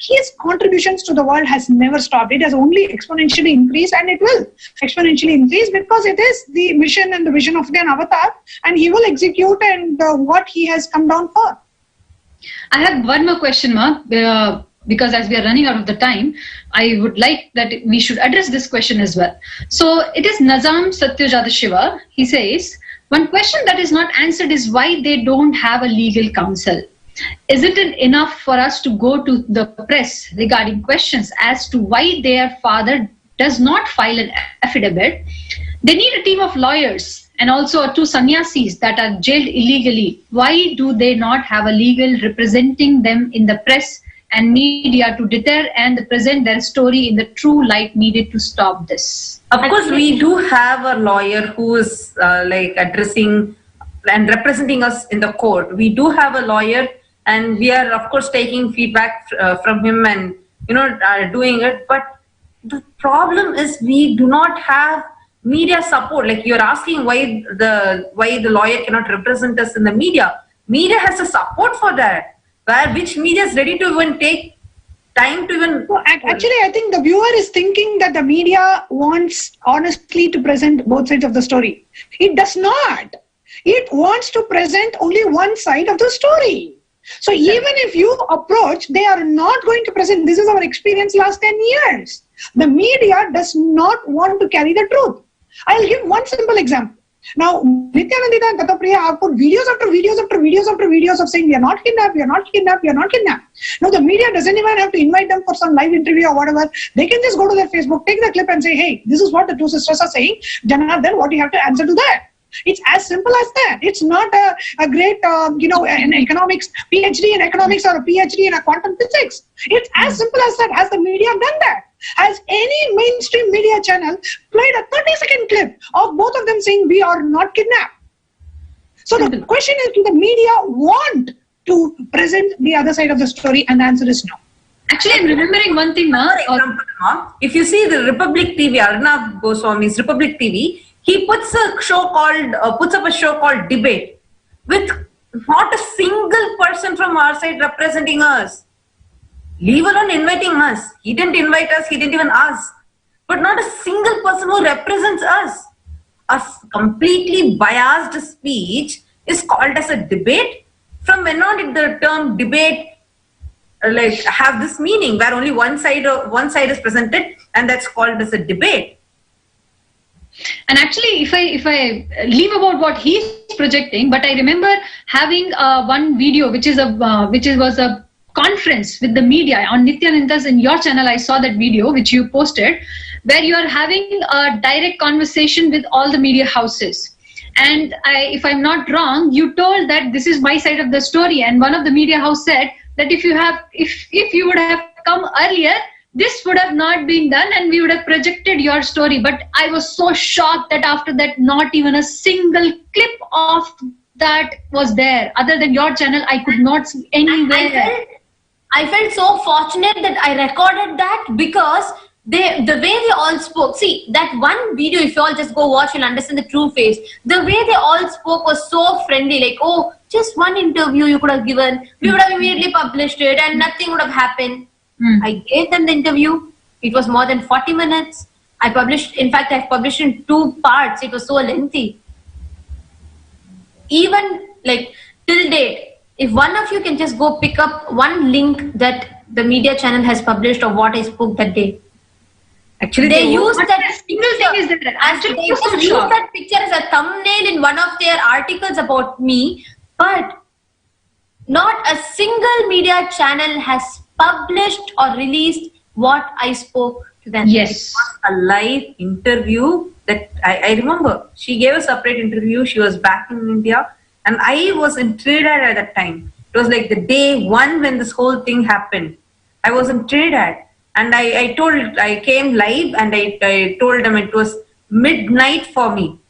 his contributions to the world has never stopped. It has only exponentially increased, and it will exponentially increase because it is the mission and the vision of an avatar, and he will execute and what he has come down for. I have one more question, Ma. Because as we are running out of the time, I would like that we should address this question as well. So it is Nazam Satyajata Shiva. He says, one question that is not answered is why they don't have a legal counsel. Isn't it enough for us to go to the press regarding questions as to why their father does not file an affidavit? They need a team of lawyers and also 2 sannyasis that are jailed illegally, why do they not have a legal representing them in the press and media to deter and present their story in the true light needed to stop this? Of course, we do have a lawyer who is addressing and representing us in the court. We do have a lawyer, and we are of course taking feedback from him and doing it. But the problem is we do not have media support. Like you're asking why the lawyer cannot represent us in the media. Media has a support for that. Which media is ready to even take time to even... Actually, I think the viewer is thinking that the media wants honestly to present both sides of the story. It does not. It wants to present only one side of the story. So even if you approach, they are not going to present. This is our experience last 10 years. The media does not want to carry the truth. I'll give one simple example. Now, Nithyananda and Datapriya have put videos after videos after videos after videos of saying we are not kidnapped, we are not kidnapped, we are not kidnapped. Now, the media doesn't even have to invite them for some live interview or whatever. They can just go to their Facebook, take the clip and say, hey, this is what the 2 sisters are saying. Janardhan, what do you have to answer to that? It's as simple as that. It's not a great, an economics, PhD in economics or a PhD in a quantum physics. It's as simple as that. Has the media done that? Has any mainstream media channel played a 30-second clip of both of them saying we are not kidnapped? So the question is, do the media want to present the other side of the story? And the answer is no. Actually, I'm remembering one thing, Ma. If you see the Republic TV, Arnav Goswami's Republic TV, he puts up a show called Debate, with not a single person from our side representing us. Leave alone inviting us. He didn't invite us, he didn't even ask. But not a single person who represents us. A completely biased speech is called as a debate. From when on did the term debate have this meaning, where only one side is presented, and that's called as a debate? And actually, if I leave about what he's projecting, but I remember having one video which was a conference with the media on Nithyananda's in your channel. I saw that video which you posted, where you are having a direct conversation with all the media houses. And if I'm not wrong, you told that this is my side of the story, and one of the media house said that if you would have come earlier, this would have not been done and we would have projected your story. But I was so shocked that after that, not even a single clip of that was there. Other than your channel, I could not see anywhere. I felt so fortunate that I recorded that, because the way they all spoke. See, that one video, if you all just go watch, you'll understand the true face. The way they all spoke was so friendly, like, oh, just one interview you could have given. We would have immediately published it and nothing would have happened. I gave them the interview. It was more than 40 minutes. I published in 2 parts. It was so lengthy. Even till date, if one of you can just go pick up one link that the media channel has published of what I spoke that day. Actually, they use that single thing is that actually they just use that picture as a thumbnail in one of their articles about me, but not a single media channel has published or released what I spoke to them. Yes. It was a live interview that I remember. She gave a separate interview. She was back in India, and I was in Trinidad at that time. It was like the day one when this whole thing happened. I was in Trinidad, and I came live, and I told them it was midnight for me.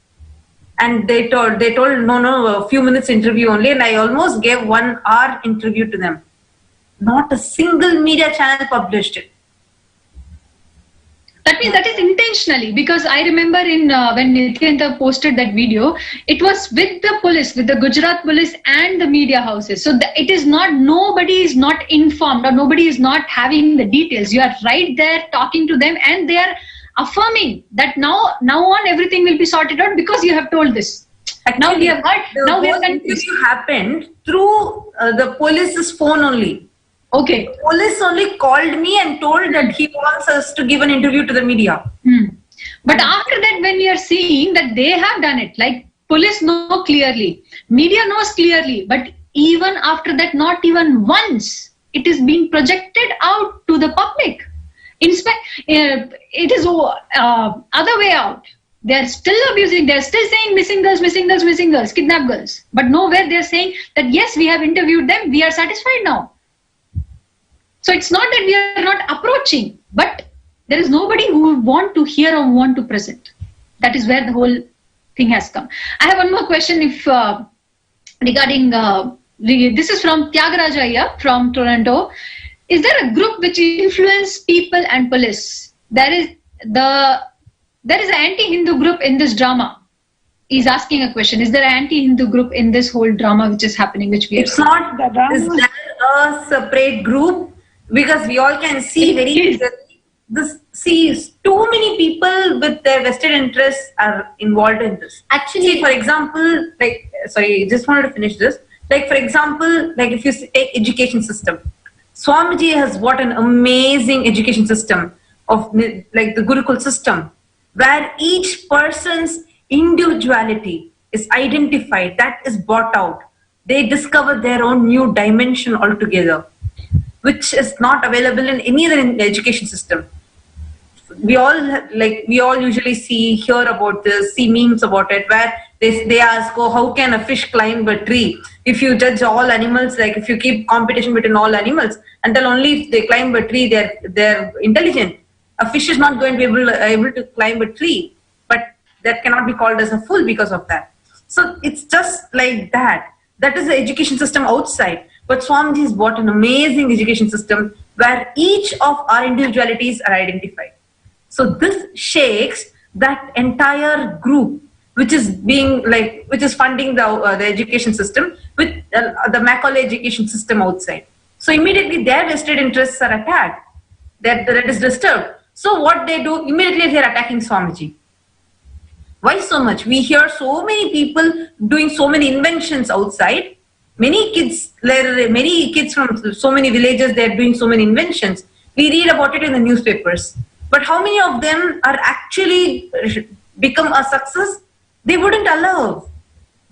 And they told no, a few minutes interview only, and I almost gave 1 hour interview to them. Not a single media channel published it. That means that is intentionally, because I remember when Nithyananda posted that video, it was with the police, with the Gujarat police and the media houses. So it is not, nobody is not informed or nobody is not having the details. You are right there talking to them, and they are affirming that now on everything will be sorted out because you have told this. Actually, now we have heard. Now we have interview happened through the police's phone only. Okay. The police only called me and told that he wants us to give an interview to the media. But after that, when we are seeing that they have done it, like police know clearly, media knows clearly, but even after that, not even once it is being projected out to the public. In fact, it is other way out. They're still abusing, they're still saying missing girls, kidnap girls. But nowhere they're saying that yes, we have interviewed them, we are satisfied now. So it's not that we are not approaching, but there is nobody who would want to hear or want to present. That is where the whole thing has come. I have one more question regarding, this is from Tyagaraja Ayya from Toronto. Is there a group which influence people and police? There is an anti-Hindu group in this drama. He's asking a question. Is there an anti-Hindu group in this whole drama which is happening, which we are It's not the drama. Is there a separate group? Because we all can see very clearly. Too many people with their vested interests are involved in this. Actually, for example, just wanted to finish this. Like, for example, like if you take education system, Swamiji has what an amazing education system of like the Gurukul system, where each person's individuality is identified, that is brought out. They discover their own new dimension altogether, which is not available in any other education system. We all usually hear about this, see memes about it, where they ask, oh, how can a fish climb a tree? If you judge all animals, like if you keep competition between all animals, until only if they climb a tree, they're intelligent. A fish is not going to be able to climb a tree, but that cannot be called as a fool because of that. So it's just like that. That is the education system outside. But Swamiji has brought an amazing education system where each of our individualities are identified. So this shakes that entire group, which is funding the education system with the Macaulay education system outside. So immediately their vested interests are attacked. That is disturbed. So what they do, immediately they are attacking Swamiji. Why so much? We hear so many people doing so many inventions outside. Many kids from so many villages, they are doing so many inventions. We read about it in the newspapers. But how many of them are actually become a success? They wouldn't allow,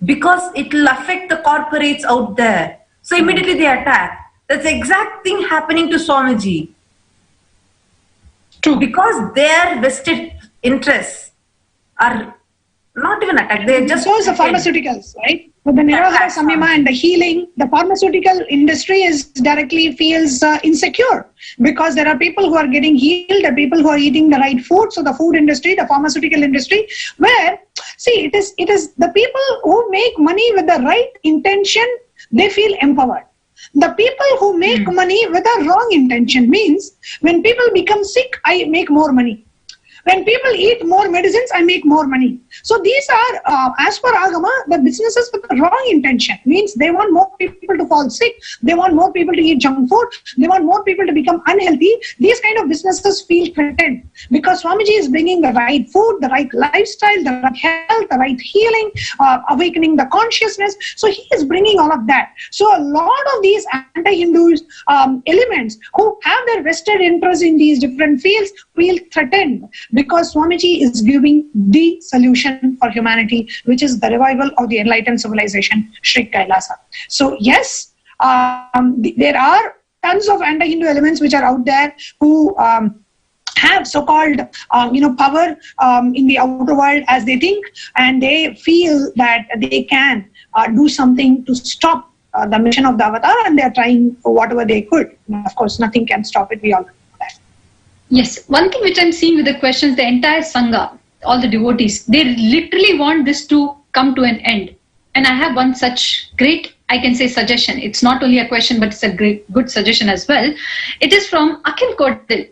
because it will affect the corporates out there. So immediately they attack. That's the exact thing happening to Swamiji. True. Because their vested interests are not even attacked. They are just... So is the pharmaceuticals, right? With the Nirahara Samyama and the healing, the pharmaceutical industry directly feels insecure, because there are people who are getting healed, the people who are eating the right food. So the food industry, the pharmaceutical industry, where, see, it is the people who make money with the right intention, they feel empowered. The people who make money with a wrong intention means when people become sick, I make more money. When people eat more medicines, I make more money. So these are, as per Agama, the businesses with the wrong intention. Means they want more people to fall sick. They want more people to eat junk food. They want more people to become unhealthy. These kind of businesses feel threatened because Swamiji is bringing the right food, the right lifestyle, the right health, the right healing, awakening the consciousness. So he is bringing all of that. So a lot of these anti-Hindus elements who have their vested interest in these different fields feel threatened, because Swamiji is giving the solution for humanity, which is the revival of the enlightened civilization, Sri Kailasa. So yes, there are tons of anti-Hindu elements which are out there who have so-called power in the outer world as they think, and they feel that they can do something to stop the mission of the avatar, and they are trying whatever they could. Of course, nothing can stop it. We all know that. Yes, one thing which I'm seeing with the questions, the entire Sangha, all the devotees, they literally want this to come to an end. And I have one such great, I can say, suggestion. It's not only a question, but it's a good suggestion as well. It is from Akhil Kotil.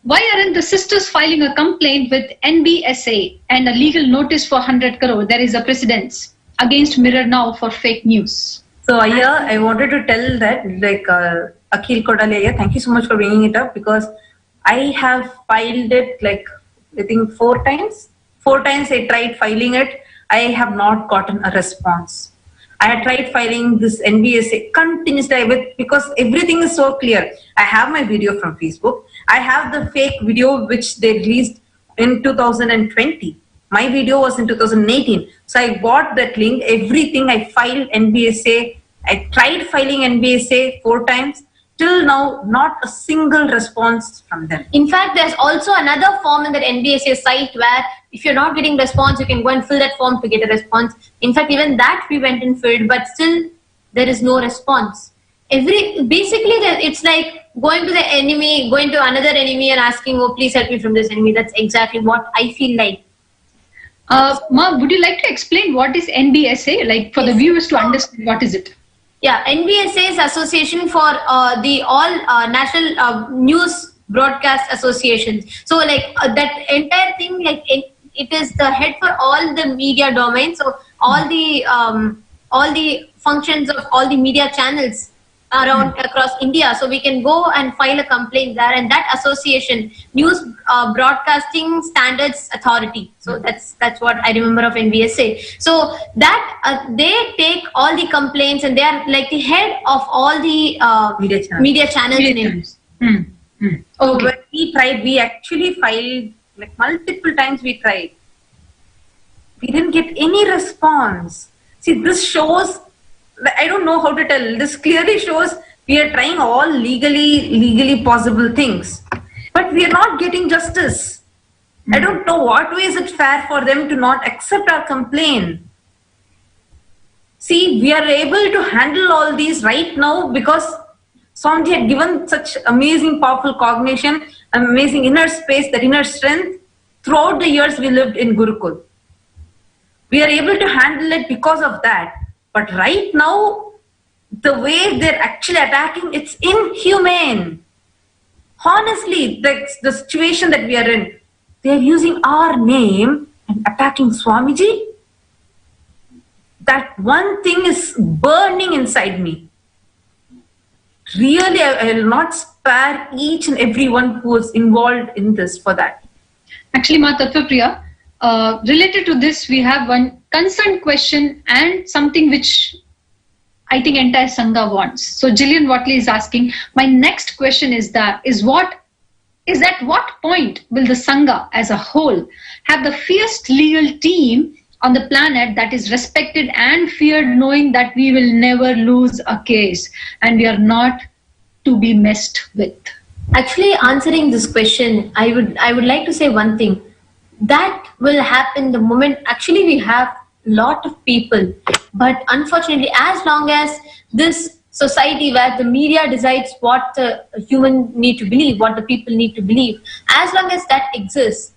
Why aren't the sisters filing a complaint with NBSA and a legal notice for 100 crore? There is a precedence against Mirror Now for fake news. So I wanted to tell that, Akhil Kotil, thank you so much for bringing it up, because I have filed it I think 4 times. 4 times I tried filing it. I have not gotten a response. I had tried filing this NBSA continuously because everything is so clear. I have my video from Facebook. I have the fake video which they released in 2020. My video was in 2018. So I got that link, everything. I filed NBSA. I tried filing NBSA 4 times. till now, not a single response from them. In fact, there's also another form in that NBSA site where if you're not getting response, you can go and fill that form to get a response. In fact, even that we went and filled, but still there is no response. Basically, it's like going to the enemy, going to another enemy and asking, oh, please help me from this enemy. That's exactly what I feel like. Ma, would you like to explain what is NBSA, like for the viewers to understand what is it? Yeah, NBSA is Association for the all National News Broadcast Associations. So like that entire thing, like it is the head for all the media domains. So all the functions of all the media channels around across India. So we can go and file a complaint there, and that association, News Broadcasting Standards Authority. So that's what I remember of NBSA. So that they take all the complaints, and they are like the head of all the media channels in India. Okay. When we tried, we actually filed like multiple times. We tried. We didn't get any response. See, this shows. I don't know how to tell. This clearly shows we are trying all legally possible things, but we are not getting justice. I don't know what way is it fair for them to not accept our complaint. See, we are able to handle all these right now because Swamiji had given such amazing, powerful cognition, amazing inner space, that inner strength throughout the years we lived in Gurukul. We are able to handle it because of that. But right now, the way they're actually attacking, it's inhumane. Honestly, the situation that we are in, they're using our name and attacking Swamiji. That one thing is burning inside me. Really, I will not spare each and everyone who is involved in this for that. Actually, Ma Tattvapriya, related to this, we have one concerned question and something which I think entire Sangha wants. So Jillian Watley is asking, my next question is at what point will the Sangha as a whole have the fierce legal team on the planet that is respected and feared, knowing that we will never lose a case and we are not to be messed with? Actually, answering this question, I would like to say one thing. That will happen the moment actually we have lot of people, but unfortunately, as long as this society where the media decides what the human need to believe, what the people need to believe, as long as that exists,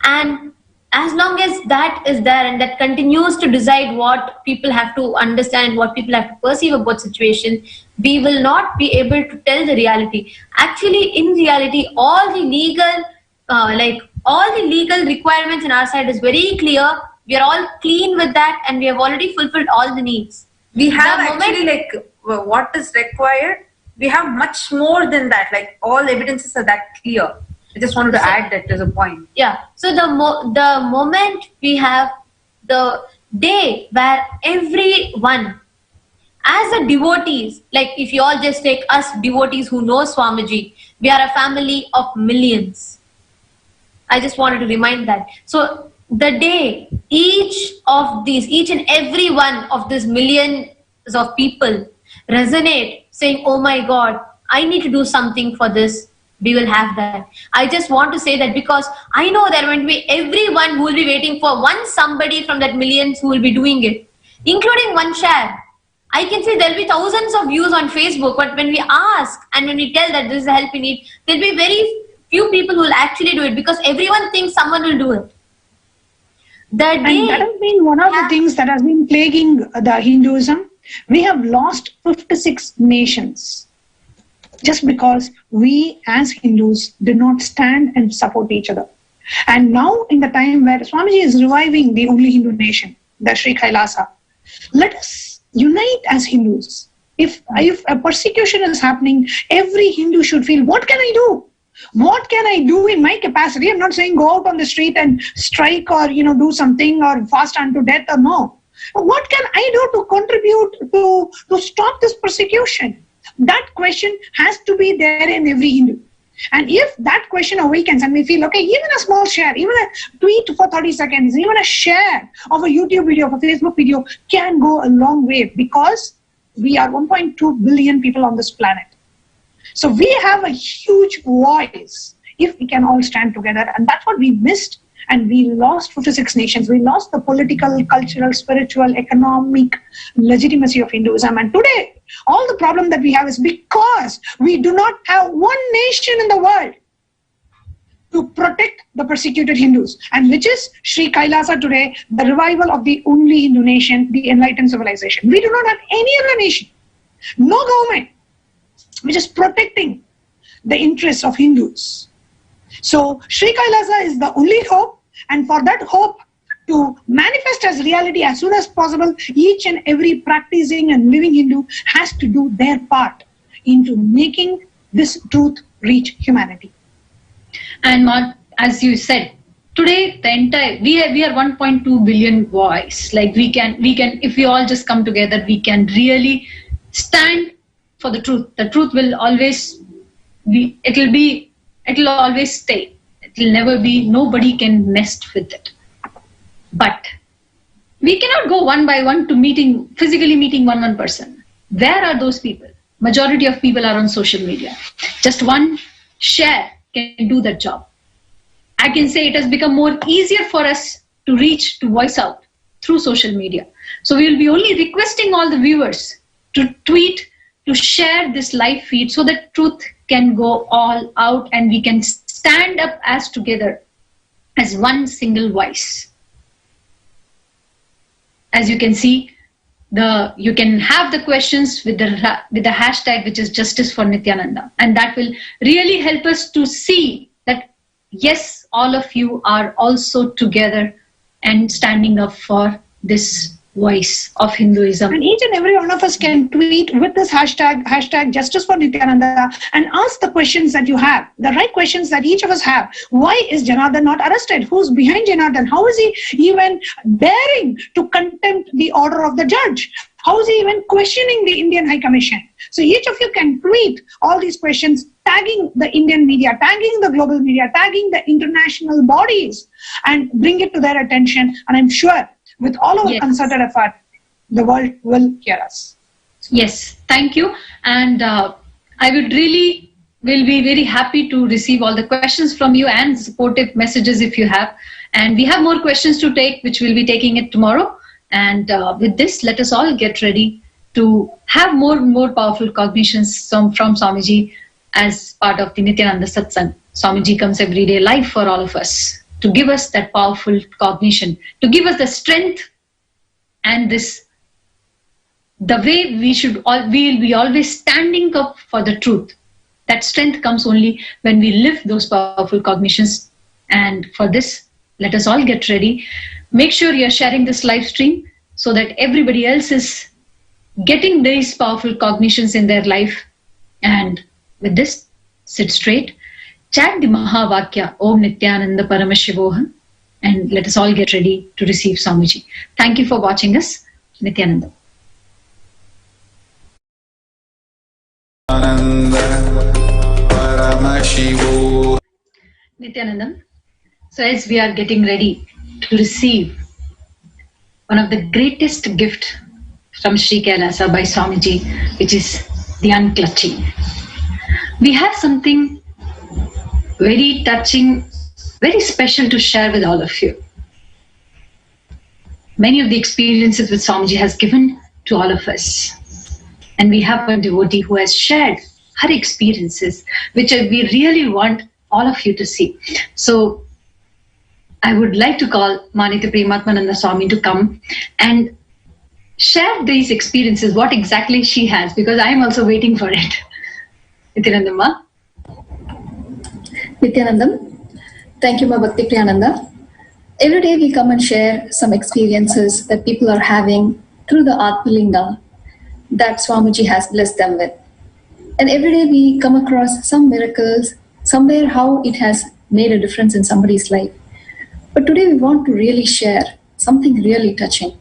and as long as that is there and that continues to decide what people have to understand, what people have to perceive about situation, we will not be able to tell the reality. Actually, in reality, all the legal requirements in our side is very clear. We are all clean with that, and we have already fulfilled all the needs. We have actually what is required. We have much more than that. Like all evidences are that clear. I just wanted to add that as a point. Yeah. So the moment we have the day where everyone, as a devotees, like if you all just take us devotees who know Swamiji, we are a family of millions. I just wanted to remind that. So the day each and every one of these millions of people resonate saying, oh my God, I need to do something for this, we will have that. I just want to say that because I know there will be everyone who will be waiting for one somebody from that millions who will be doing it, including one share. I can say there will be thousands of views on Facebook, but when we ask and when we tell that this is the help we need, there will be very few people who will actually do it because everyone thinks someone will do it. And that has been one of the things that has been plaguing the Hinduism. We have lost 56 nations just because we as Hindus did not stand and support each other. And now in the time where Swamiji is reviving the only Hindu nation, the Sri Kailasa, let us unite as Hindus. If a persecution is happening, every Hindu should feel, what can I do? What can I do in my capacity? I'm not saying go out on the street and strike or do something or fast unto death or no. What can I do to contribute to stop this persecution? That question has to be there in every Hindu. And if that question awakens and we feel, okay, even a small share, even a tweet for 30 seconds, even a share of a YouTube video, of a Facebook video can go a long way because we are 1.2 billion people on this planet. So we have a huge voice if we can all stand together, and that's what we missed. And we lost 56 nations. We lost the political, cultural, spiritual, economic legitimacy of Hinduism. And today, all the problem that we have is because we do not have one nation in the world to protect the persecuted Hindus, and which is Sri Kailasa today, the revival of the only Hindu nation, the enlightened civilization. We do not have any other nation, no government, which is protecting the interests of Hindus. So Sri Kailasa is the only hope, and for that hope to manifest as reality as soon as possible, each and every practicing and living Hindu has to do their part into making this truth reach humanity. And as you said, today the entire we are 1.2 billion voice. Like we can if we all just come together, we can really stand for the truth. The truth will always be. It'll always stay. It'll never be. Nobody can mess with it. But we cannot go one by one to physically meeting one person. Where are those people? Majority of people are on social media. Just one share can do that job. I can say it has become more easier for us to reach, to voice out through social media. So we will be only requesting all the viewers to tweet, to share this live feed so that truth can go all out and we can stand up as together as one single voice. As you can see, you can have the questions with the hashtag, which is Justice for Nithyananda, and that will really help us to see that yes, all of you are also together and standing up for this voice of Hinduism. And each and every one of us can tweet with this hashtag Justice for Nithyananda, and ask the questions that you have, the right questions that each of us have. Why is Janardhan not arrested? Who's behind Janardhan? How is he even daring to contempt the order of the judge? How is he even questioning the Indian High Commission? So each of you can tweet all these questions, tagging the Indian media, tagging the global media, tagging the international bodies, and bring it to their attention. And I'm sure with all our concerted effort, the world will hear us. Yes, thank you. And I will be very happy to receive all the questions from you and supportive messages if you have. And we have more questions to take, which we'll be taking it tomorrow. And with this, let us all get ready to have more and more powerful cognitions from Swamiji as part of the Nithyananda Satsang. Swamiji comes every day live for all of us to give us that powerful cognition, to give us the strength and the way we'll be always standing up for the truth. That strength comes only when we live those powerful cognitions. And for this, let us all get ready. Make sure you're sharing this live stream so that everybody else is getting these powerful cognitions in their life. And with this, sit straight, chant the Mahavakya, Om Nithyananda Paramashivam, and let us all get ready to receive Swamiji. Thank you for watching us. Nithyananda. Nithyananda. So as we are getting ready to receive one of the greatest gift from Sri Kailasa by Swamiji, which is the unclutching. We have something very touching, very special to share with all of you. Many of the experiences which Swamiji has given to all of us. And we have one devotee who has shared her experiences, which we really want all of you to see. So I would like to call Manitya Prematmananda Swami to come and share these experiences, what exactly she has, because I am also waiting for it. Nithyanandamma. Nithyanandam, thank you, Ma Bhakti Priyananda. Every day we come and share some experiences that people are having through the Atma Linga that Swamiji has blessed them with. And every day we come across some miracles, somewhere how it has made a difference in somebody's life. But today we want to really share something really touching.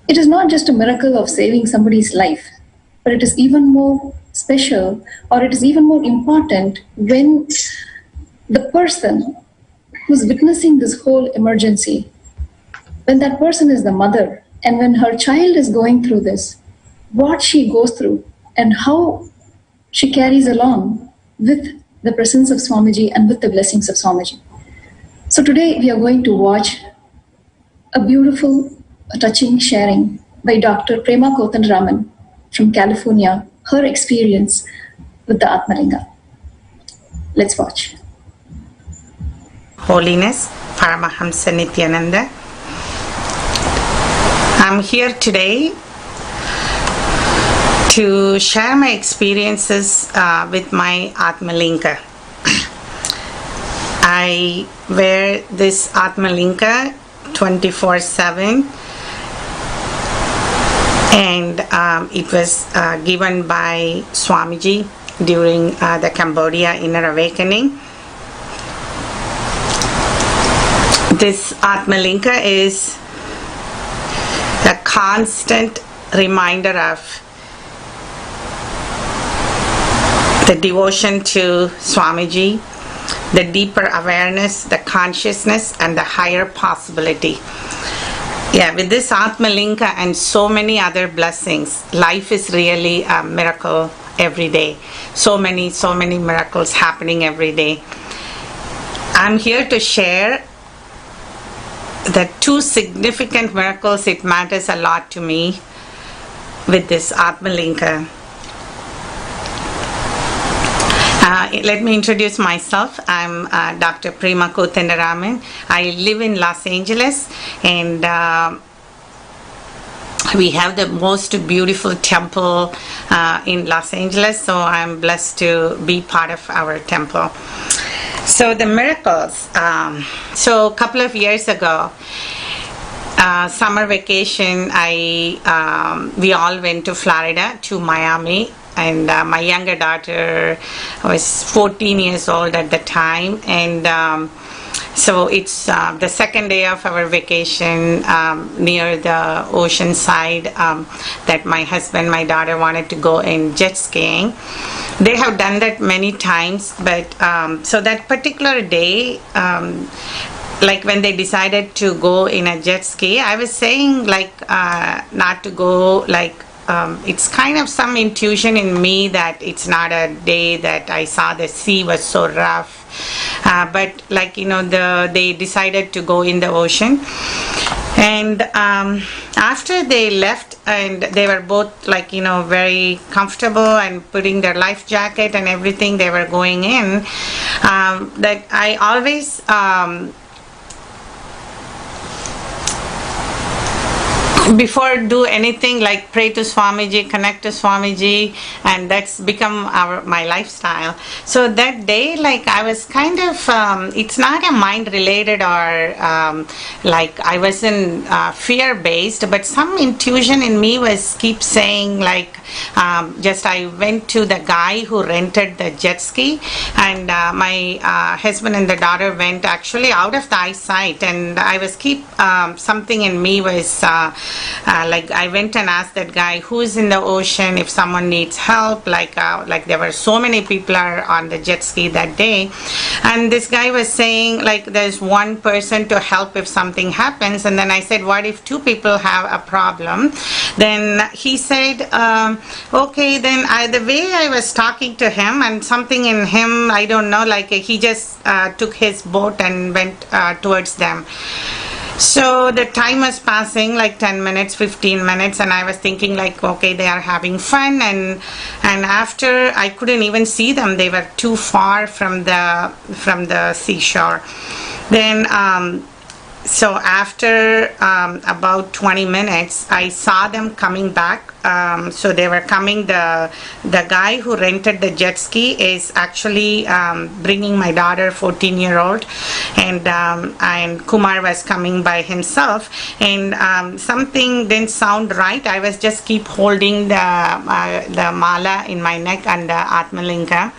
It is not just a miracle of saving somebody's life, but it is even more special, or it is even more important when the person who's witnessing this whole emergency, when that person is the mother, and when her child is going through this, what she goes through, and how she carries along with the presence of Swamiji and with the blessings of Swamiji. So today we are going to watch a beautiful, touching sharing by Dr. Prema Kothandaraman from California, her experience with the Atma Linga. Let's watch. Holiness, Paramahamsa Nithyananda. I'm here today to share my experiences with my Atma Linga. I wear this Atma Linga 24/7, and it was given by Swamiji during the Cambodia Inner Awakening. This Atma Linga is a constant reminder of the devotion to Swamiji, the deeper awareness, the consciousness, and the higher possibility. Yeah, with this Atma Linga and so many other blessings, life is really a miracle every day. So many miracles happening every day. I'm here to share the two significant miracles. It matters a lot to me with this Atma Linga. Let me introduce myself. I'm Dr. Prema Kothandaraman. I live in Los Angeles, and we have the most beautiful temple in Los Angeles, so I'm blessed to be part of our temple. So the miracles. So a couple of years ago, summer vacation, we all went to Florida, to Miami, and my younger daughter was 14 years old at the time, and so it's the second day of our vacation near the ocean side that my husband, my daughter wanted to go in jet skiing. They have done that many times, but so that particular day, like when they decided to go in a jet ski, I was saying like not to go, like it's kind of some intuition in me that it's not a day that I saw the sea was so rough, but like they decided to go in the ocean. And after they left, and they were both like very comfortable and putting their life jacket and everything, they were going in, that I always before do anything, like pray to Swamiji, connect to Swamiji, and that's become my lifestyle. So that day, like I was kind of, it's not a mind related or like I wasn't fear based, but some intuition in me was keep saying like, just I went to the guy who rented the jet ski, and my husband and the daughter went actually out of the eyesight, and I was keep something in me was like I went and asked that guy who's in the ocean if someone needs help, like there were so many people are on the jet ski that day, and this guy was saying like there's one person to help if something happens. And then I said, what if two people have a problem? Then he said, okay, then the way I was talking to him, and something in him, I don't know, like he just took his boat and went towards them. So the time was passing, like 10 minutes, 15 minutes, and I was thinking like, okay, they are having fun, and after I couldn't even see them, they were too far from the seashore. Then so after about 20 minutes, I saw them coming back. So they were coming. The guy who rented the jet ski is actually bringing my daughter, 14-year-old, and Kumar was coming by himself. And something didn't sound right. I was just keep holding the mala in my neck and the Atma Linga,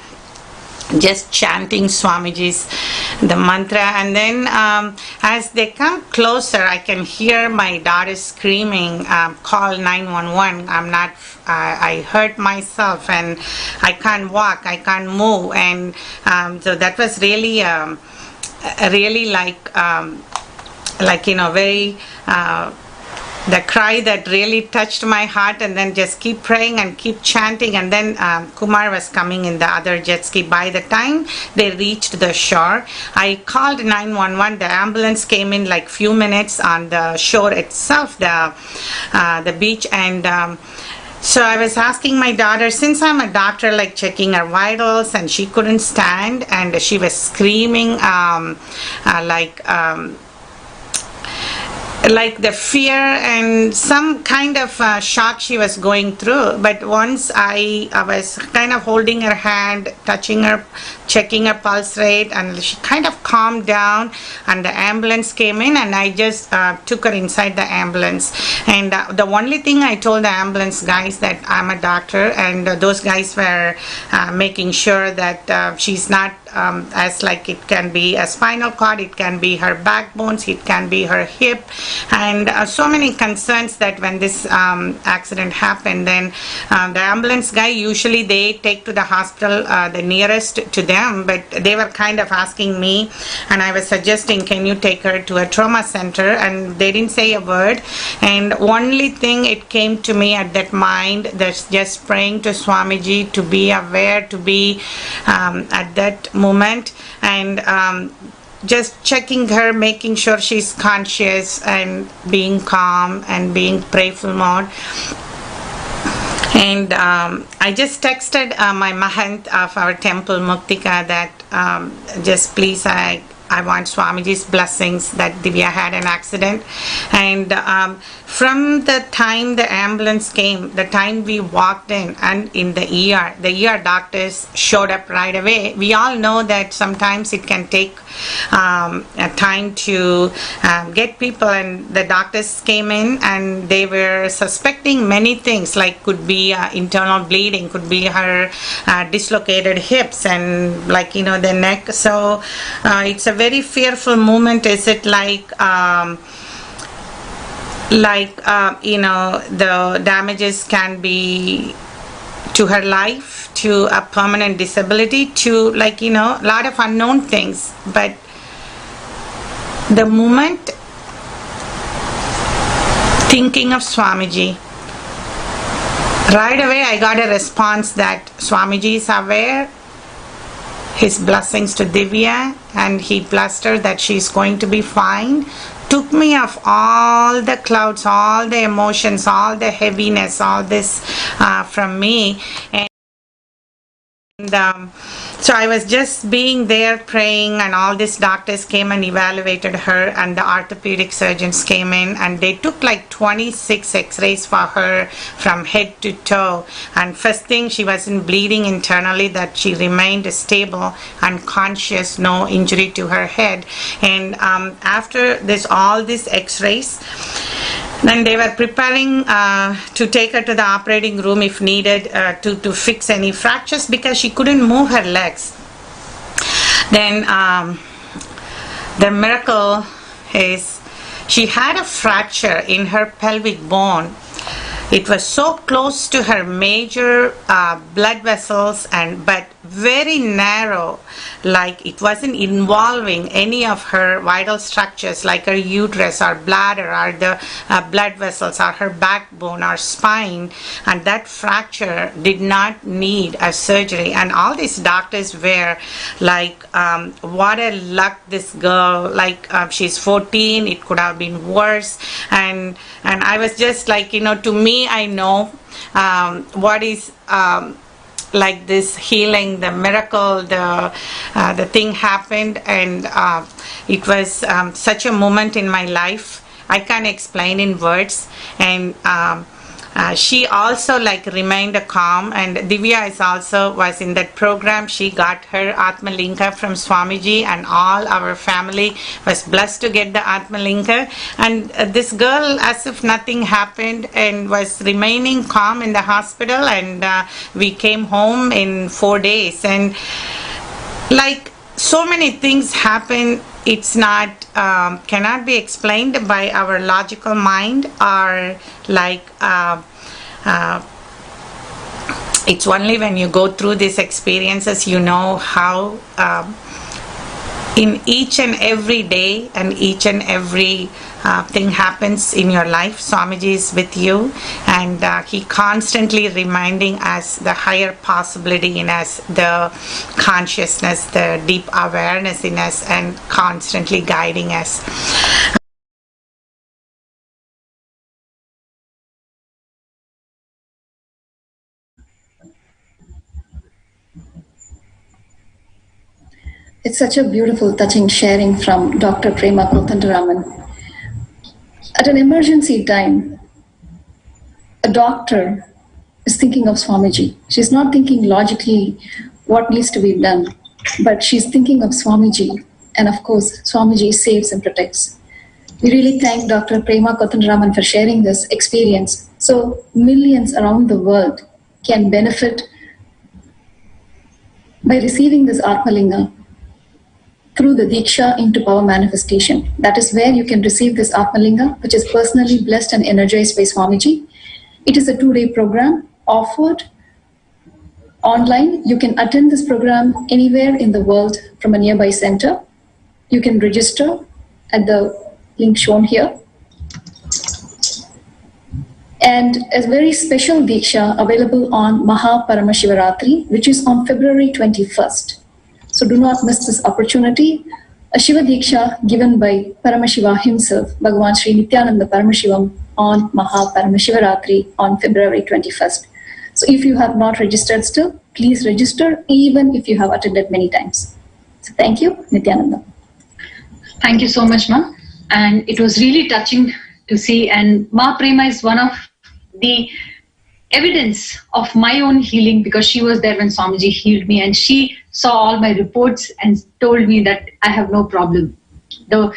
just chanting Swamiji's the mantra, and then as they come closer, I can hear my daughter screaming, call 911. I hurt myself and I can't walk, I can't move, and so that was really really like very the cry that really touched my heart, and then just keep praying and keep chanting. And then Kumar was coming in the other jet ski. By the time they reached the shore, I called 911. The ambulance came in like few minutes on the shore itself, the beach. And so I was asking my daughter, since I'm a doctor, like checking her vitals, and she couldn't stand, and she was screaming like the fear and some kind of shock she was going through. But once I was kind of holding her hand, touching her, checking her pulse rate, and she kind of calmed down, and the ambulance came in, and I just took her inside the ambulance. And the only thing I told the ambulance guys that I'm a doctor, and those guys were making sure that she's not as like it can be a spinal cord, it can be her backbones, it can be her hip, and so many concerns that when this accident happened, then the ambulance guy, usually they take to the hospital the nearest to them, but they were kind of asking me, and I was suggesting, can you take her to a trauma center? And they didn't say a word. And only thing it came to me at that mind, that's just praying to Swamiji to be aware, to be at that moment, and just checking her, making sure she's conscious and being calm and being prayerful mode. And I just texted my Mahant of our temple, Muktika, that just please, I want Swamiji's blessings that Divya had an accident. And from the time the ambulance came, the time we walked in, and in the ER doctors showed up right away. We all know that sometimes it can take a time to get people, and the doctors came in and they were suspecting many things, like could be internal bleeding, could be her dislocated hips, and like the neck. So it's a very fearful moment. Is it like the damages can be to her life, to a permanent disability, to a lot of unknown things. But the moment thinking of Swamiji, right away I got a response that Swamiji is aware, his blessings to Divya, and he blessed her that she's going to be fine. Took me off all the clouds, all the emotions, all the heaviness, all this from me. And so I was just being there praying, and all these doctors came and evaluated her, and the orthopedic surgeons came in, and they took like 26 x-rays for her from head to toe. And first thing, she wasn't bleeding internally, that she remained stable and conscious, no injury to her head. And after this, all these x-rays, then they were preparing to take her to the operating room if needed, to fix any fractures, because she couldn't move her legs. Then the miracle is she had a fracture in her pelvic bone. It was so close to her major blood vessels, but very narrow, like it wasn't involving any of her vital structures like her uterus or bladder or the blood vessels or her backbone or spine. And that fracture did not need a surgery. And all these doctors were like, what a luck this girl, like she's 14, it could have been worse. And I was just like, to me, I know what is like this healing, the miracle, the thing happened, and it was such a moment in my life. I can't explain in words. And she also like remained calm, and Divya is also was in that program. She got her Atma Linga from Swamiji, and all our family was blessed to get the Atma Linga. And this girl, as if nothing happened, and was remaining calm in the hospital, and we came home in 4 days. And like so many things happen, it's not cannot be explained by our logical mind, or like it's only when you go through these experiences you know how in each and every day and each and every thing happens in your life. Swamiji is with you, and he constantly reminding us the higher possibility in us, the consciousness, the deep awareness in us, and constantly guiding us. It's such a beautiful, touching sharing from Dr. Prema Kothandaraman. At an emergency time, a doctor is thinking of Swamiji. She's not thinking logically what needs to be done, but she's thinking of Swamiji. And of course, Swamiji saves and protects. We really thank Dr. Prema Kothandaraman for sharing this experience so millions around the world can benefit by receiving this Atma Linga through the Diksha into power manifestation. That is where you can receive this Atma Linga, which is personally blessed and energized by Swamiji. It is a 2-day program offered online. You can attend this program anywhere in the world from a nearby center. You can register at the link shown here. And a very special Diksha available on Maha Paramashivaratri, which is on February 21st. So do not miss this opportunity. A Shiva Diksha given by Paramashiva himself, Bhagavan Sri Nithyananda Paramashivam, on Maha Paramashivaratri on February 21st. So if you have not registered still, please register, even if you have attended many times. So thank you, Nithyananda. Thank you so much, Ma. And it was really touching to see. And Ma Prema is one of the evidence of my own healing, because she was there when Swamiji healed me, and she saw all my reports and told me that I have no problem. The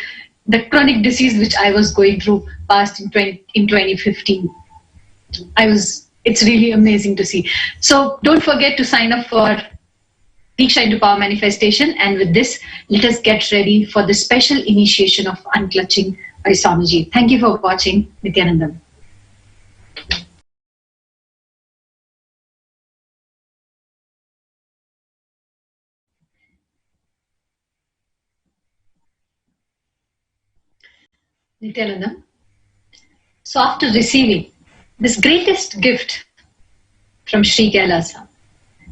chronic disease which I was going through passed in 2015. It's really amazing to see. So don't forget to sign up for Diksha into Power Manifestation. And with this, let us get ready for the special initiation of unclutching by Swamiji. Thank you for watching. Nithyananda. Nithyananda. So after receiving this greatest gift from Sri Kailasa,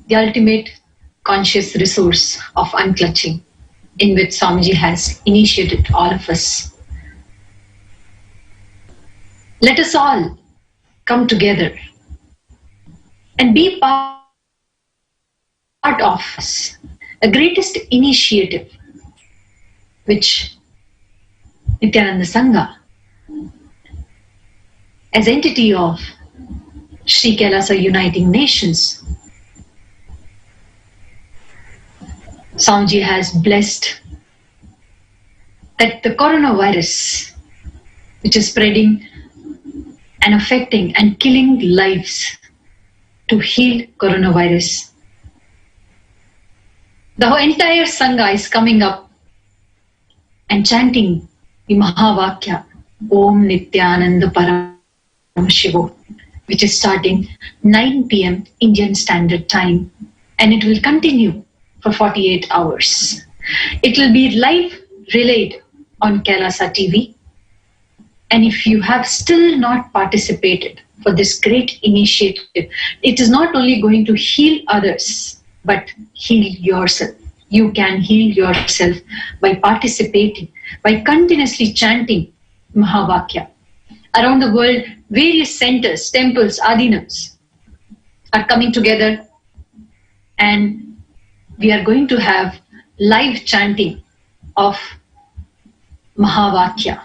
the ultimate conscious resource of unclutching, in which Swamiji has initiated all of us, let us all come together and be part of us, the greatest initiative which Nithyananda Sangha, as entity of Sri Kailasa Uniting Nations, Swamiji has blessed that the coronavirus, which is spreading and affecting and killing lives, to heal coronavirus. The entire Sangha is coming up and chanting the Mahavakya, Om Nithyananda Paramashivam, which is starting 9 p.m. Indian Standard Time, and it will continue for 48 hours. It will be live relayed on Kailasa TV. And if you have still not participated for this great initiative, it is not only going to heal others, but heal yourself. You can heal yourself by participating, by continuously chanting Mahavakya. Around the world, various centers, temples, adhinams are coming together, and we are going to have live chanting of Mahavakya,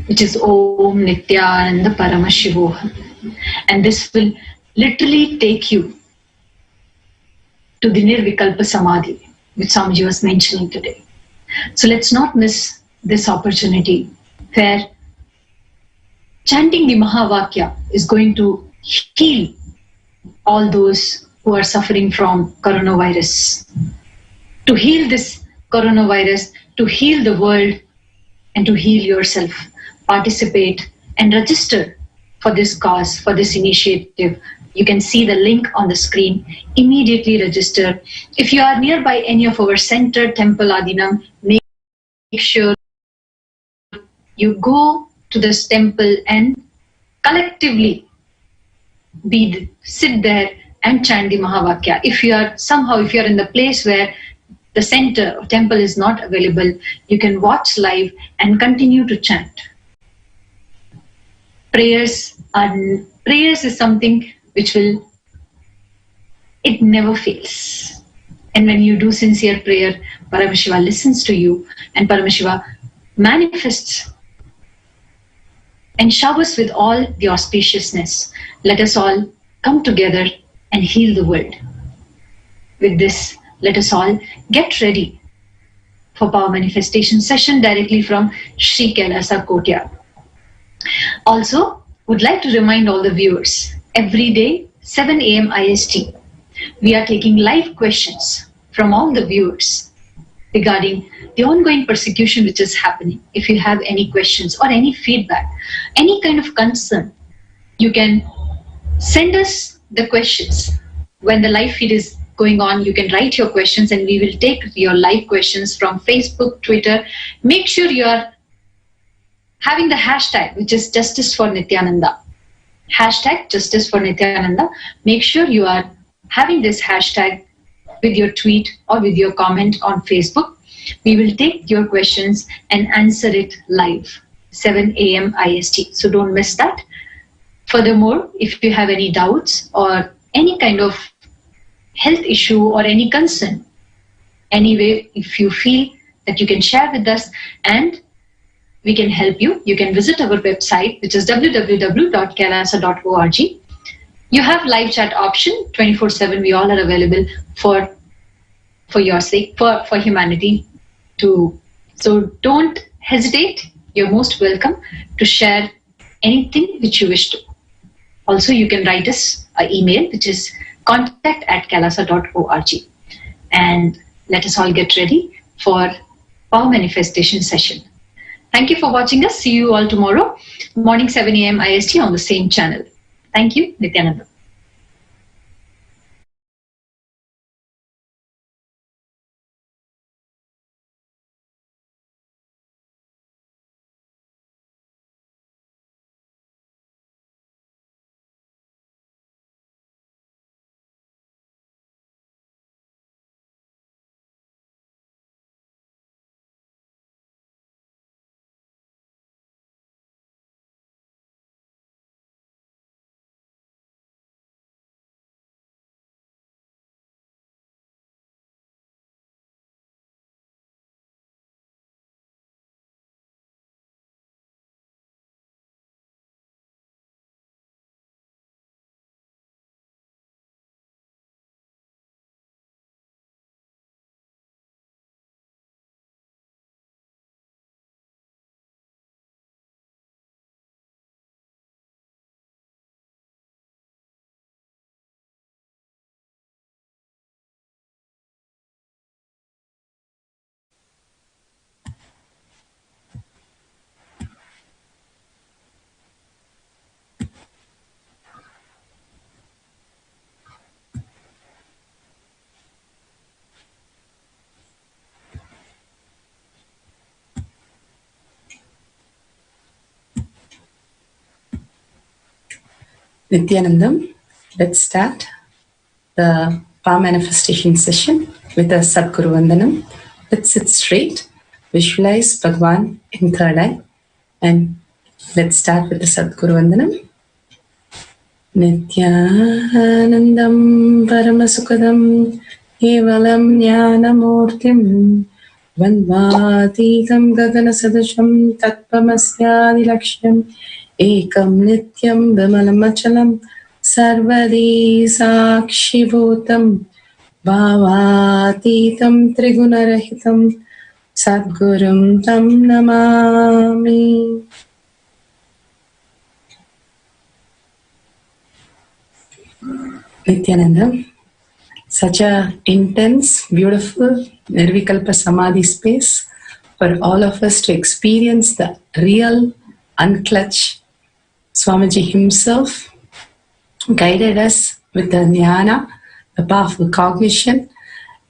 which is Om Nithyananda Paramashivam. And this will literally take you to the Nirvikalpa Samadhi, which Swamiji was mentioning today. So let's not miss this opportunity, where chanting the Mahavakya is going to heal all those who are suffering from coronavirus. To heal this coronavirus, to heal the world, and to heal yourself. Participate and register for this cause, for this initiative. You can see the link on the screen. Immediately register. If you are nearby any of our center, temple, Adinam, make sure you go to this temple and collectively sit there and chant the Mahavakya. If you are in the place where the center or temple is not available, you can watch live and continue to chant. Prayers is something which it never fails. And when you do sincere prayer, Paramashiva listens to you and Paramashiva manifests and showers with all the auspiciousness. Let us all come together and heal the world. With this, let us all get ready for Power Manifestation session directly from Sri Kailasa Kotya. Also, would like to remind all the viewers, every day, 7 a.m. IST, we are taking live questions from all the viewers regarding the ongoing persecution which is happening. If you have any questions or any feedback, any kind of concern, you can send us the questions. When the live feed is going on, you can write your questions and we will take your live questions from Facebook, Twitter. Make sure you are having the hashtag, which is Justice for Nithyananda. Hashtag Justice for Nithyananda. Make sure you are having this hashtag with your tweet or with your comment on Facebook. We will take your questions and answer it live, 7 a.m. IST. So don't miss that. Furthermore, if you have any doubts or any kind of health issue or any concern, anyway, if you feel that you can share with us and we can help you, you can visit our website, which is www.kailasa.org. You have live chat option 24/7. We all are available for your sake, for humanity too. So don't hesitate. You're most welcome to share anything which you wish to. Also, you can write us an email, which is contact@kailasa.org. And let us all get ready for Power Manifestation session. Thank you for watching us. See you all tomorrow, morning 7 a.m. IST on the same channel. Thank you, Nithyananda. Nithyanandam, let's start the Power Manifestation session with a Sadguru Vandanam. Let's sit straight, visualize Bhagwan in third eye, and let's start with the Sadguru Vandanam. Nithyanandam Paramasukadam Kevalam Jnanamurtim Vandvatitam Gaganasadasham Tatpamasyadilaksham Ekam Nityam Vimalamachalam Sarvadi Sakshibhutam Bhavatitam Trigunarahitam Sadgurum Tam Namami. Nithyananda, such a intense, beautiful Nirvikalpa Samadhi space for all of us to experience the real unclutch Swamiji himself guided us with the jnana, the powerful cognition,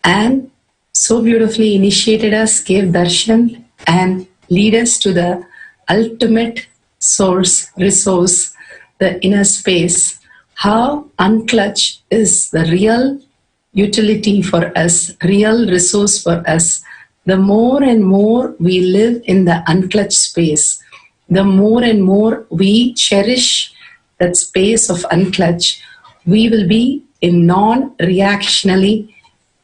and so beautifully initiated us, gave darshan, and lead us to the ultimate source, resource, the inner space. How unclutch is the real utility for us, real resource for us. The more and more we live in the unclutched space, the more and more we cherish that space of unclutch, we will be in non-reactionally.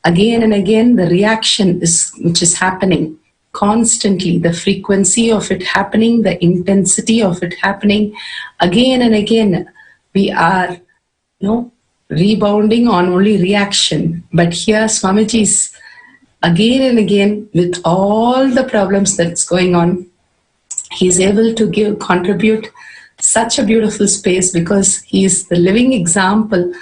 Again and again, the reaction which is happening constantly, the frequency of it happening, the intensity of it happening, again and again, we are, rebounding on only reaction. But here, Swamiji is again and again, with all the problems that's going on, he is able to contribute such a beautiful space, because he is the living example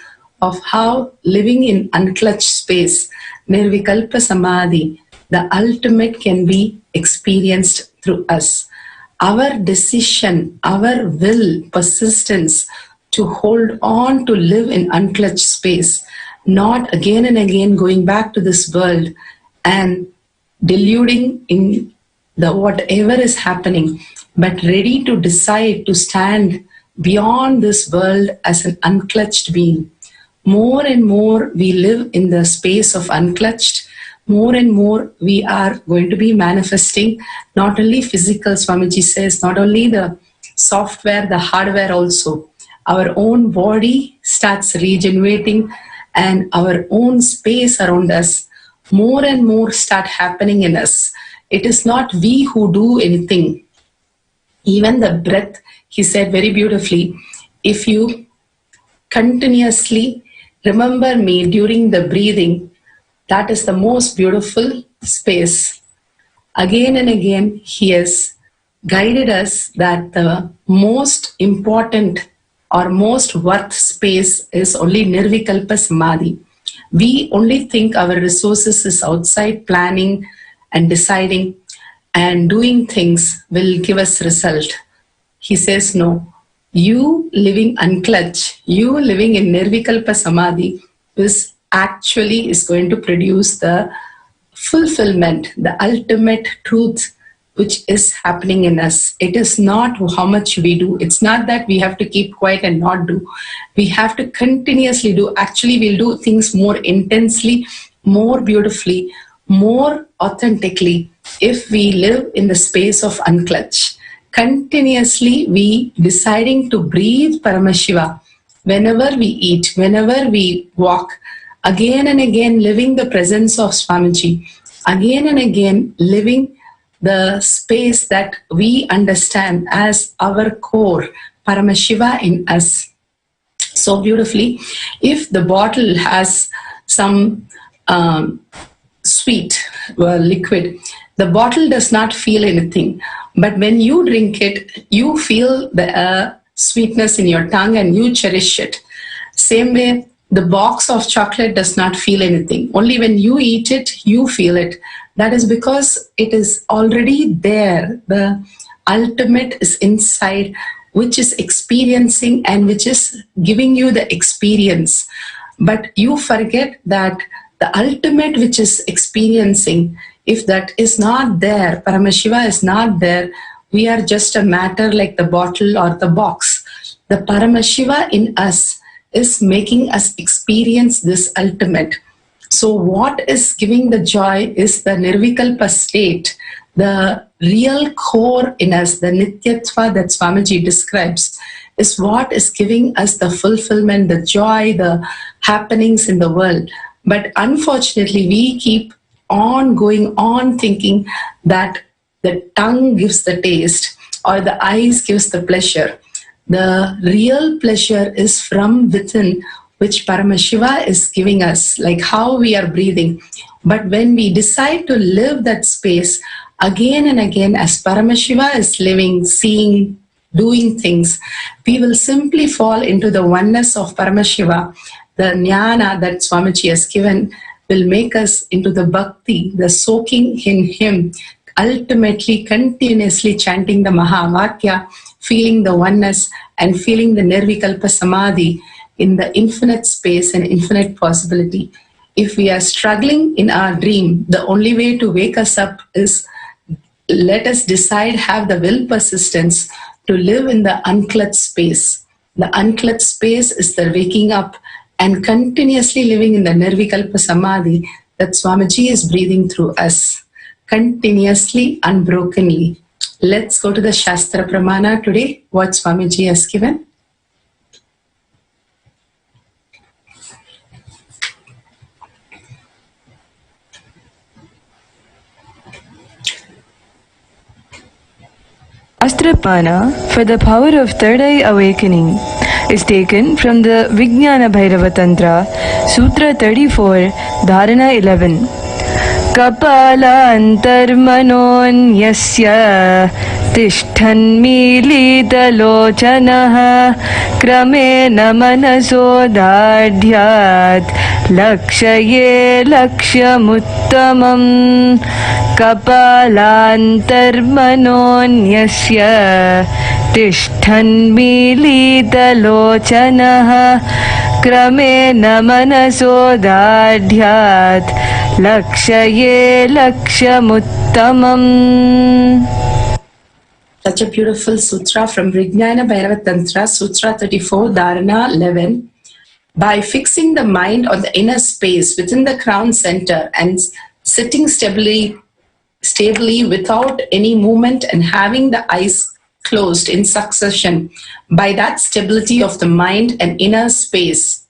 of how living in unclutched space, nirvikalpa samadhi, the ultimate can be experienced through us. Our decision, our will, persistence to hold on to live in unclutched space, not again and again going back to this world and deluding in the whatever is happening, but ready to decide to stand beyond this world as an unclutched being. More and more we live in the space of unclutched, more and more we are going to be manifesting not only physical, Swamiji says, not only the software, the hardware also. Our own body starts regenerating, and our own space around us, more and more start happening in us. It is not we who do anything. Even the breath, he said very beautifully, if you continuously remember me during the breathing, that is the most beautiful space. Again and again, he has guided us that the most important or most worth space is only nirvikalpa samadhi. We only think our resources is outside planning and deciding and doing things will give us result. He says, no, you living unclutch, you living in nirvikalpa samadhi is going to produce the fulfillment, the ultimate truth which is happening in us. It is not how much we do. It's not that we have to keep quiet and not do. We have to continuously do. Actually, we'll do things more intensely, more beautifully, more authentically if we live in the space of unclutch. Continuously, we deciding to breathe Paramashiva whenever we eat, whenever we walk, again and again living the presence of Swamiji, again and again living the space that we understand as our core, Paramashiva in us. So beautifully, if the bottle has some sweet liquid, the bottle does not feel anything. But when you drink it, you feel the sweetness in your tongue and you cherish it. Same way, the box of chocolate does not feel anything. Only when you eat it, you feel it. That is because it is already there. The ultimate is inside, which is experiencing and which is giving you the experience. But you forget that the ultimate which is experiencing, if that is not there, Paramashiva is not there, we are just a matter like the bottle or the box. The Paramashiva in us is making us experience this ultimate. So what is giving the joy is the nirvikalpa state, the real core in us, the nityatva that Swamiji describes, is what is giving us the fulfillment, the joy, the happenings in the world. But unfortunately, we keep on going on thinking that the tongue gives the taste or the eyes gives the pleasure. The real pleasure is from within, which Paramashiva is giving us, like how we are breathing. But when we decide to live that space again and again as Paramashiva is living, seeing, doing things, we will simply fall into the oneness of Paramashiva. The jnana that Swamiji has given will make us into the bhakti, the soaking in him, ultimately continuously chanting the Mahavakya, feeling the oneness, and feeling the Nirvikalpa Samadhi in the infinite space and infinite possibility. If we are struggling in our dream, the only way to wake us up is let us decide, have the will persistence to live in the unclutched space. The unclutched space is the waking up and continuously living in the Nirvikalpa Samadhi that Swamiji is breathing through us, continuously, unbrokenly. Let's go to the Shastra Pramana today, what Swamiji has given. Astrapana for the power of third eye awakening is taken from the Vijnana Bhairava Tantra, Sutra 34, Dharana 11. Kapala antarmanonyasya tishthanmilitalochanaha kramena manasodadhyat lakshaye lakshamuttamam. Kapalantarmanonyasya tishthanmilitalochanaha kramena manasodadhyat lakshaye lakshamuttamam. Such a beautiful sutra from Vijnana Bhairava Tantra, Sutra 34, Dharana 11. By fixing the mind on the inner space within the crown center and sitting stably without any movement and having the eyes closed in succession, by that stability of the mind and inner space,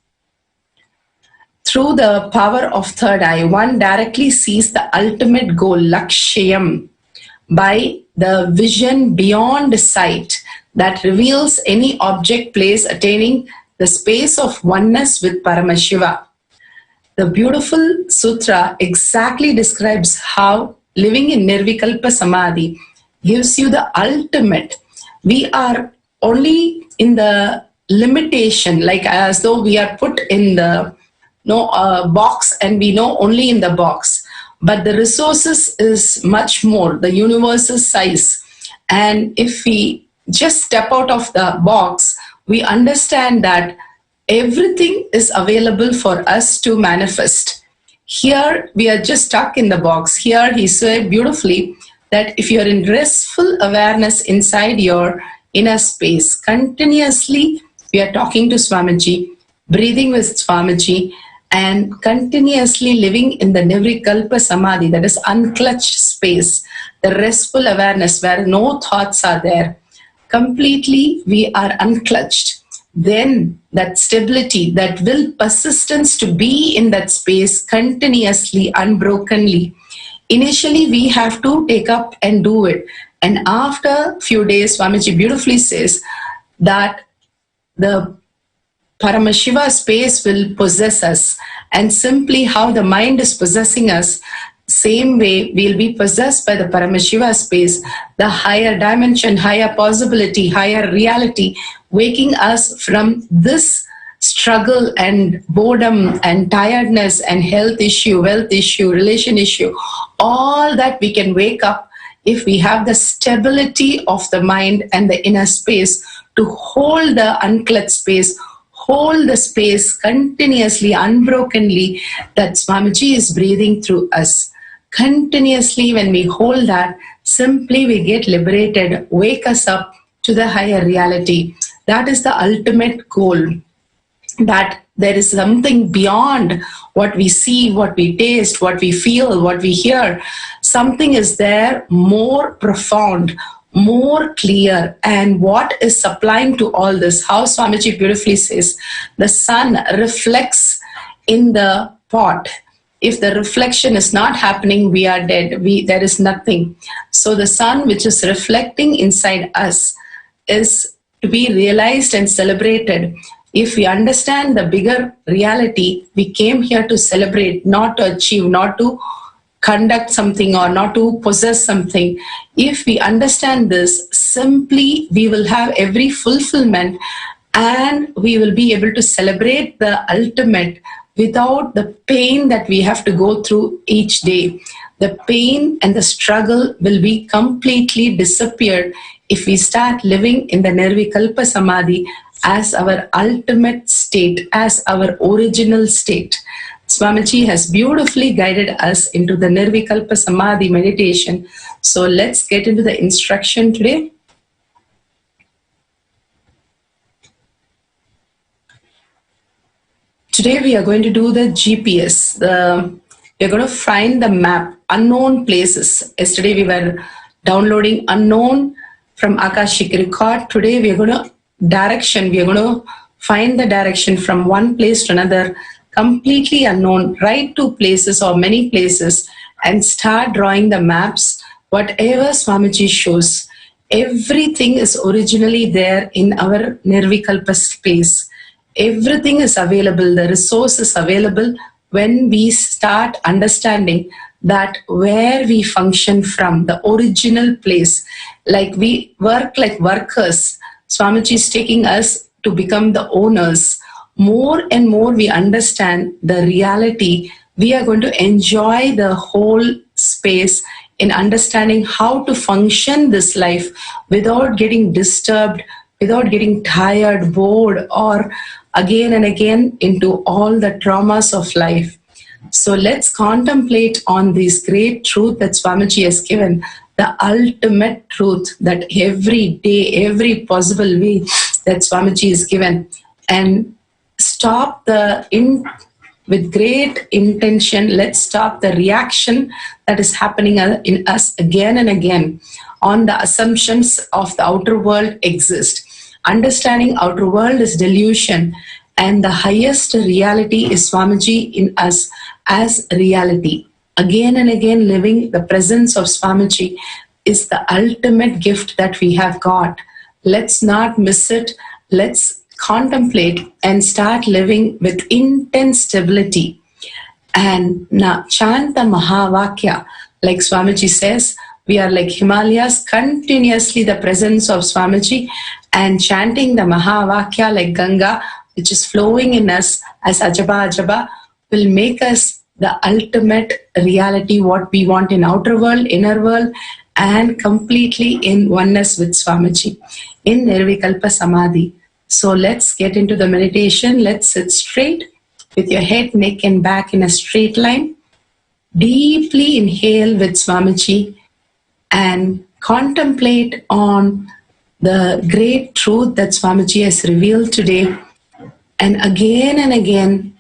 through the power of third eye, one directly sees the ultimate goal, Lakshyam, by the vision beyond sight that reveals any object place attaining the space of oneness with Paramashiva. The beautiful sutra exactly describes how living in Nirvikalpa Samadhi gives you the ultimate. We are only in the limitation, like as though we are put in the box and we know only in the box. But the resources is much more, the universal size. And if we just step out of the box, we understand that everything is available for us to manifest. Here we are just stuck in the box. Here he said beautifully that if you are in restful awareness inside your inner space, continuously we are talking to Swamiji, breathing with Swamiji, and continuously living in the Nirvikalpa Samadhi, that is unclutched space, the restful awareness where no thoughts are there. Completely we are unclutched. Then that stability, that will persistence to be in that space continuously, unbrokenly. Initially we have to take up and do it. And after a few days, Swamiji beautifully says that the Paramashiva space will possess us, and simply how the mind is possessing us, same way we'll be possessed by the Paramashiva space, the higher dimension, higher possibility, higher reality, waking us from this struggle and boredom and tiredness and health issue, wealth issue, relation issue. All that we can wake up if we have the stability of the mind and the inner space to hold the unclutched space, hold the space continuously, unbrokenly, that Swamiji is breathing through us. Continuously when we hold that, simply we get liberated, wake us up to the higher reality. That is the ultimate goal. That there is something beyond what we see, what we taste, what we feel, what we hear. Something is there more profound, more clear, and what is supplying to all this. How Swamiji beautifully says, the sun reflects in the pot. If the reflection is not happening, we are dead. There is nothing. So the sun which is reflecting inside us is to be realized and celebrated. If we understand the bigger reality, we came here to celebrate, not to achieve, not to conduct something or not to possess something. If we understand this, simply we will have every fulfillment and we will be able to celebrate the ultimate without the pain that we have to go through each day. The pain and the struggle will be completely disappeared if we start living in the Nirvikalpa Samadhi as our ultimate state, as our original state. Swamiji has beautifully guided us into the Nirvikalpa Samadhi meditation. So let's get into the instruction today. Today we are going to do the GPS. We are going to find the map, unknown places. Yesterday we were downloading unknown from Akashic record. Today we are going to direction. We are going to find the direction from one place to another, completely unknown, right to places or many places, and start drawing the maps. Whatever Swamiji shows, everything is originally there in our Nirvikalpa space. Everything is available. The resource is available when we start understanding that where we function from, the original place. Like we work like workers. Swamiji is taking us to become the owners. More and more we understand the reality, we are going to enjoy the whole space in understanding how to function this life without getting disturbed, without getting tired, bored, or again and again into all the traumas of life. So let's contemplate on this great truth that Swamiji has given, the ultimate truth that every day, every possible way that Swamiji is given, and stop with great intention, let's stop the reaction that is happening in us again and again on the assumptions of the outer world exist. Understanding outer world is delusion, and the highest reality is Swamiji in us as reality. Again and again living the presence of Swamiji is the ultimate gift that we have got. Let's not miss it. Let's contemplate and start living with intense stability. And chant the Mahavakya. Like Swamiji says, we are like Himalayas, continuously the presence of Swamiji, and chanting the Mahavakya like Ganga, which is flowing in us as Ajaba Ajaba, will make us the ultimate reality, what we want in outer world, inner world, and completely in oneness with Swamiji in Nirvikalpa Samadhi. So let's get into the meditation. Let's sit straight with your head, neck, and back in a straight line. Deeply inhale with Swamiji and contemplate on the great truth that Swamiji has revealed today. And again,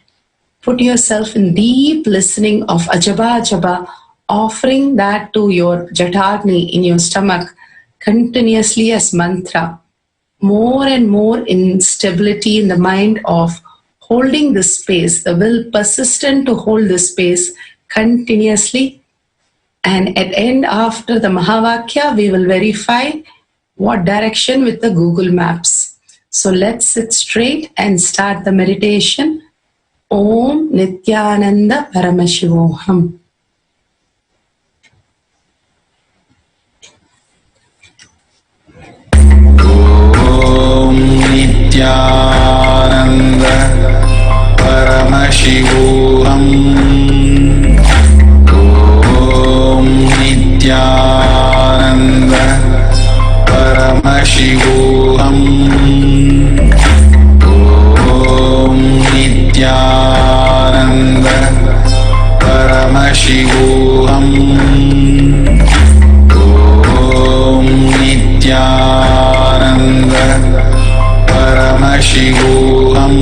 put yourself in deep listening of Ajaba Ajaba, offering that to your Jatagni in your stomach continuously as mantra. More and more instability in the mind of holding this space, the will persistent to hold this space continuously. And at end, after the Mahavakya, we will verify what direction with the Google Maps. So let's sit straight and start the meditation. Om Nithyananda Paramashivam. Om Nithyananda Paramashivam. Om Nithyananda Paramashivam. Om Nithyananda Paramashivam. Om Nithyananda Paramashivam.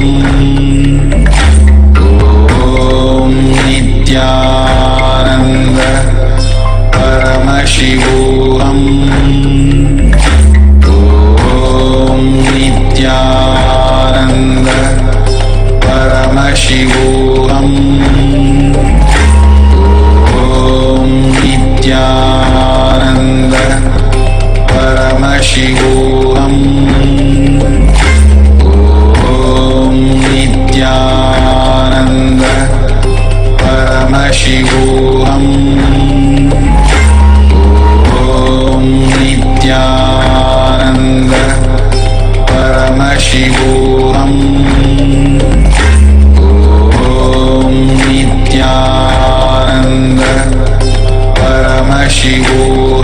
Om Nithyananda Paramashivam. Om Nithyananda Paramashivam. Om Nithyananda Paramashivam. Om Nithyananda Paramashivam. Om Nithyananda Paramashivam. Om Nithyananda Paramashivam.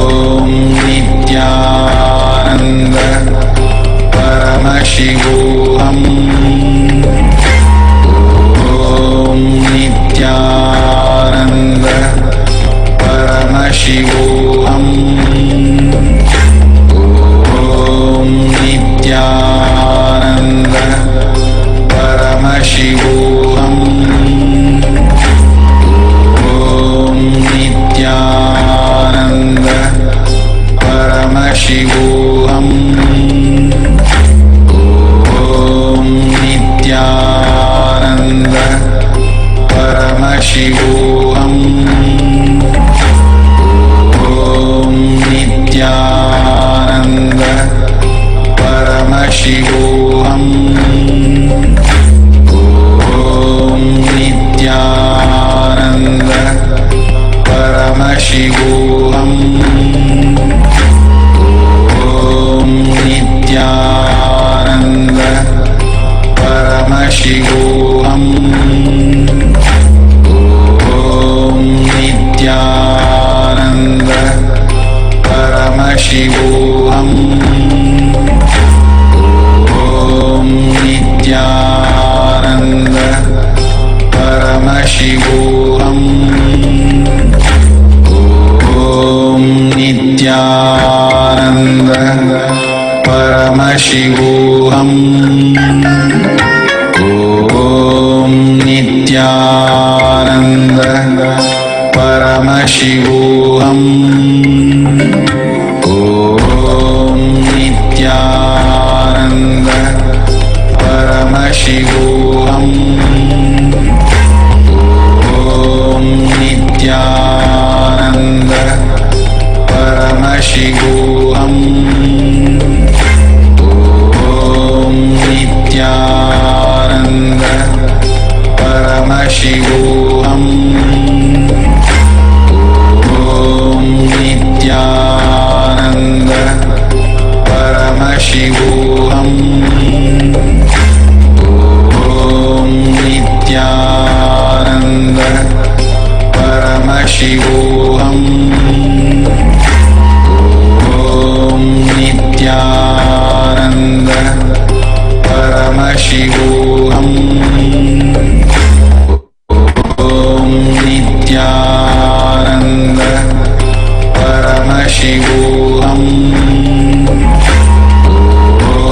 Paramashivam. Om Nithyananda Paramashivam. Om Nithyananda Paramashivam. Om Nithyananda Paramashivam. Om Nithyananda Paramashivam. Om Nithyananda Paramashivam. Om Nithyananda Paramashivam. Om Nithyananda Paramashivam. Om Nithyananda Paramashivam. Om Nithyananda Paramashivam. Om Nithyananda Paramashivam.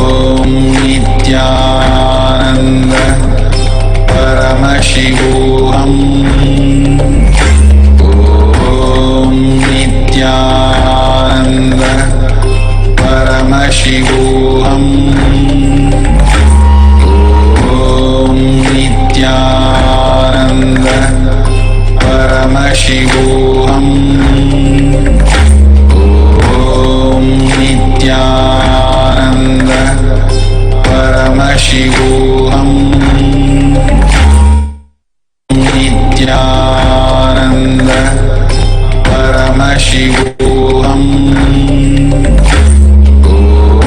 Om Nithyananda Paramashivam. Om Nithyananda Paramashivam. Om Nithyananda Paramashivam. Om Nithyananda Paramashivam. Nithyananda Paramashivam.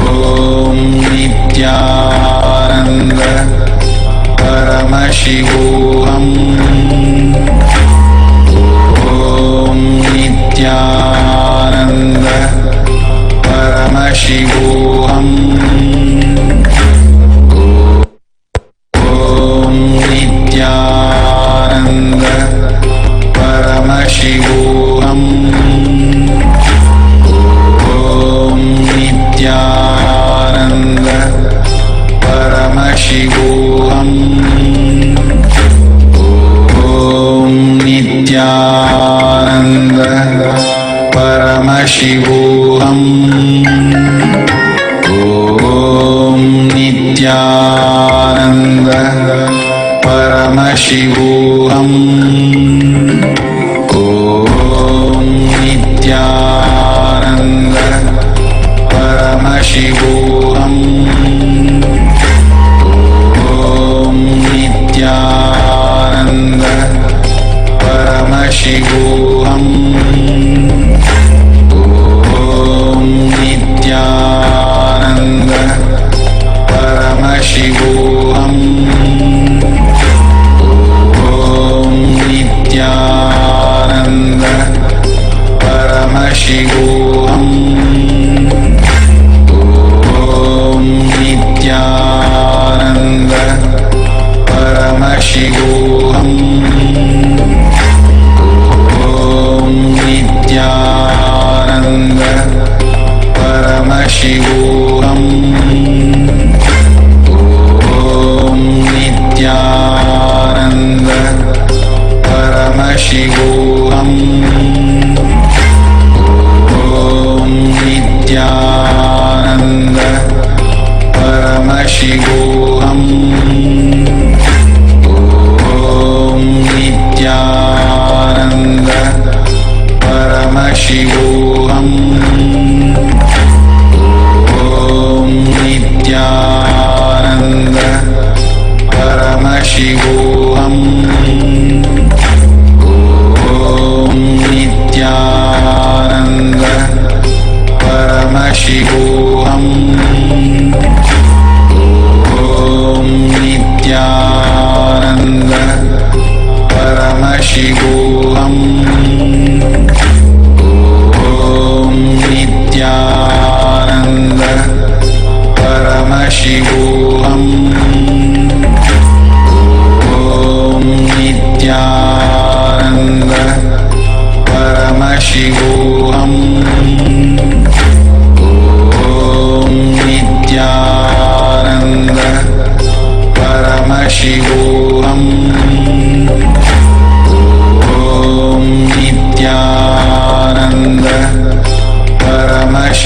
Om Nithyananda Paramashivam. Om Nithyananda Paramashivam. Om Nithyananda Paramashivam. Om Nithyananda Paramashivam. Om Nithyananda Paramashivam. Om Nithyananda Paramashivam. Om Nithyananda Paramashivam. Om Nithyananda Paramashivam. Om Nithyananda Paramashivam. Om Nithyananda Paramashivam. Om Nithyananda Paramashivam. Om Nithyananda Paramashivam. Om Nithyananda Paramashivam. Om Nithyananda Paramashivam. Om Nithyananda Paramashivam. Om Nithyananda Paramashivam. Om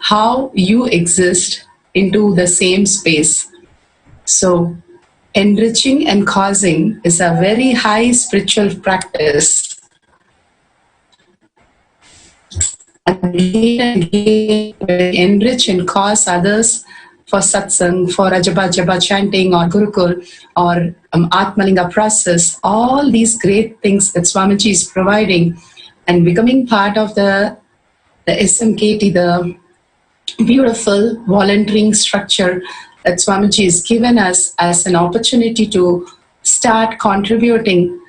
how you exist into the same space. So, enriching and causing is a very high spiritual practice. Again, enrich and cause others for satsang, for Ajaba chanting or Gurukul or Atma Linga process, all these great things that Swamiji is providing and becoming part of the SMKT, the beautiful volunteering structure that Swamiji has given us as an opportunity to start contributing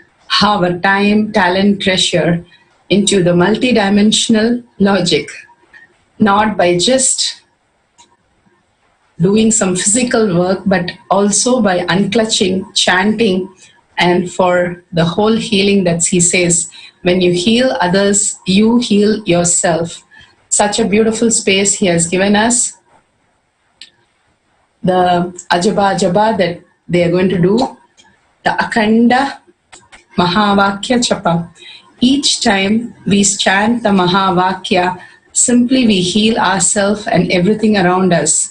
our time, talent, treasure into the multidimensional logic, not by just doing some physical work, but also by unclutching, chanting, and for the whole healing that he says, when you heal others, you heal yourself. Such a beautiful space he has given us. The Ajaba that they are going to do, the Akhanda Mahavakya Chapa. Each time we chant the Mahavakya, simply we heal ourselves and everything around us.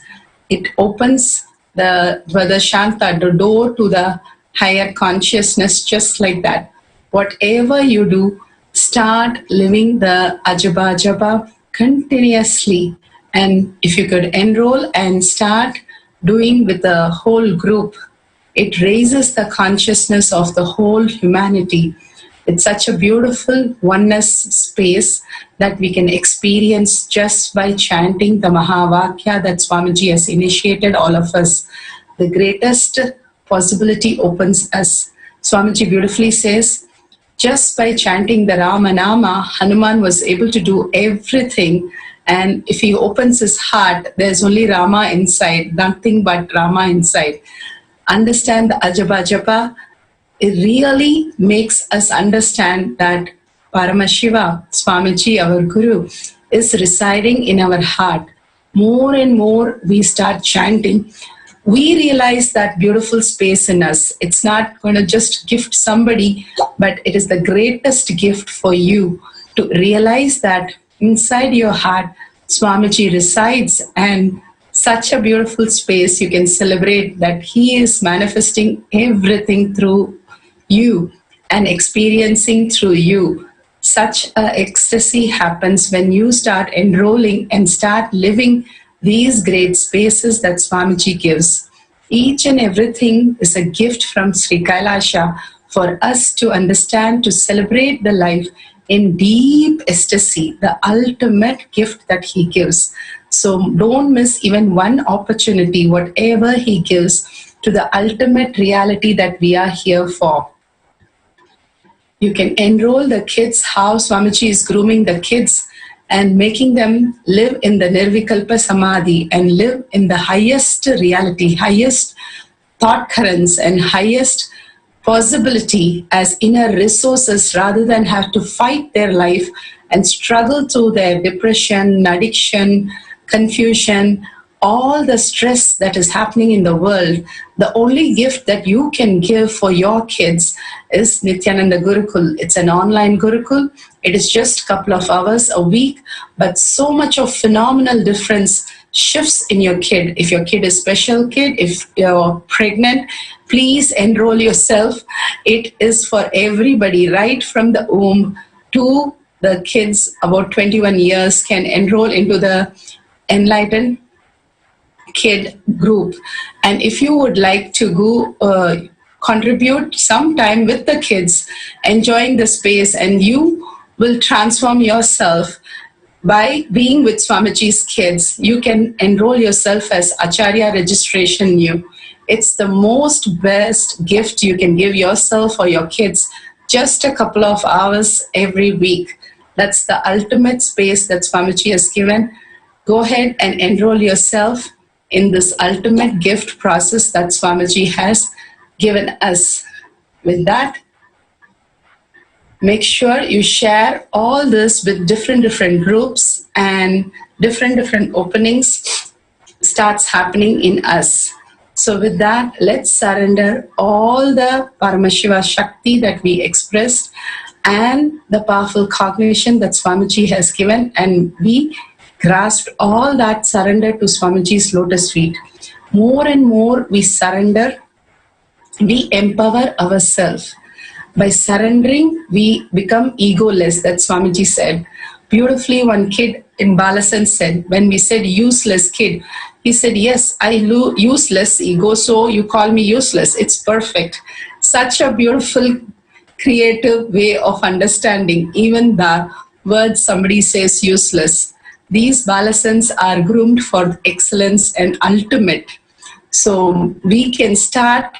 It opens the Shanta, the door to the higher consciousness, just like that. Whatever you do, start living the Ajaba continuously. And if you could enroll and start doing with the whole group, it raises the consciousness of the whole humanity. It's such a beautiful oneness space that we can experience just by chanting the Mahavakya that Swamiji has initiated all of us. The greatest possibility opens us. Swamiji beautifully says, just by chanting the Ramanama, Hanuman was able to do everything. And if he opens his heart, there's only Rama inside, nothing but Rama inside. Understand the Ajaba. It really makes us understand that Paramashivam, Swamiji, our Guru, is residing in our heart. More and more we start chanting, we realize that beautiful space in us. It's not going to just gift somebody, but it is the greatest gift for you to realize that inside your heart, Swamiji resides, and such a beautiful space you can celebrate that he is manifesting everything through you and experiencing through you. Such an ecstasy happens when you start enrolling and start living these great spaces that Swamiji gives. Each and everything is a gift from Sri Kailasa for us to understand, to celebrate the life in deep ecstasy, the ultimate gift that he gives. So don't miss even one opportunity, whatever he gives, to the ultimate reality that we are here for. You can enroll the kids, how Swamiji is grooming the kids and making them live in the Nirvikalpa Samadhi and live in the highest reality, highest thought currents and highest possibility as inner resources, rather than have to fight their life and struggle through their depression, addiction, confusion, all the stress that is happening in the world. The only gift that you can give for your kids is Nithyananda Gurukul. It's an online Gurukul. It is just a couple of hours a week, but so much of phenomenal difference shifts in your kid. If your kid is special kid, if you're pregnant, please enroll yourself. It is for everybody, right from the womb to the kids about 21 years can enroll into the Enlightened Kid group. And if you would like to go contribute some time with the kids, enjoying the space, and you will transform yourself by being with Swamiji's kids, you can enroll yourself as Acharya registration new. It's the most best gift you can give yourself or your kids, just a couple of hours every week. That's the ultimate space that Swamiji has given. Go ahead and enroll yourself in this ultimate gift process that Swamiji has given us. With that, make sure you share all this with different groups, and different openings starts happening in us. So with that, let's surrender all the Paramashiva Shakti that we expressed and the powerful cognition that Swamiji has given, and we grasped all that, surrender to Swamiji's lotus feet. More and more we surrender, we empower ourselves. By surrendering, we become egoless. That Swamiji said. Beautifully, one kid in Balasan said, when we said useless kid, he said, yes, I useless ego, so you call me useless. It's perfect. Such a beautiful, creative way of understanding even the word somebody says useless. These Balasans are groomed for excellence and ultimate. So we can start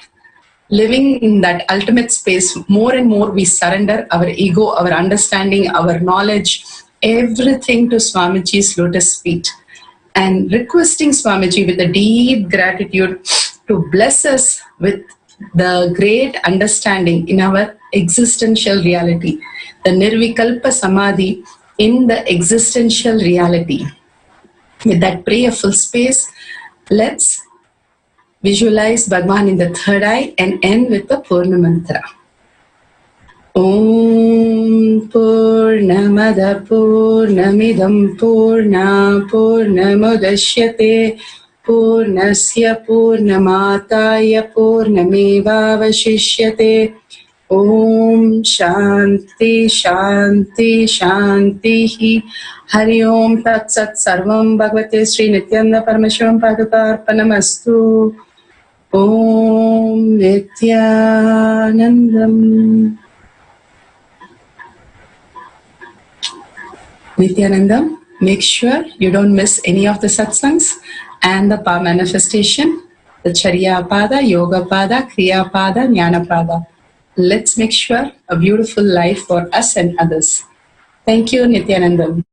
living in that ultimate space. More and more we surrender our ego, our understanding, our knowledge, everything to Swamiji's lotus feet, and requesting Swamiji with a deep gratitude to bless us with the great understanding in our existential reality, the Nirvikalpa Samadhi in the existential reality. With that prayerful space, let's visualize Bhagwan in the third eye and end with the Purna Mantra. Om Purnamada Purnamidam Purna Purnamudashyate Purnasya Purnamataya Purnamevavashishyate. Om Shanti Shanti Shanti. Hari Om Tat Sat Sarvam Bhagavate Sri Nithyananda Paramashivam Padukarpanamastu. Om Nithyanandam. Nithyanandam, make sure you don't miss any of the satsangs and the power manifestation, the Charya Pada, Yoga Pada, Kriya Pada, Jnana Pada. Let's make sure a beautiful life for us and others. Thank you, Nithyanandam.